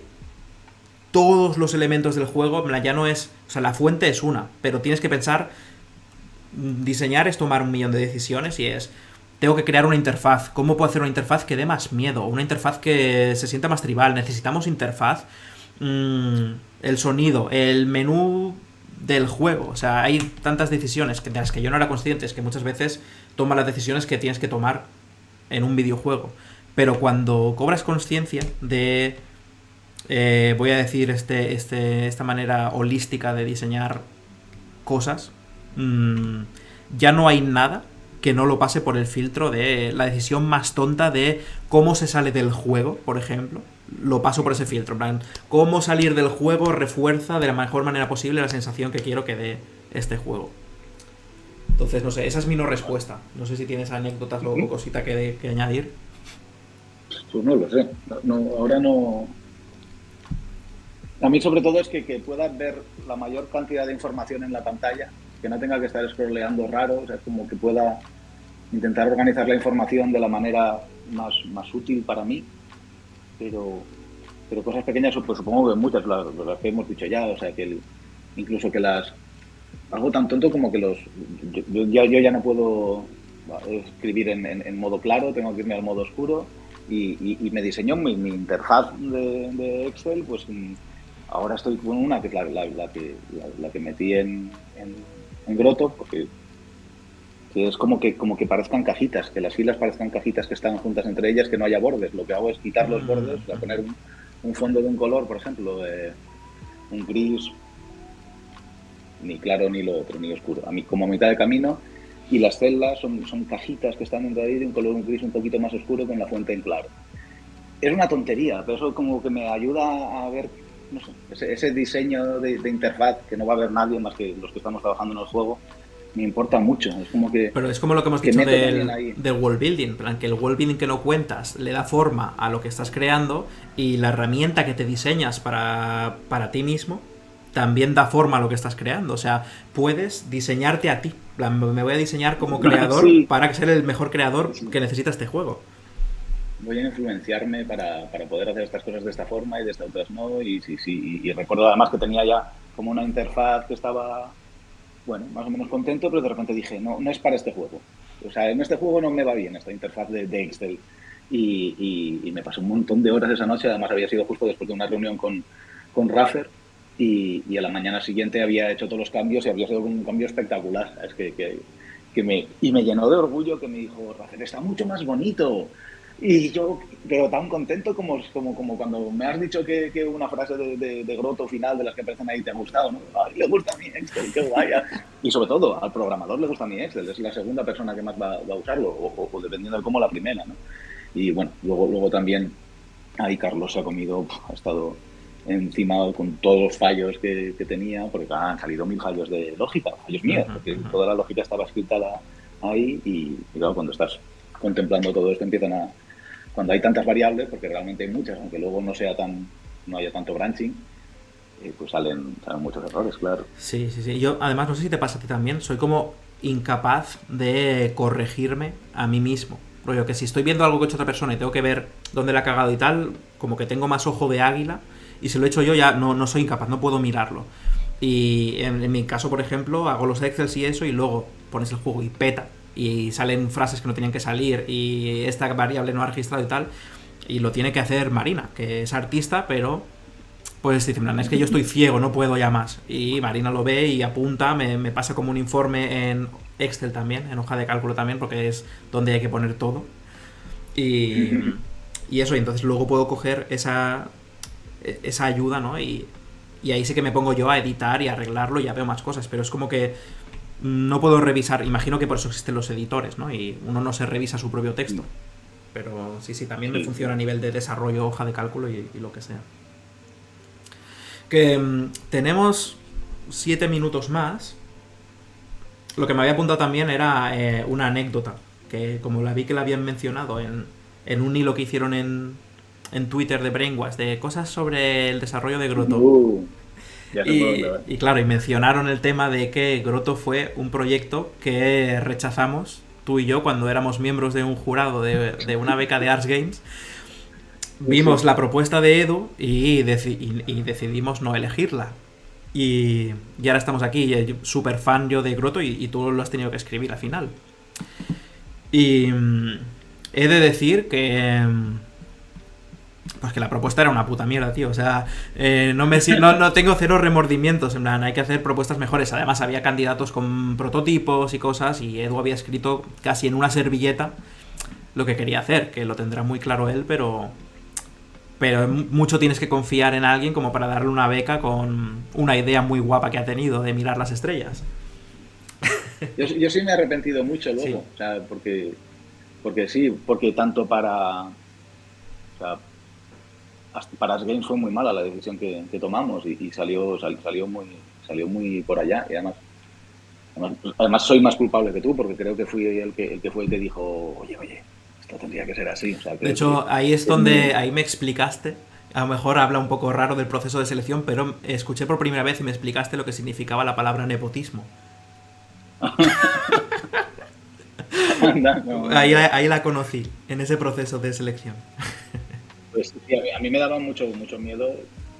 todos los elementos del juego, ya no es... O sea, la fuente es una, pero tienes que pensar... Diseñar es tomar 1.000.000 de decisiones y es... Tengo que crear una interfaz. ¿Cómo puedo hacer una interfaz que dé más miedo? Una interfaz que se sienta más tribal. Necesitamos interfaz. El sonido, el menú del juego. O sea, hay tantas decisiones de las que yo no era consciente, es que muchas veces toma las decisiones que tienes que tomar en un videojuego. Pero cuando cobras conciencia de... voy a decir esta manera holística de diseñar cosas, ya no hay nada que no lo pase por el filtro de la decisión más tonta de cómo se sale del juego, por ejemplo. Lo paso por ese filtro, en plan, cómo salir del juego refuerza de la mejor manera posible la sensación que quiero que dé este juego. Entonces, no sé, esa es mi no respuesta. No sé si tienes anécdotas o cosita que añadir. Pues no lo sé. Ahora no... A mí sobre todo es que puedas ver la mayor cantidad de información en la pantalla, que no tenga que estar scrolleando raro, o sea, como que pueda intentar organizar la información de la manera más útil para mí, pero cosas pequeñas, pues supongo que muchas, las que hemos dicho ya, o sea, incluso que algo tan tonto como que yo ya no puedo escribir en modo claro, tengo que irme al modo oscuro y me diseñó mi interfaz de Excel, pues ahora estoy con una que es la que metí en Grotto, porque que es como que parezcan cajitas, que las filas parezcan cajitas que están juntas entre ellas, que no haya bordes. Lo que hago es quitar los bordes, poner un fondo de un color, por ejemplo, un gris, ni claro ni lo otro, ni oscuro. A mí, como a mitad de camino, y las celdas son cajitas que están dentro de ahí de un color gris un poquito más oscuro con la fuente en claro. Es una tontería, pero eso como que me ayuda a ver, no sé, ese diseño de interfaz que no va a ver nadie más que los que estamos trabajando en el juego, me importa mucho. Es como Pero es como lo que hemos que dicho meto también ahí. del world building, en plan que el world building que no cuentas le da forma a lo que estás creando y la herramienta que te diseñas para ti mismo también da forma a lo que estás creando. O sea, puedes diseñarte a ti. En plan, me voy a diseñar como creador Sí, para ser el mejor creador que necesita este juego. voy a influenciarme para poder hacer estas cosas de esta forma y de estas otras no. Y sí, sí. Y recuerdo además que tenía ya como una interfaz que estaba, bueno, más o menos contento, pero de repente dije, no, no es para este juego. O sea, en este juego no me va bien esta interfaz de Excel. Y me pasé un montón de horas esa noche. Además, había sido justo después de una reunión con Raffer. Y a la mañana siguiente había hecho todos los cambios y había sido un cambio espectacular. Es y me llenó de orgullo que me dijo, Raffer, está mucho más bonito. Y yo, pero tan contento como cuando me has dicho que una frase de Grotto final de las que aparecen ahí te ha gustado, ¿no? Ay, le gusta mi Excel, qué guay. Y sobre todo, al programador le gusta mi Excel, es la segunda persona que más va a usarlo, o dependiendo de cómo la primera, ¿no? Y bueno, luego también ahí Carlos se ha comido, ha estado encima con todos los fallos que tenía, porque han salido 1000 fallos de lógica, fallos míos, porque toda la lógica estaba escrita ahí y claro, cuando estás contemplando todo esto cuando hay tantas variables, porque realmente hay muchas, aunque luego no haya tanto branching, pues salen muchos errores, claro. Sí, sí, sí. Yo, además, no sé si te pasa a ti también, soy como incapaz de corregirme a mí mismo. Rollo, que si estoy viendo algo que ha hecho otra persona y tengo que ver dónde la ha cagado y tal, como que tengo más ojo de águila y si lo he hecho yo ya no soy incapaz, no puedo mirarlo. Y en mi caso, por ejemplo, hago los Excels y eso y luego pones el juego y peta y salen frases que no tenían que salir y esta variable no ha registrado y tal, y lo tiene que hacer Marina, que es artista, pero pues dice, es que yo estoy ciego, no puedo ya más. Y Marina lo ve y apunta, me pasa como un informe en Excel también, en hoja de cálculo también, porque es donde hay que poner todo. Y eso, y entonces luego puedo coger esa ayuda, ¿no? Y ahí sí que me pongo yo a editar y a arreglarlo y ya veo más cosas, pero es como que no puedo revisar, imagino que por eso existen los editores, ¿no? Y uno no se revisa su propio texto. Pero sí, también me funciona a nivel de desarrollo, hoja de cálculo y lo que sea. Que tenemos 7 minutos más. Lo que me había apuntado también era una anécdota, que como la vi que la habían mencionado en un hilo que hicieron en Twitter de Brainwash, de cosas sobre el desarrollo de Grotto. Ya sé por dónde va. Y claro, y mencionaron el tema de que Grotto fue un proyecto que rechazamos tú y yo cuando éramos miembros de un jurado de una beca de Arts Games. Vimos la propuesta de Edu y decidimos no elegirla. Y ahora estamos aquí, súper fan yo de Grotto y tú lo has tenido que escribir al final. Y he de decir que pues que la propuesta era una puta mierda, tío. O sea, no tengo cero remordimientos. En plan, hay que hacer propuestas mejores. Además, había candidatos con prototipos y cosas. Y Edu había escrito casi en una servilleta lo que quería hacer. Que lo tendrá muy claro él, pero mucho tienes que confiar en alguien como para darle una beca con una idea muy guapa que ha tenido de mirar las estrellas. Yo sí me he arrepentido mucho luego. Sí. O sea, porque tanto para As Games fue muy mala la decisión que tomamos y salió muy por allá. Y además soy más culpable que tú porque creo que fui el que fue el que dijo, oye, esto tendría que ser así. O sea, de hecho, ahí es donde ahí me explicaste. A lo mejor habla un poco raro del proceso de selección, pero escuché por primera vez y me explicaste lo que significaba la palabra nepotismo. Ahí la conocí, en ese proceso de selección. Pues sí, a mí me daba mucho miedo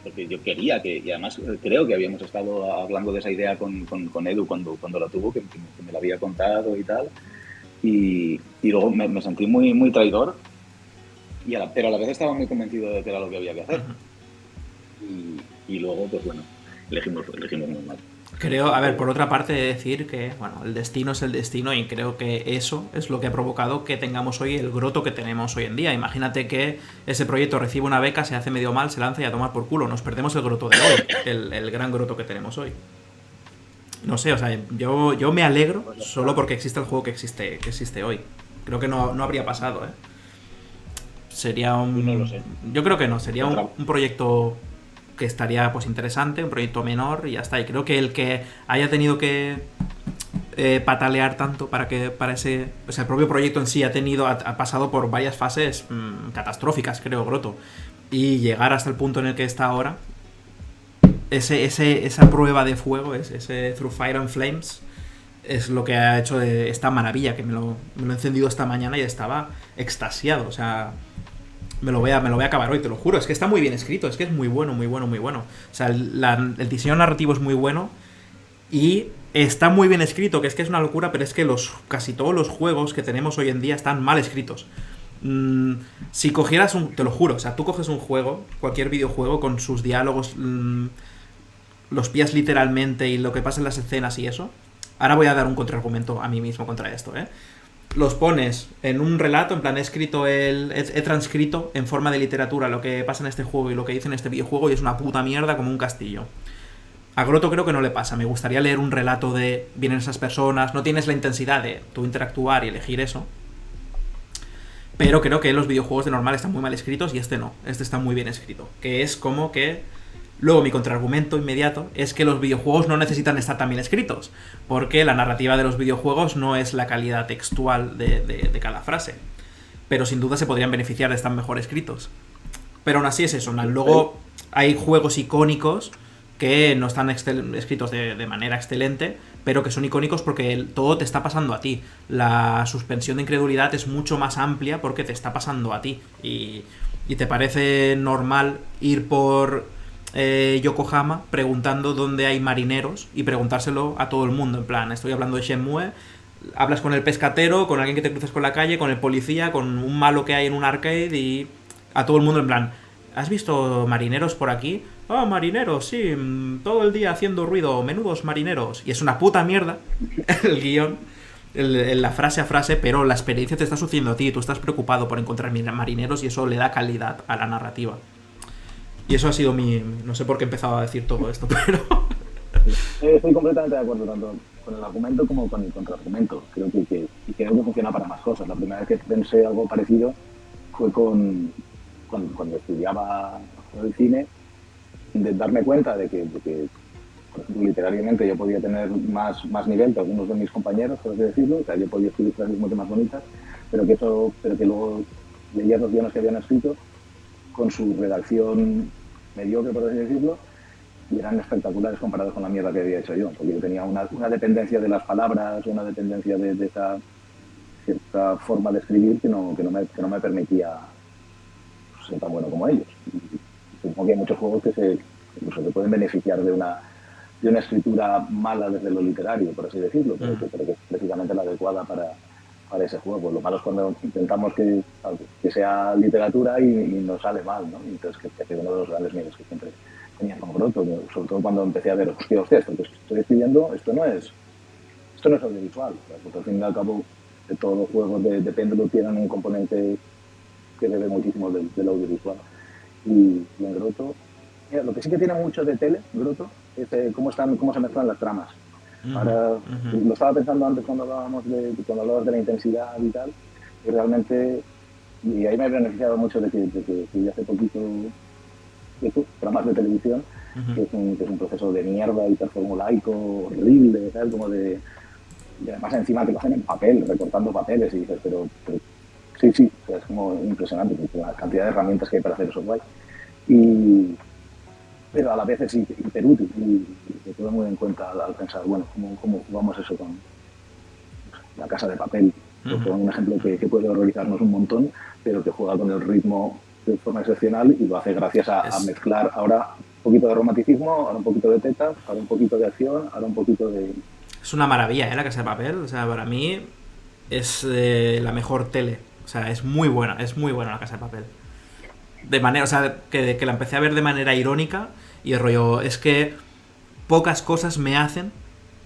porque yo quería y además creo que habíamos estado hablando de esa idea con Edu cuando la tuvo, que me la había contado y tal. Y luego me sentí muy, muy traidor, pero a la vez estaba muy convencido de que era lo que había que hacer. Y luego, pues bueno, elegimos muy mal. Creo, a ver, por otra parte, decir que, bueno, el destino es el destino y creo que eso es lo que ha provocado que tengamos hoy el Grotto que tenemos hoy en día. Imagínate que ese proyecto recibe una beca, se hace medio mal, se lanza y a tomar por culo. Nos perdemos el Grotto de hoy, el gran Grotto que tenemos hoy. No sé, o sea, yo me alegro solo porque existe el juego que existe hoy. Creo que no habría pasado, ¿eh? Sería un... No lo sé. Yo creo que no, sería un proyecto que estaría pues interesante, un proyecto menor y ya está. Y creo que el que haya tenido que patalear tanto para ese... O sea, el propio proyecto en sí ha pasado por varias fases catastróficas, creo, Grotto. Y llegar hasta el punto en el que está ahora, esa prueba de fuego, ese Through Fire and Flames, es lo que ha hecho de esta maravilla, que me lo he encendido esta mañana y estaba extasiado. O sea, me lo voy a acabar hoy, te lo juro. Es que está muy bien escrito, es que es muy bueno, muy bueno, muy bueno. O sea, el diseño narrativo es muy bueno y está muy bien escrito, que es una locura, pero es que casi todos los juegos que tenemos hoy en día están mal escritos. Si cogieras te lo juro, o sea, tú coges un juego, cualquier videojuego con sus diálogos, los pillas literalmente y lo que pasa en las escenas y eso. Ahora voy a dar un contraargumento a mí mismo contra esto, ¿eh? Los pones en un relato, en plan he transcrito en forma de literatura lo que pasa en este juego y lo que dice en este videojuego y es una puta mierda como un castillo. A Grotto creo que no le pasa, me gustaría leer un relato de vienen esas personas, no tienes la intensidad de tú interactuar y elegir eso, pero creo que los videojuegos de normal están muy mal escritos y este no, este está muy bien escrito, que es como que... Luego mi contraargumento inmediato es que los videojuegos no necesitan estar tan bien escritos, porque la narrativa de los videojuegos no es la calidad textual de cada frase, pero sin duda se podrían beneficiar de estar mejor escritos. Pero aún así es eso, ¿no? Luego hay juegos icónicos que no están escritos de manera excelente, pero que son icónicos porque todo te está pasando a ti. La suspensión de incredulidad es mucho más amplia porque te está pasando a ti y te parece normal ir por... Yokohama preguntando dónde hay marineros y preguntárselo a todo el mundo, en plan, estoy hablando de Shenmue, hablas con el pescatero, con alguien que te cruces con la calle, con el policía, con un malo que hay en un arcade y a todo el mundo en plan, ¿has visto marineros por aquí? Ah, marineros, sí, todo el día haciendo ruido, menudos marineros. Y es una puta mierda el guión, la frase a frase, pero la experiencia te está sucediendo a ti, tú estás preocupado por encontrar marineros y eso le da calidad a la narrativa. Y eso ha sido no sé por qué he empezado a decir todo esto, pero... Estoy completamente de acuerdo tanto con el argumento como con el contraargumento. Creo que funciona para más cosas. La primera vez que pensé algo parecido fue cuando estudiaba el cine, de darme cuenta de que literariamente yo podía tener más nivel que algunos de mis compañeros, por así decirlo. O sea, yo podía escribir frases mucho más bonitas, pero que luego leía los guiones que habían escrito con su redacción mediocre, por así decirlo, y eran espectaculares comparados con la mierda que había hecho yo, porque yo tenía una dependencia de las palabras, una dependencia de esa cierta forma de escribir que no me permitía ser tan bueno como ellos. Y supongo que hay muchos juegos que incluso se pueden beneficiar de una escritura mala desde lo literario, por así decirlo, pero que es precisamente la adecuada para ese juego. Lo malo es cuando intentamos que sea literatura y nos sale mal, ¿no? Y entonces que es uno de los grandes miedos que siempre tenía con Grotto, sobre todo cuando empecé a ver, hostia, esto que estoy escribiendo, esto no es audiovisual, porque al fin y al cabo de todos los juegos de Péndulo tienen un componente que bebe muchísimo del audiovisual. Y en Grotto, lo que sí que tiene mucho de tele, Grotto, es cómo se mezclan las tramas. Ahora, lo estaba pensando antes cuando hablabas de la intensidad y tal, y realmente, y ahí me he beneficiado mucho de que hace poquito programas de televisión, que es un proceso de mierda hiperformulaico, horrible, ¿sabes? Y además encima que lo hacen en papel, recortando papeles, y dices, pero sí, o sea, es como impresionante la cantidad de herramientas que hay para hacer eso guay. Pero a la vez es hiperútil y se tuve muy en cuenta al pensar, bueno, ¿cómo jugamos eso con La Casa de Papel? Porque es un ejemplo que puede horrorizarnos un montón, pero que juega con el ritmo de forma excepcional y lo hace gracias a mezclar ahora un poquito de romanticismo, ahora un poquito de tetas, ahora un poquito de acción, ahora un poquito de... Es una maravilla, ¿eh? La Casa de Papel. O sea, para mí es la mejor tele. O sea, es muy buena La Casa de Papel. De manera, o sea, que la empecé a ver de manera irónica y el rollo, es que pocas cosas me hacen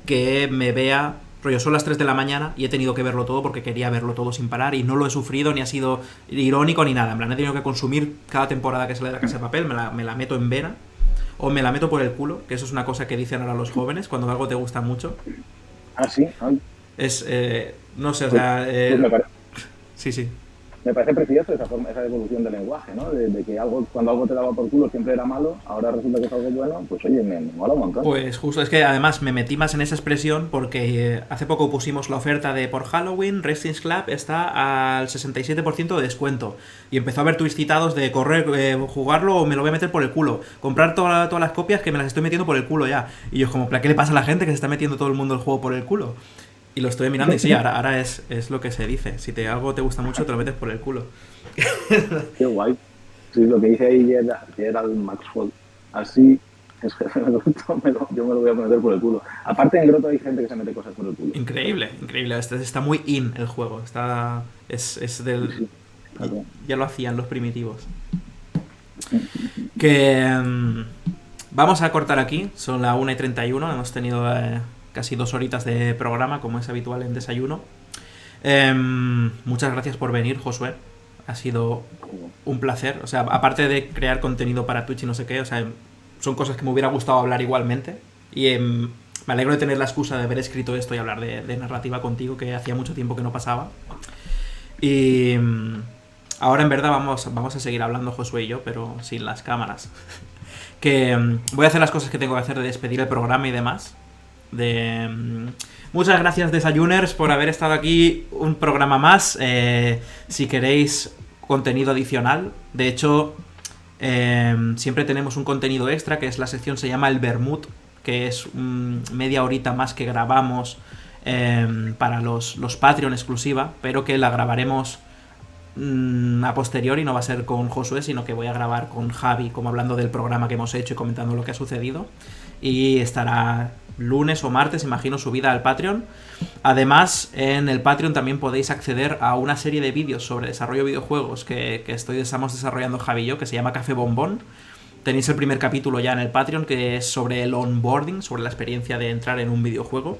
que me vea, rollo, son las 3 de la mañana y he tenido que verlo todo porque quería verlo todo sin parar y no lo he sufrido ni ha sido irónico ni nada. En plan, he tenido que consumir cada temporada que sale de La Casa de Papel, me la meto en vena o me la meto por el culo, que eso es una cosa que dicen ahora los jóvenes cuando algo te gusta mucho. Ah, sí. Ay. Es, no sé, o sea... sí. Me parece precioso esa evolución del lenguaje, ¿no? De que cuando algo te daba por culo siempre era malo, ahora resulta que es algo bueno, pues oye, me mola un montón. Pues justo, es que además me metí más en esa expresión porque hace poco pusimos la oferta de por Halloween, Resistance Club está al 67% de descuento. Y empezó a haber tweets citados de correr, jugarlo o me lo voy a meter por el culo. Comprar todas las copias que me las estoy metiendo por el culo ya. Y yo como, ¿qué le pasa a la gente que se está metiendo todo el mundo el juego por el culo? Y lo estoy mirando y sí, ahora es lo que se dice. Si algo te gusta mucho, te lo metes por el culo. Qué guay. Sí, lo que dice ahí era el Maxwell. Así es que yo me lo voy a meter por el culo. Aparte, en Grotto hay gente que se mete cosas por el culo. Increíble. Está muy in el juego. Es del... Sí, claro. Ya lo hacían los primitivos. Que... vamos a cortar aquí. Son las 1:31. Hemos tenido... casi 2 horitas de programa, como es habitual en Desayuno. Muchas gracias por venir, Josué. Ha sido un placer. O sea, aparte de crear contenido para Twitch y no sé qué, o sea, son cosas que me hubiera gustado hablar igualmente. Y me alegro de tener la excusa de haber escrito esto y hablar de narrativa contigo, que hacía mucho tiempo que no pasaba. Y ahora en verdad vamos a seguir hablando Josué y yo, pero sin las cámaras. Que voy a hacer las cosas que tengo que hacer de despedir el programa y demás. Muchas gracias Desayuners por haber estado aquí un programa más. Si queréis contenido adicional, de hecho siempre tenemos un contenido extra, que es la sección, se llama El Vermut, que es media horita más que grabamos para los Patreon exclusiva, pero que la grabaremos a posteriori. No va a ser con Josué, sino que voy a grabar con Javi, como hablando del programa que hemos hecho y comentando lo que ha sucedido, y estará lunes o martes, imagino, subida al Patreon. Además, en el Patreon también podéis acceder a una serie de vídeos sobre desarrollo de videojuegos que estamos desarrollando Javi y yo, que se llama Café Bombón. Tenéis el primer capítulo ya en el Patreon, que es sobre el onboarding, sobre la experiencia de entrar en un videojuego.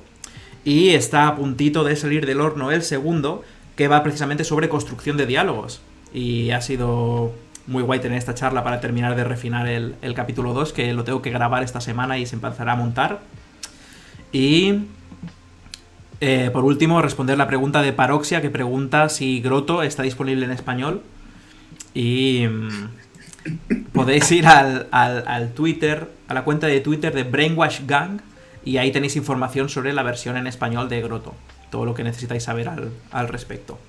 Y está a puntito de salir del horno el segundo, que va precisamente sobre construcción de diálogos. Y ha sido muy guay tener esta charla para terminar de refinar el capítulo 2, que lo tengo que grabar esta semana y se empezará a montar. Y por último, responder la pregunta de Paroxia, que pregunta si Grotto está disponible en español. Y podéis ir al Twitter, a la cuenta de Twitter de Brainwash Gang, y ahí tenéis información sobre la versión en español de Grotto, todo lo que necesitáis saber al respecto.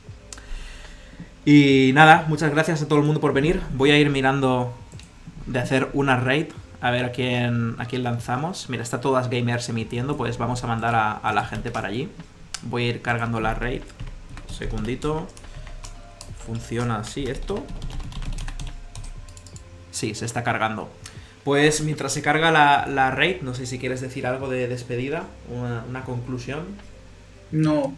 Y nada, muchas gracias a todo el mundo por venir. Voy a ir mirando de hacer una raid, a ver a quién lanzamos. Mira, está Todas Gamers emitiendo, pues vamos a mandar a la gente para allí. Voy a ir cargando la raid. Un segundito. ¿Funciona así esto? Sí, se está cargando. Pues mientras se carga la raid, no sé si quieres decir algo de despedida, una conclusión. No.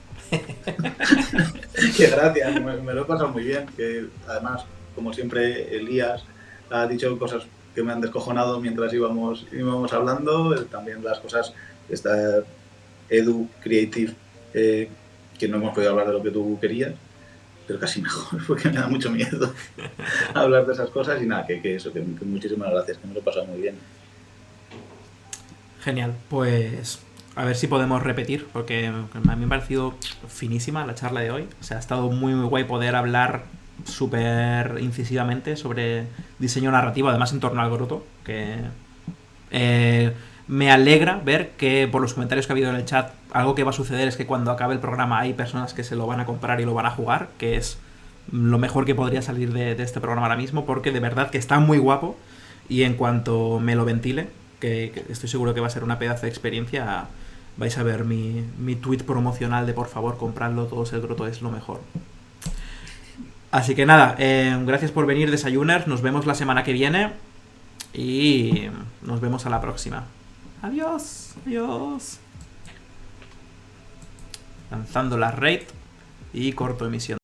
Qué gracias, me lo he pasado muy bien. Que además, como siempre, Elías ha dicho cosas que me han descojonado mientras íbamos hablando. También las cosas, Edu Creative, que no hemos podido hablar de lo que tú querías, pero casi mejor, porque me da mucho miedo hablar de esas cosas. Y nada, que muchísimas gracias, que me lo he pasado muy bien. Genial, pues a ver si podemos repetir, porque a mí me ha parecido finísima la charla de hoy. O sea, ha estado muy muy guay poder hablar súper incisivamente sobre diseño narrativo, además en torno al Grotto, que me alegra ver que por los comentarios que ha habido en el chat, algo que va a suceder es que cuando acabe el programa hay personas que se lo van a comprar y lo van a jugar, que es lo mejor que podría salir de este programa ahora mismo, porque de verdad que está muy guapo, y en cuanto me lo ventile, que estoy seguro que va a ser una pedazo de experiencia, vais a ver mi tweet promocional de por favor compradlo todos, el Grotto es lo mejor. Así que nada, gracias por venir, Desayuners. Nos vemos la semana que viene y nos vemos a la próxima. Adiós, adiós. Lanzando la raid y corto emisión.